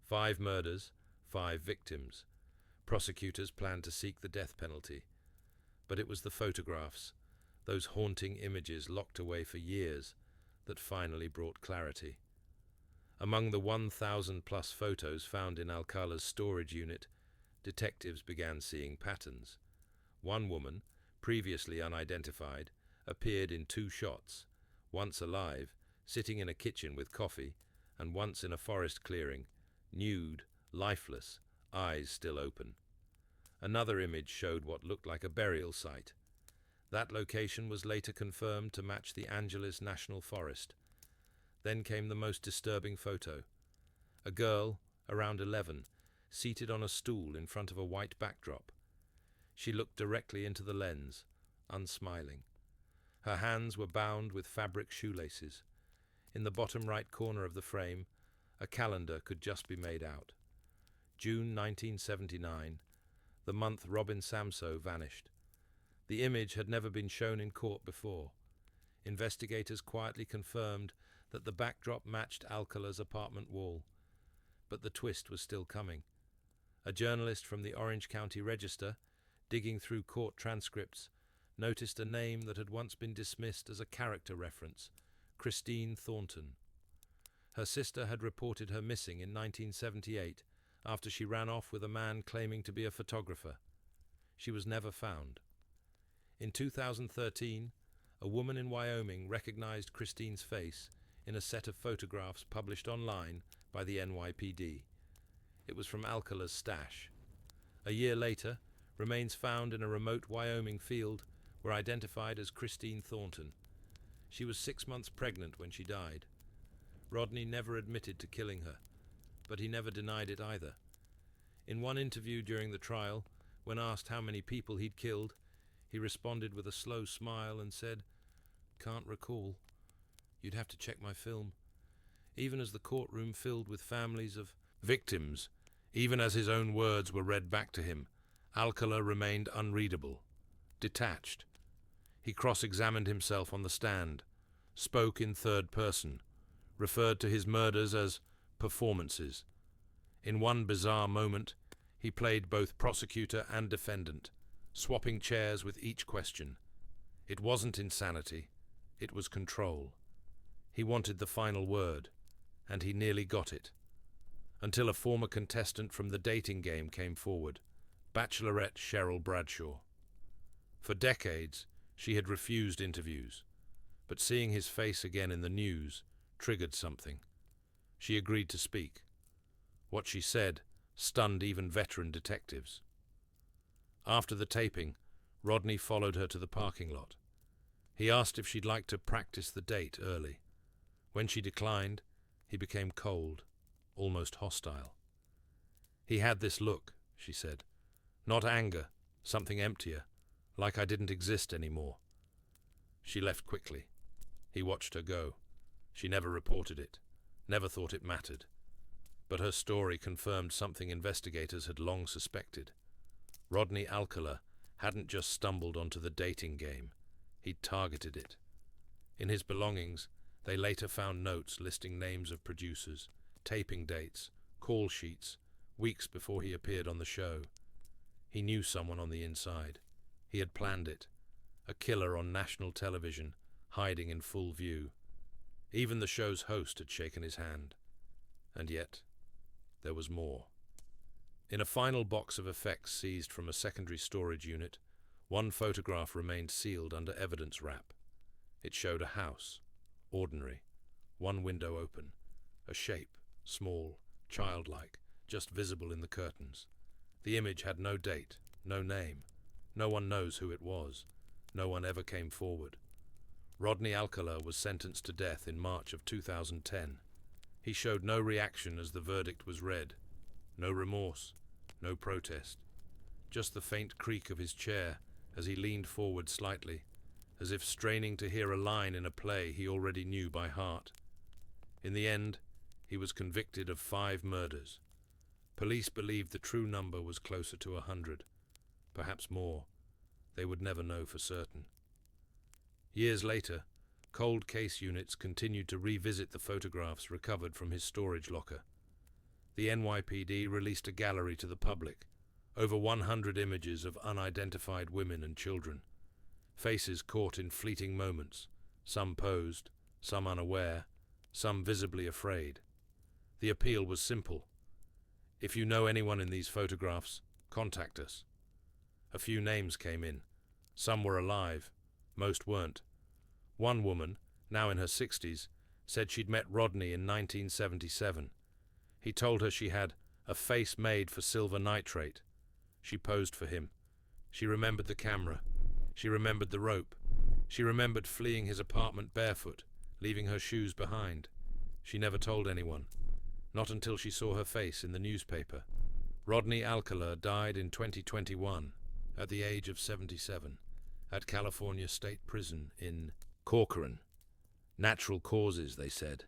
5 murders, 5 victims. Prosecutors planned to seek the death penalty. But it was the photographs, those haunting images locked away for years, that finally brought clarity. Among the 1,000-plus photos found in Alcala's storage unit, detectives began seeing patterns. One woman, previously unidentified, appeared in 2 shots, once alive, sitting in a kitchen with coffee, and once in a forest clearing, nude, lifeless, eyes still open. Another image showed what looked like a burial site. That location was later confirmed to match the Angeles National Forest. Then came the most disturbing photo. A girl, around 11, seated on a stool in front of a white backdrop. She looked directly into the lens, unsmiling. Her hands were bound with fabric shoelaces. In the bottom right corner of the frame, a calendar could just be made out. June 1979, the month Robin Samsoe vanished. The image had never been shown in court before. Investigators quietly confirmed that the backdrop matched Alcala's apartment wall. But the twist was still coming. A journalist from the Orange County Register, digging through court transcripts, noticed a name that had once been dismissed as a character reference, Christine Thornton. Her sister had reported her missing in 1978 after she ran off with a man claiming to be a photographer. She was never found. In 2013, a woman in Wyoming recognized Christine's face in a set of photographs published online by the NYPD. It was from Alcala's stash. A year later, remains found in a remote Wyoming field were identified as Christine Thornton. She was 6 months pregnant when she died. Rodney never admitted to killing her, but he never denied it either. In one interview during the trial, when asked how many people he'd killed, he responded with a slow smile and said, "Can't recall. You'd have to check my film." Even as the courtroom filled with families of victims, even as his own words were read back to him, Alcala remained unreadable, detached. He cross-examined himself on the stand, spoke in third person, referred to his murders as performances. In one bizarre moment, he played both prosecutor and defendant, swapping chairs with each question. It wasn't insanity, it was control. He wanted the final word, and he nearly got it. Until a former contestant from the dating game came forward, Bachelorette Cheryl Bradshaw. For decades, she had refused interviews, but seeing his face again in the news triggered something. She agreed to speak. What she said stunned even veteran detectives. After the taping, Rodney followed her to the parking lot. He asked if she'd like to practice the date early. When she declined, he became cold, almost hostile. "He had this look," she said. "Not anger, something emptier, like I didn't exist anymore." She left quickly. He watched her go. She never reported it, never thought it mattered. But her story confirmed something investigators had long suspected. Rodney Alcala hadn't just stumbled onto the dating game. He'd targeted it. In his belongings, they later found notes listing names of producers, taping dates, call sheets, weeks before he appeared on the show. He knew someone on the inside. He had planned it. A killer on national television, hiding in full view. Even the show's host had shaken his hand. And yet, there was more. In a final box of effects seized from a secondary storage unit, one photograph remained sealed under evidence wrap. It showed a house, ordinary, one window open, a shape, small, childlike, just visible in the curtains. The image had no date, no name. No one knows who it was. No one ever came forward. Rodney Alcala was sentenced to death in March of 2010. He showed no reaction as the verdict was read. No remorse, no protest. Just the faint creak of his chair as he leaned forward slightly, as if straining to hear a line in a play he already knew by heart. In the end, he was convicted of 5 murders. Police believed the true number was closer to 100, perhaps more. They would never know for certain. Years later, cold case units continued to revisit the photographs recovered from his storage locker. The NYPD released a gallery to the public, over 100 images of unidentified women and children, faces caught in fleeting moments, some posed, some unaware, some visibly afraid. The appeal was simple. If you know anyone in these photographs, contact us. A few names came in. Some were alive, most weren't. One woman, now in her 60s, said she'd met Rodney in 1977. He told her she had a face made for silver nitrate. She posed for him. She remembered the camera. She remembered the rope. She remembered fleeing his apartment barefoot, leaving her shoes behind. She never told anyone, not until she saw her face in the newspaper. Rodney Alcala died in 2021, at the age of 77, at California State Prison in Corcoran. Natural causes, they said.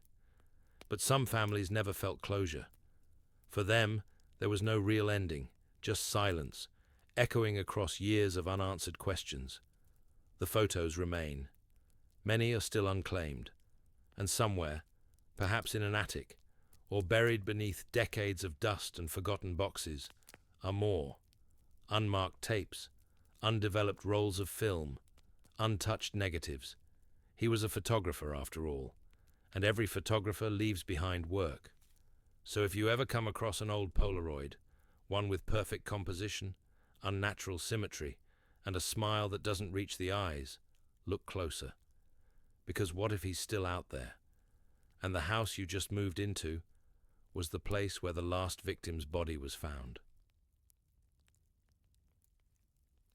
But some families never felt closure. For them, there was no real ending, just silence, echoing across years of unanswered questions. The photos remain. Many are still unclaimed, and somewhere, perhaps in an attic, or buried beneath decades of dust and forgotten boxes, are more. Unmarked tapes, undeveloped rolls of film, untouched negatives. He was a photographer, after all, and every photographer leaves behind work. So if you ever come across an old Polaroid, one with perfect composition, unnatural symmetry, and a smile that doesn't reach the eyes, look closer. Because what if he's still out there? And the house you just moved into was the place where the last victim's body was found.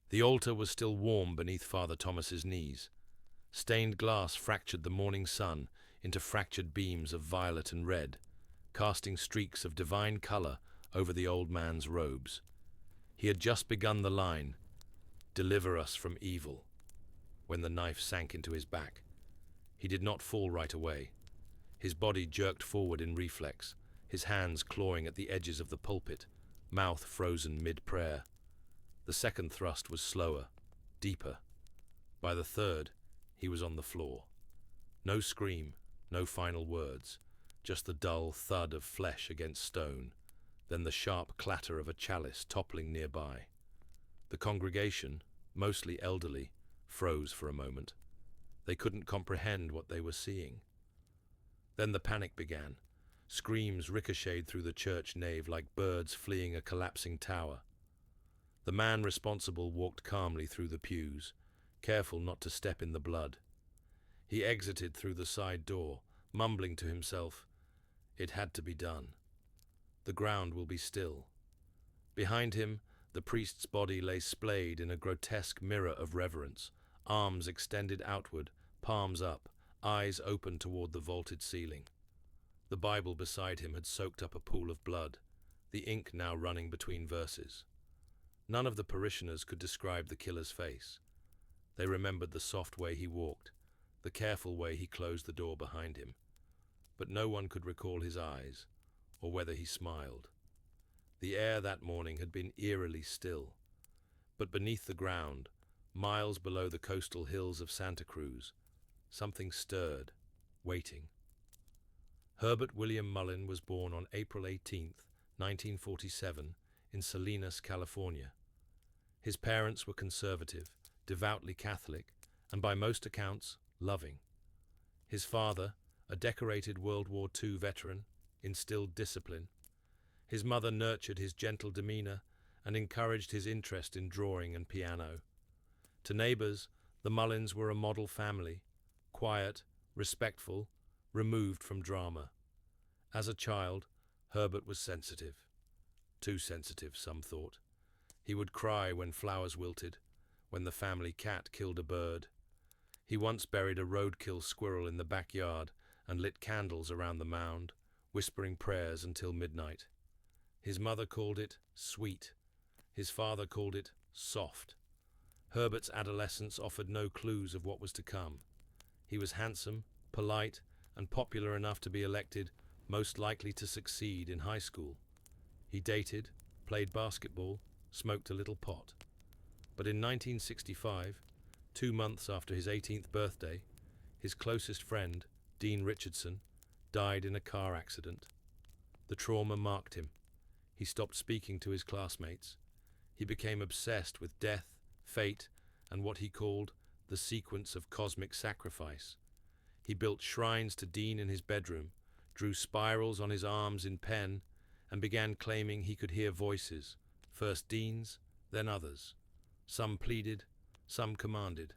The altar was still warm beneath Father Thomas's knees. Stained glass fractured the morning sun into fractured beams of violet and red, casting streaks of divine color over the old man's robes. He had just begun the line, "Deliver us from evil," when the knife sank into his back. He did not fall right away. His body jerked forward in reflex, his hands clawing at the edges of the pulpit, mouth frozen mid-prayer. The second thrust was slower, deeper. By the third, he was on the floor. No scream, no final words, just the dull thud of flesh against stone, then the sharp clatter of a chalice toppling nearby. The congregation, mostly elderly, froze for a moment. They couldn't comprehend what they were seeing. Then the panic began. Screams ricocheted through the church nave like birds fleeing a collapsing tower. The man responsible walked calmly through the pews, careful not to step in the blood. He exited through the side door, mumbling to himself, "It had to be done. The ground will be still." Behind him, the priest's body lay splayed in a grotesque mirror of reverence, arms extended outward, palms up, eyes open toward the vaulted ceiling. The Bible beside him had soaked up a pool of blood, the ink now running between verses. None of the parishioners could describe the killer's face. They remembered the soft way he walked, the careful way he closed the door behind him. But no one could recall his eyes, or whether he smiled. The air that morning had been eerily still. But beneath the ground, miles below the coastal hills of Santa Cruz, something stirred, waiting. Herbert William Mullin was born on April 18, 1947, in Salinas, California. His parents were conservative, devoutly Catholic, and by most accounts, loving. His father, a decorated World War II veteran, instilled discipline. His mother nurtured his gentle demeanor and encouraged his interest in drawing and piano. To neighbors, the Mullins were a model family, quiet, respectful, removed from drama. As a child, Herbert was sensitive. Too sensitive, some thought. He would cry when flowers wilted, when the family cat killed a bird. He once buried a roadkill squirrel in the backyard and lit candles around the mound, whispering prayers until midnight. His mother called it sweet. His father called it soft. Herbert's adolescence offered no clues of what was to come. He was handsome, polite, and popular enough to be elected most likely to succeed in high school. He dated, played basketball, smoked a little pot. But in 1965, 2 months after his 18th birthday, his closest friend, Dean Richardson, died in a car accident. The trauma marked him. He stopped speaking to his classmates. He became obsessed with death, fate, and what he called the sequence of cosmic sacrifice. He built shrines to Dean in his bedroom, drew spirals on his arms in pen, and began claiming he could hear voices, first Dean's, then others. Some pleaded, some commanded.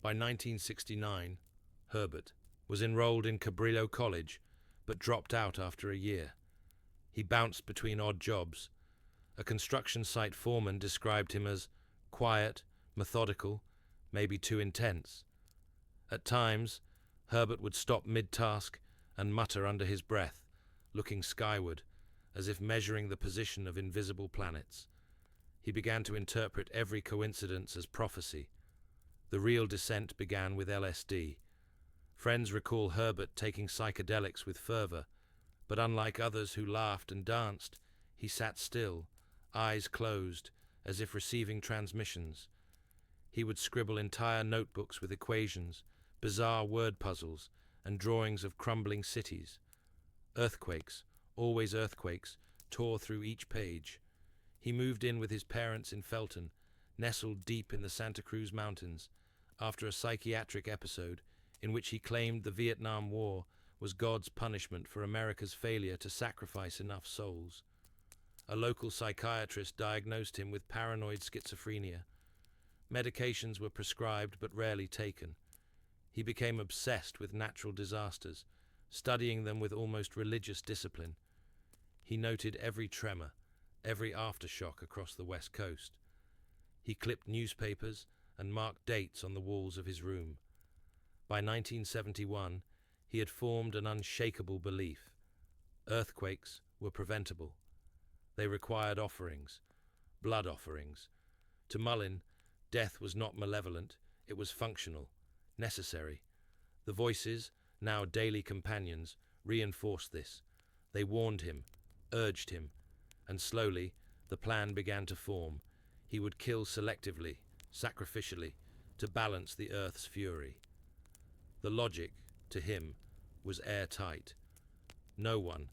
By 1969, Herbert was enrolled in Cabrillo College, but dropped out after a year. He bounced between odd jobs. A construction site foreman described him as quiet, methodical, maybe too intense. At times, Herbert would stop mid-task and mutter under his breath, looking skyward, as if measuring the position of invisible planets. He began to interpret every coincidence as prophecy. The real descent began with LSD. Friends recall Herbert taking psychedelics with fervor, but unlike others who laughed and danced, he sat still, eyes closed, as if receiving transmissions. He would scribble entire notebooks with equations, bizarre word puzzles, and drawings of crumbling cities. Earthquakes, always earthquakes, tore through each page. He moved in with his parents in Felton, nestled deep in the Santa Cruz Mountains, after a psychiatric episode in which he claimed the Vietnam War was God's punishment for America's failure to sacrifice enough souls. A local psychiatrist diagnosed him with paranoid schizophrenia. Medications were prescribed but rarely taken. He became obsessed with natural disasters, studying them with almost religious discipline. He noted every tremor, every aftershock across the West Coast. He clipped newspapers and marked dates on the walls of his room. By 1971, he had formed an unshakable belief. Earthquakes were preventable. They required offerings, blood offerings. To Mullin, death was not malevolent, it was functional, necessary. The voices, now daily companions, reinforced this. They warned him, urged him, and slowly the plan began to form. He would kill selectively, sacrificially, to balance the earth's fury. The logic, to him, was airtight. No one,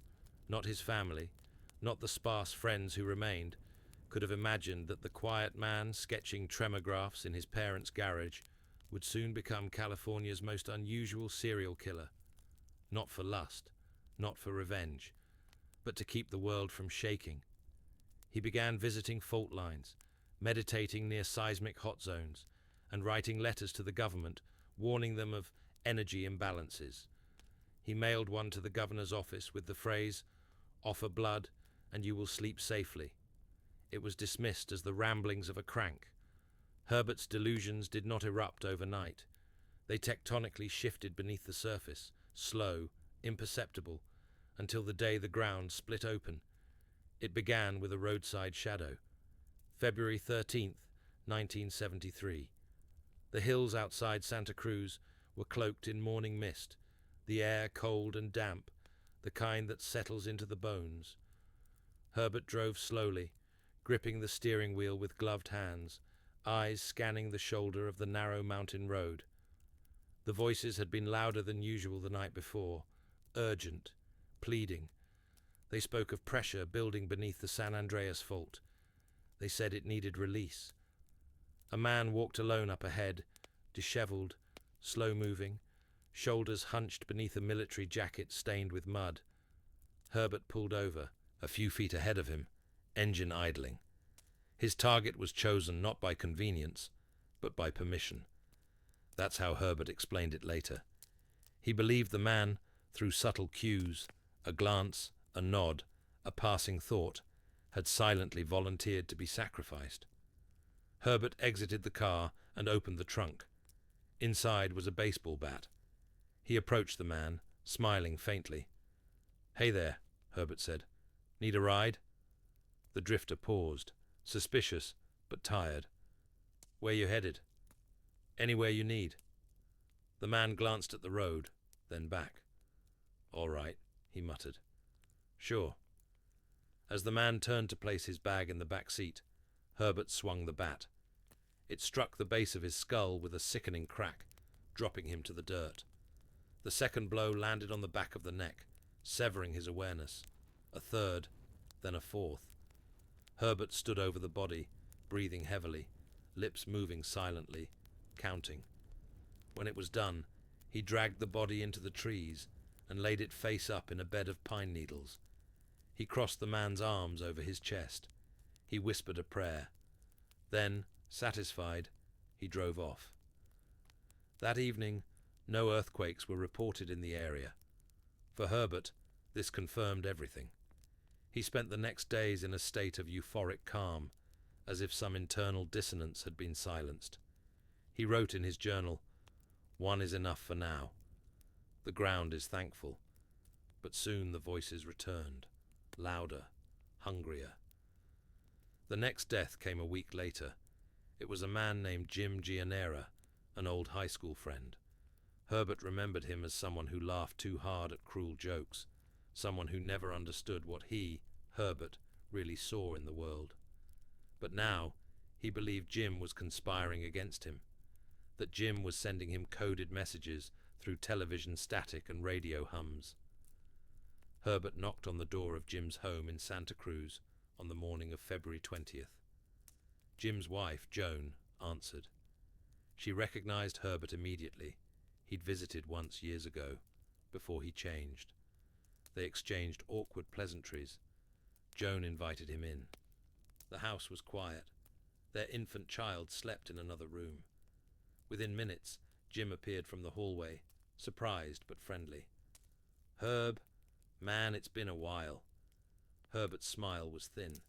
not his family, not the sparse friends who remained, could have imagined that the quiet man sketching tremographs in his parents' garage would soon become California's most unusual serial killer. Not for lust, not for revenge, but to keep the world from shaking. He began visiting fault lines, meditating near seismic hot zones, and writing letters to the government, warning them of energy imbalances. He mailed one to the governor's office with the phrase, "Offer blood and you will sleep safely." It was dismissed as the ramblings of a crank. Herbert's delusions did not erupt overnight. They tectonically shifted beneath the surface, slow, imperceptible, until the day the ground split open. It began with a roadside shadow. February 13th, 1973. The hills outside Santa Cruz were cloaked in morning mist, the air cold and damp, the kind that settles into the bones. Herbert drove slowly, gripping the steering wheel with gloved hands, eyes scanning the shoulder of the narrow mountain road. The voices had been louder than usual the night before, urgent, pleading. They spoke of pressure building beneath the San Andreas fault. They said it needed release. A man walked alone up ahead, disheveled, slow-moving, shoulders hunched beneath a military jacket stained with mud. Herbert pulled over, a few feet ahead of him, engine idling. His target was chosen not by convenience, but by permission. That's how Herbert explained it later. He believed the man, through subtle cues, a glance, a nod, a passing thought, had silently volunteered to be sacrificed. Herbert exited the car and opened the trunk. Inside was a baseball bat. He approached the man, smiling faintly. "Hey there," Herbert said. "Need a ride?" The drifter paused, suspicious but tired. "Where you headed?" "Anywhere you need." The man glanced at the road, then back. "All right," he muttered. "Sure." As the man turned to place his bag in the back seat, Herbert swung the bat. It struck the base of his skull with a sickening crack, dropping him to the dirt. The second blow landed on the back of the neck, severing his awareness. A third, then a fourth. Herbert stood over the body, breathing heavily, lips moving silently, counting. When it was done, he dragged the body into the trees and laid it face up in a bed of pine needles. He crossed the man's arms over his chest. He whispered a prayer. Then, satisfied, he drove off. That evening, no earthquakes were reported in the area. For Herbert, this confirmed everything. He spent the next days in a state of euphoric calm, as if some internal dissonance had been silenced. He wrote in his journal, "One is enough for now. The ground is thankful." But soon the voices returned, louder, hungrier. The next death came a week later. It was a man named Jim Gianera, an old high school friend. Herbert remembered him as someone who laughed too hard at cruel jokes, someone who never understood what he, Herbert, really saw in the world. But now, he believed Jim was conspiring against him, that Jim was sending him coded messages through television static and radio hums. Herbert knocked on the door of Jim's home in Santa Cruz on the morning of February 20th. Jim's wife, Joan, answered. She recognized Herbert immediately. He'd visited once years ago, before he changed. They exchanged awkward pleasantries. Joan invited him in. The house was quiet. Their infant child slept in another room. Within minutes, Jim appeared from the hallway, surprised but friendly. "Herb, man, it's been a while." Herbert's smile was thin.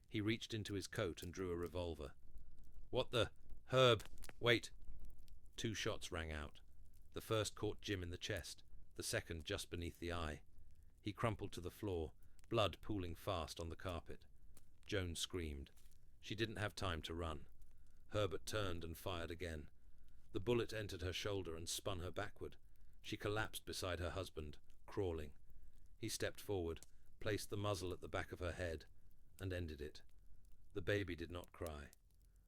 He reached into his coat and drew a revolver. "What the? Herb, wait!" 2 shots rang out. The first caught Jim in the chest, the second just beneath the eye. He crumpled to the floor, blood pooling fast on the carpet. Joan screamed. She didn't have time to run. Herbert turned and fired again. The bullet entered her shoulder and spun her backward. She collapsed beside her husband, crawling. He stepped forward, placed the muzzle at the back of her head, and ended it. The baby did not cry.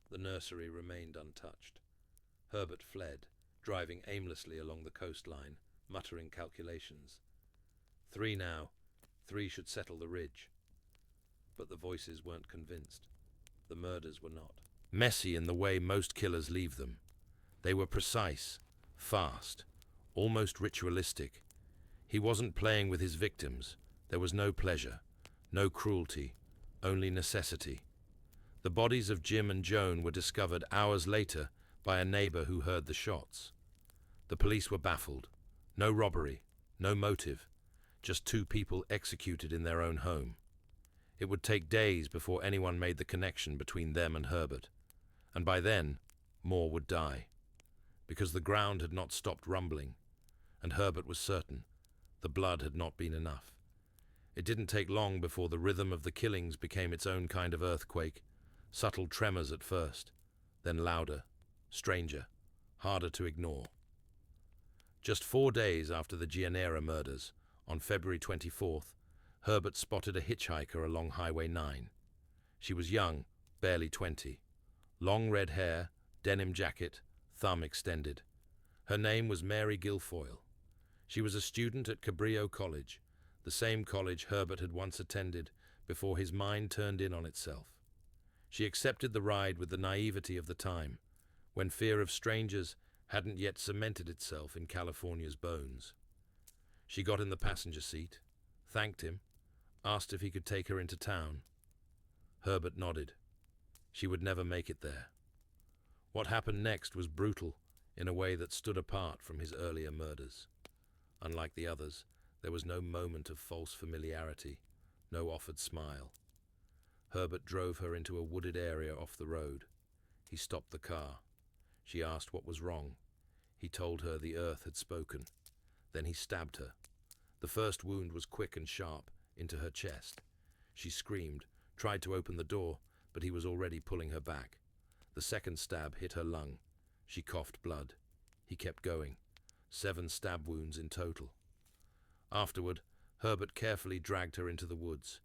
The nursery remained untouched. Herbert fled, driving aimlessly along the coastline, muttering calculations. 3 now. 3 should settle the ridge. But the voices weren't convinced. The murders were not. Messy in the way most killers leave them. They were precise, fast, almost ritualistic. He wasn't playing with his victims. There was no pleasure, no cruelty, only necessity. The bodies of Jim and Joan were discovered hours later by a neighbor who heard the shots. The police were baffled. No robbery, no motive, just 2 people executed in their own home. It would take days before anyone made the connection between them and Herbert. And by then, more would die. Because the ground had not stopped rumbling, and Herbert was certain the blood had not been enough. It didn't take long before the rhythm of the killings became its own kind of earthquake, subtle tremors at first, then louder, stranger, harder to ignore. Just 4 days after the Gianera murders, on February 24th, Herbert spotted a hitchhiker along Highway 9. She was young, barely 20. Long red hair, denim jacket, thumb extended. Her name was Mary Guilfoyle. She was a student at Cabrillo College, the same college Herbert had once attended before his mind turned in on itself. She accepted the ride with the naivety of the time, when fear of strangers hadn't yet cemented itself in California's bones. She got in the passenger seat, thanked him, asked if he could take her into town. Herbert nodded. She would never make it there. What happened next was brutal in a way that stood apart from his earlier murders. Unlike the others, there was no moment of false familiarity, no offered smile. Herbert drove her into a wooded area off the road. He stopped the car. She asked what was wrong. He told her the earth had spoken. Then he stabbed her. The first wound was quick and sharp, into her chest. She screamed, tried to open the door, but he was already pulling her back. The second stab hit her lung. She coughed blood. He kept going. 7 stab wounds in total. Afterward, Herbert carefully dragged her into the woods.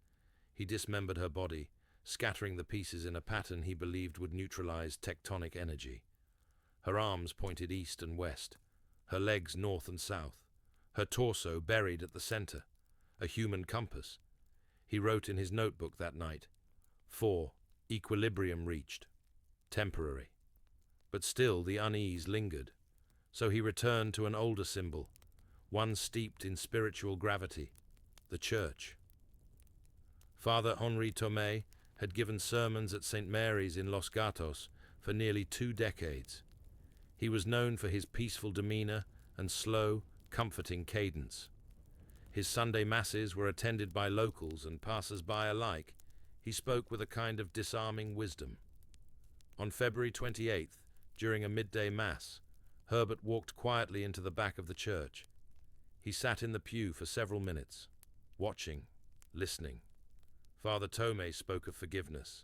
He dismembered her body, scattering the pieces in a pattern he believed would neutralize tectonic energy. Her arms pointed east and west, her legs north and south, her torso buried at the center, a human compass. He wrote in his notebook that night, 4, equilibrium reached. Temporary. But still the unease lingered, so he returned to an older symbol, one steeped in spiritual gravity, the church. Father Henri Tomé had given sermons at St. Mary's in Los Gatos for nearly 2 decades. He was known for his peaceful demeanor and slow, comforting cadence. His Sunday masses were attended by locals and passers-by alike. He spoke with a kind of disarming wisdom. On February 28th, during a midday mass, Herbert walked quietly into the back of the church. He sat in the pew for several minutes, watching, listening. Father Tomé spoke of forgiveness,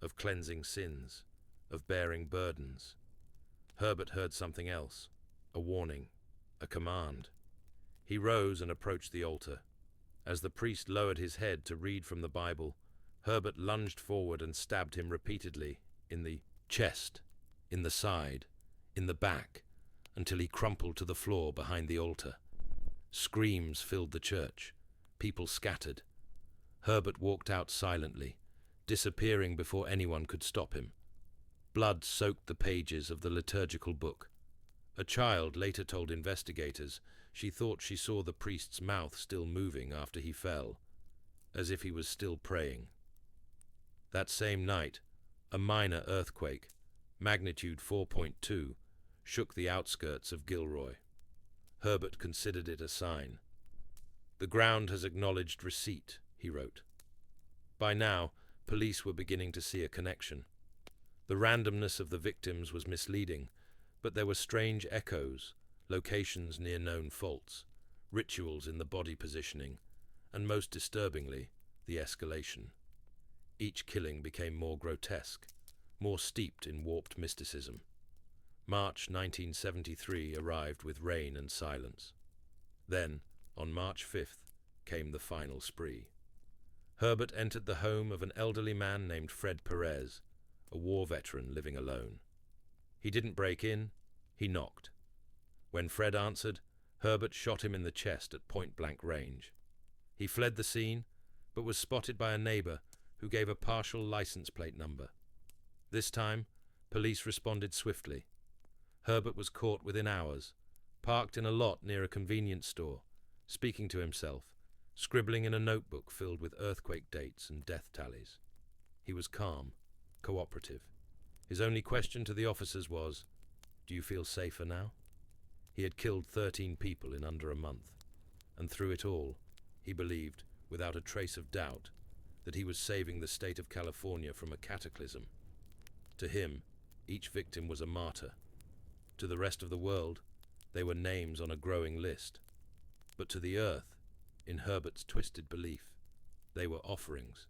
of cleansing sins, of bearing burdens. Herbert heard something else, a warning, a command. He rose and approached the altar. As the priest lowered his head to read from the Bible, Herbert lunged forward and stabbed him repeatedly in the chest, in the side, in the back, until he crumpled to the floor behind the altar. Screams filled the church. People scattered. Herbert walked out silently, disappearing before anyone could stop him. Blood soaked the pages of the liturgical book. A child later told investigators she thought she saw the priest's mouth still moving after he fell, as if he was still praying. That same night, a minor earthquake, magnitude 4.2, shook the outskirts of Gilroy. Herbert considered it a sign. "The ground has acknowledged receipt," he wrote. By now, police were beginning to see a connection. The randomness of the victims was misleading, but there were strange echoes, locations near known faults, rituals in the body positioning, and most disturbingly, the escalation. Each killing became more grotesque, more steeped in warped mysticism. March 1973 arrived with rain and silence. Then, on March 5th, came the final spree. Herbert entered the home of an elderly man named Fred Perez, a war veteran living alone. He didn't break in, he knocked. When Fred answered, Herbert shot him in the chest at point-blank range. He fled the scene, but was spotted by a neighbor who gave a partial license plate number. This time, police responded swiftly. Herbert was caught within hours, parked in a lot near a convenience store, speaking to himself, scribbling in a notebook filled with earthquake dates and death tallies. He was calm, cooperative. His only question to the officers was, "Do you feel safer now?" He had killed 13 people in under a month, and through it all, he believed, without a trace of doubt, that he was saving the state of California from a cataclysm. To him, each victim was a martyr. To the rest of the world, they were names on a growing list. But to the earth, in Herbert's twisted belief, they were offerings.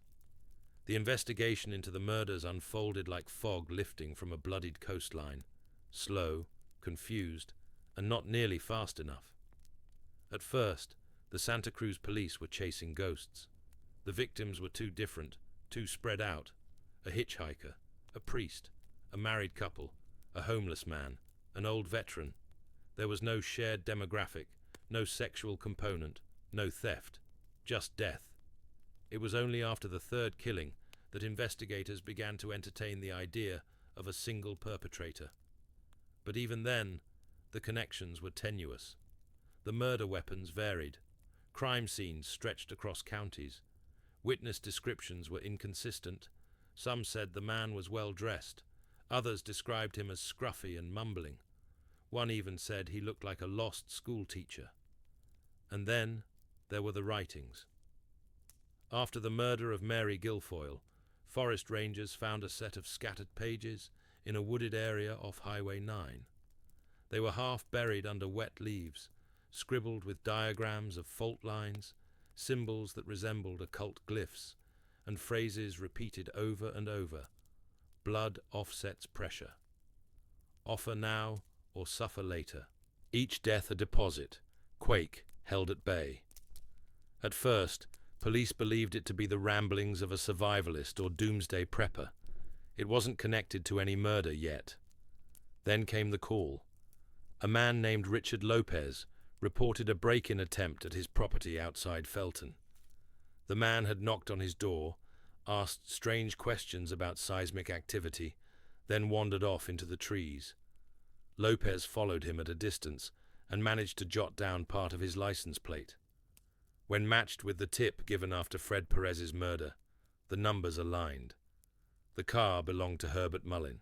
The investigation into the murders unfolded like fog lifting from a bloodied coastline, slow, confused, and not nearly fast enough. At first, the Santa Cruz police were chasing ghosts. The victims were too different, too spread out. A hitchhiker, a priest, a married couple, a homeless man, an old veteran. There was no shared demographic, no sexual component, no theft, just death. It was only after the third killing that investigators began to entertain the idea of a single perpetrator. But even then, the connections were tenuous. The murder weapons varied. Crime scenes stretched across counties. Witness descriptions were inconsistent. Some said the man was well dressed. Others described him as scruffy and mumbling. One even said he looked like a lost schoolteacher. And then there were the writings. After the murder of Mary Guilfoyle, forest rangers found a set of scattered pages in a wooded area off Highway 9. They were half buried under wet leaves, scribbled with diagrams of fault lines, symbols that resembled occult glyphs, and phrases repeated over and over. Blood offsets pressure. Offer now or suffer later. Each death a deposit, quake held at bay. At first, police believed it to be the ramblings of a survivalist or doomsday prepper. It wasn't connected to any murder yet. Then came the call. A man named Richard Lopez reported a break-in attempt at his property outside Felton. The man had knocked on his door, asked strange questions about seismic activity, then wandered off into the trees. Lopez followed him at a distance and managed to jot down part of his license plate. When matched with the tip given after Fred Perez's murder, the numbers aligned. The car belonged to Herbert Mullin.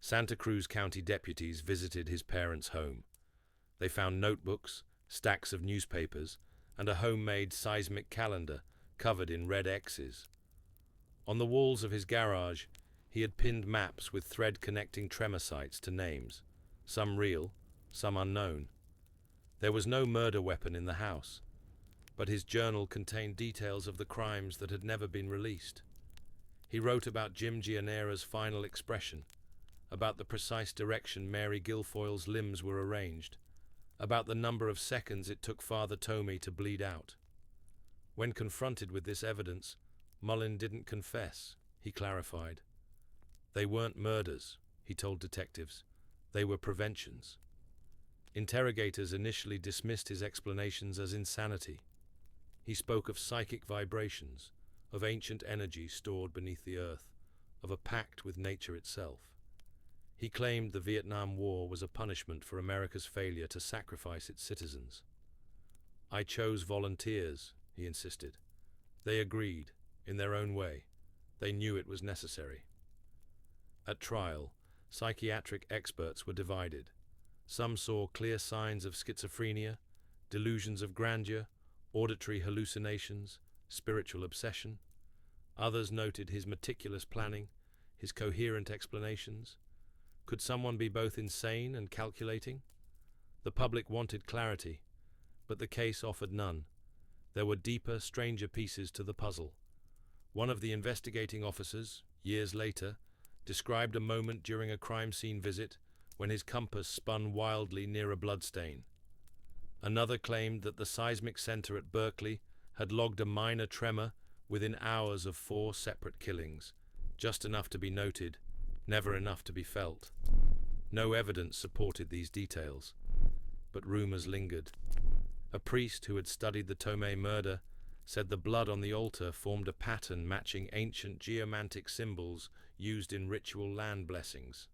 Santa Cruz County deputies visited his parents' home. They found notebooks, stacks of newspapers, and a homemade seismic calendar covered in red X's. On the walls of his garage, he had pinned maps with thread-connecting tremor sites to names, some real, some unknown. There was no murder weapon in the house, but his journal contained details of the crimes that had never been released. He wrote about Jim Gianera's final expression, about the precise direction Mary Guilfoyle's limbs were arranged, about the number of seconds it took Father Tomei to bleed out. When confronted with this evidence, Mullin didn't confess, he clarified. They weren't murders, he told detectives. They were preventions. Interrogators initially dismissed his explanations as insanity. He spoke of psychic vibrations, of ancient energy stored beneath the earth, of a pact with nature itself. He claimed the Vietnam War was a punishment for America's failure to sacrifice its citizens. I chose volunteers, he insisted. They agreed, in their own way. They knew it was necessary. At trial, psychiatric experts were divided. Some saw clear signs of schizophrenia, delusions of grandeur, auditory hallucinations, spiritual obsession. Others noted his meticulous planning, his coherent explanations. Could someone be both insane and calculating? The public wanted clarity, but the case offered none. There were deeper, stranger pieces to the puzzle. One of the investigating officers, years later, described a moment during a crime scene visit when his compass spun wildly near a bloodstain. Another claimed that the seismic center at Berkeley had logged a minor tremor within hours of 4 separate killings, just enough to be noted, never enough to be felt. No evidence supported these details, but rumors lingered. A priest who had studied the Tomei murder said the blood on the altar formed a pattern matching ancient geomantic symbols used in ritual land blessings.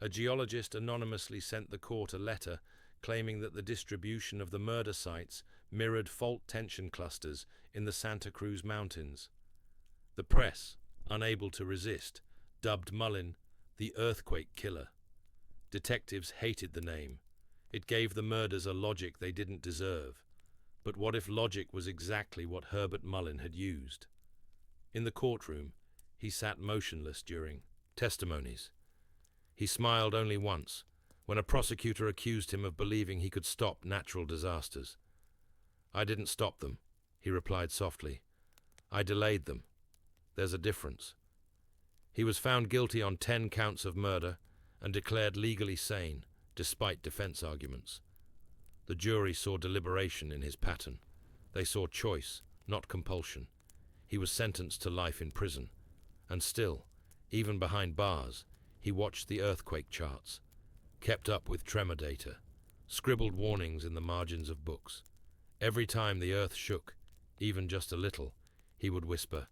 A geologist anonymously sent the court a letter claiming that the distribution of the murder sites mirrored fault tension clusters in the Santa Cruz Mountains. The press, unable to resist, dubbed Mullin the Earthquake Killer. Detectives hated the name. It gave the murders a logic they didn't deserve. But what if logic was exactly what Herbert Mullin had used? In the courtroom, he sat motionless during testimonies. He smiled only once, when a prosecutor accused him of believing he could stop natural disasters. I didn't stop them, he replied softly. I delayed them. There's a difference. He was found guilty on 10 counts of murder and declared legally sane, despite defense arguments. The jury saw deliberation in his pattern. They saw choice, not compulsion. He was sentenced to life in prison. And still, even behind bars, he watched the earthquake charts, kept up with tremor data, scribbled warnings in the margins of books. Every time the earth shook, even just a little, he would whisper,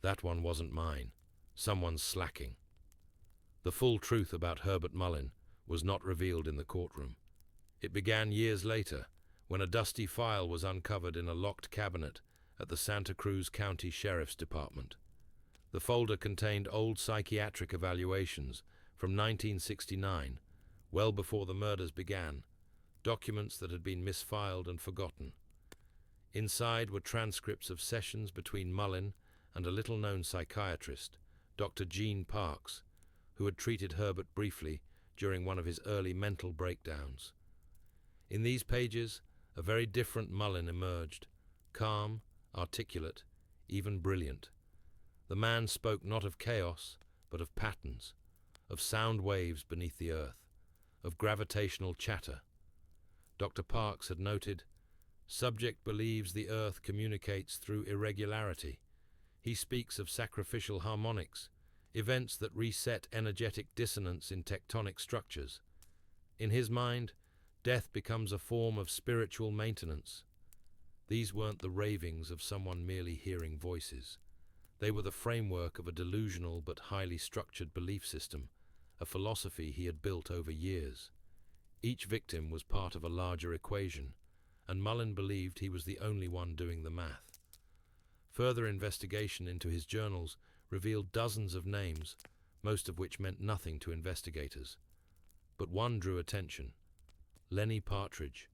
"That one wasn't mine. Someone's slacking." The full truth about Herbert Mullin was not revealed in the courtroom. It began years later, when a dusty file was uncovered in a locked cabinet at the Santa Cruz County Sheriff's Department. The folder contained old psychiatric evaluations from 1969, well before the murders began, documents that had been misfiled and forgotten. Inside were transcripts of sessions between Mullin and a little-known psychiatrist, Dr. Gene Parks, who had treated Herbert briefly during one of his early mental breakdowns. In these pages, a very different Mullin emerged, calm, articulate, even brilliant. The man spoke not of chaos, but of patterns, of sound waves beneath the earth, of gravitational chatter. Dr. Parks had noted, "Subject believes the earth communicates through irregularity. He speaks of sacrificial harmonics, events that reset energetic dissonance in tectonic structures. In his mind, death becomes a form of spiritual maintenance." These weren't the ravings of someone merely hearing voices. They were the framework of a delusional but highly structured belief system, a philosophy he had built over years. Each victim was part of a larger equation, and Mullin believed he was the only one doing the math. Further investigation into his journals revealed dozens of names, most of which meant nothing to investigators. But one drew attention: Lenny Partridge.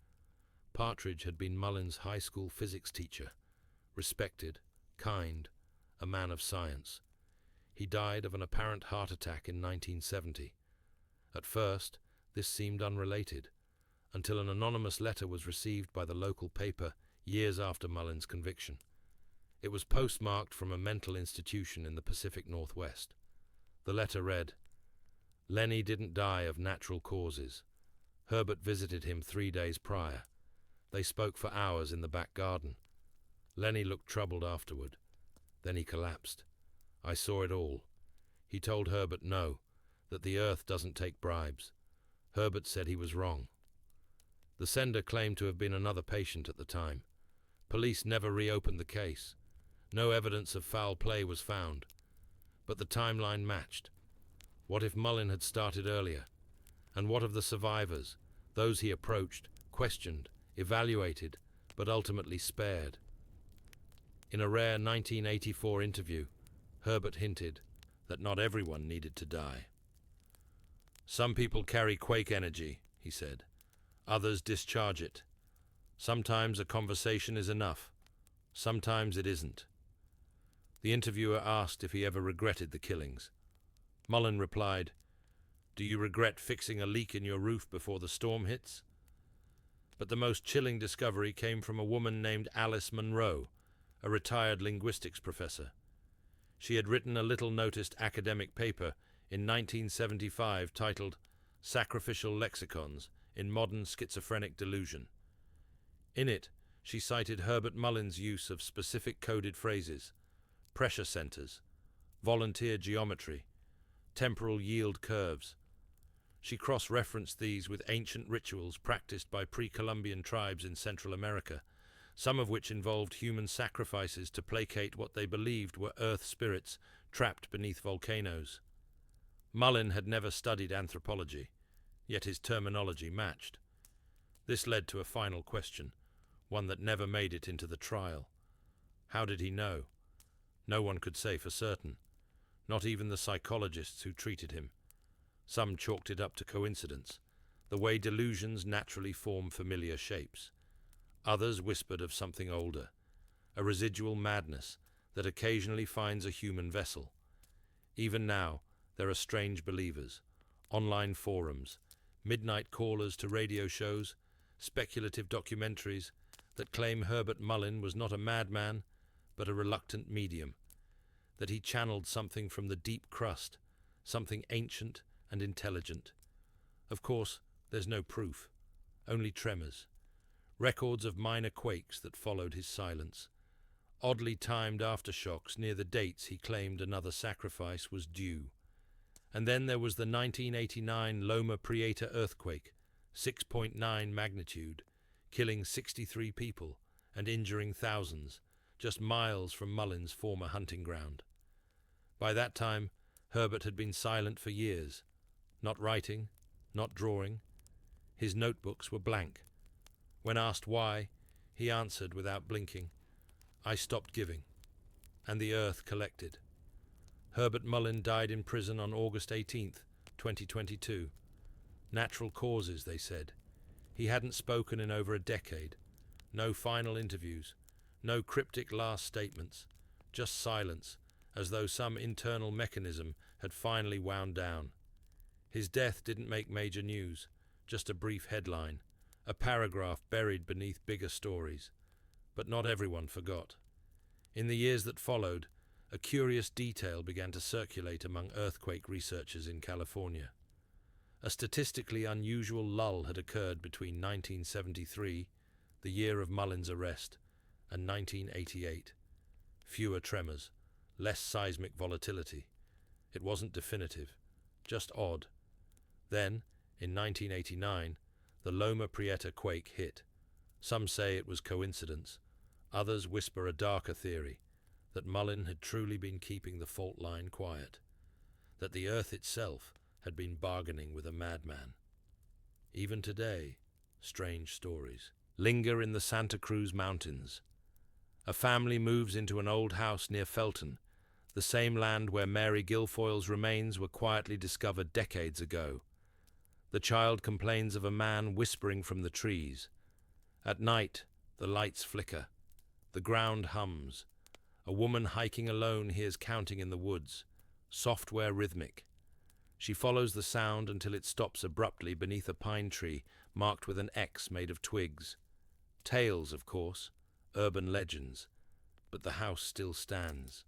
Partridge had been Mullin's high school physics teacher, respected, kind, a man of science. He died of an apparent heart attack in 1970. At first, this seemed unrelated, until an anonymous letter was received by the local paper years after Mullin's conviction. It was postmarked from a mental institution in the Pacific Northwest. The letter read, "Lenny didn't die of natural causes. Herbert visited him 3 days prior. They spoke for hours in the back garden. Lenny looked troubled afterward. Then he collapsed. I saw it all. He told Herbert no, that the earth doesn't take bribes. Herbert said he was wrong." The sender claimed to have been another patient at the time. Police never reopened the case. No evidence of foul play was found. But the timeline matched. What if Mullin had started earlier? And what of the survivors, those he approached, questioned, evaluated, but ultimately spared? In a rare 1984 interview, Herbert hinted that not everyone needed to die. "Some people carry quake energy," he said. "Others discharge it. Sometimes a conversation is enough. Sometimes it isn't." The interviewer asked if he ever regretted the killings. Mullin replied, "Do you regret fixing a leak in your roof before the storm hits?" But the most chilling discovery came from a woman named Alice Munro, a retired linguistics professor. She had written a little-noticed academic paper in 1975 titled "Sacrificial Lexicons in Modern Schizophrenic Delusion." In it, she cited Herbert Mullin's use of specific coded phrases: pressure centers, volunteer geometry, temporal yield curves. She cross-referenced these with ancient rituals practiced by pre-Columbian tribes in Central America, some of which involved human sacrifices to placate what they believed were earth spirits trapped beneath volcanoes. Mullin had never studied anthropology, yet his terminology matched. This led to a final question, one that never made it into the trial. How did he know? No one could say for certain, not even the psychologists who treated him. Some chalked it up to coincidence, the way delusions naturally form familiar shapes. Others whispered of something older, a residual madness that occasionally finds a human vessel. Even now, there are strange believers, online forums, midnight callers to radio shows, speculative documentaries that claim Herbert Mullin was not a madman, but a reluctant medium, that he channeled something from the deep crust, something ancient and intelligent. Of course, there's no proof, only tremors, records of minor quakes that followed his silence, oddly timed aftershocks near the dates he claimed another sacrifice was due. And then there was the 1989 Loma Prieta earthquake, 6.9 magnitude, killing 63 people and injuring thousands, just miles from Mullin's former hunting ground. By that time, Herbert had been silent for years, not writing, not drawing. His notebooks were blank. When asked why, he answered without blinking, "I stopped giving." And the earth collected. Herbert Mullin died in prison on August 18th, 2022. Natural causes, they said. He hadn't spoken in over a decade. No final interviews. No cryptic last statements. Just silence, as though some internal mechanism had finally wound down. His death didn't make major news, just a brief headline, a paragraph buried beneath bigger stories. But not everyone forgot. In the years that followed, a curious detail began to circulate among earthquake researchers in California. A statistically unusual lull had occurred between 1973, the year of Mullin's arrest, and 1988. Fewer tremors, less seismic volatility. It wasn't definitive, just odd. Then, in 1989, the Loma Prieta quake hit. Some say it was coincidence. Others whisper a darker theory, that Mullin had truly been keeping the fault line quiet, that the earth itself had been bargaining with a madman. Even today, strange stories linger in the Santa Cruz Mountains. A family moves into an old house near Felton, the same land where Mary Guilfoyle's remains were quietly discovered decades ago. The child complains of a man whispering from the trees. At night, the lights flicker. The ground hums. A woman hiking alone hears counting in the woods, software rhythmic. She follows the sound until it stops abruptly beneath a pine tree marked with an X made of twigs. Tales, of course, urban legends, but the house still stands,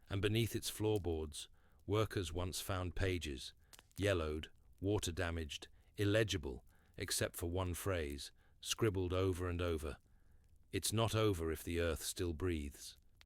and beneath its floorboards, workers once found pages, yellowed, water-damaged, illegible, except for one phrase, scribbled over and over. "It's not over if the earth still breathes."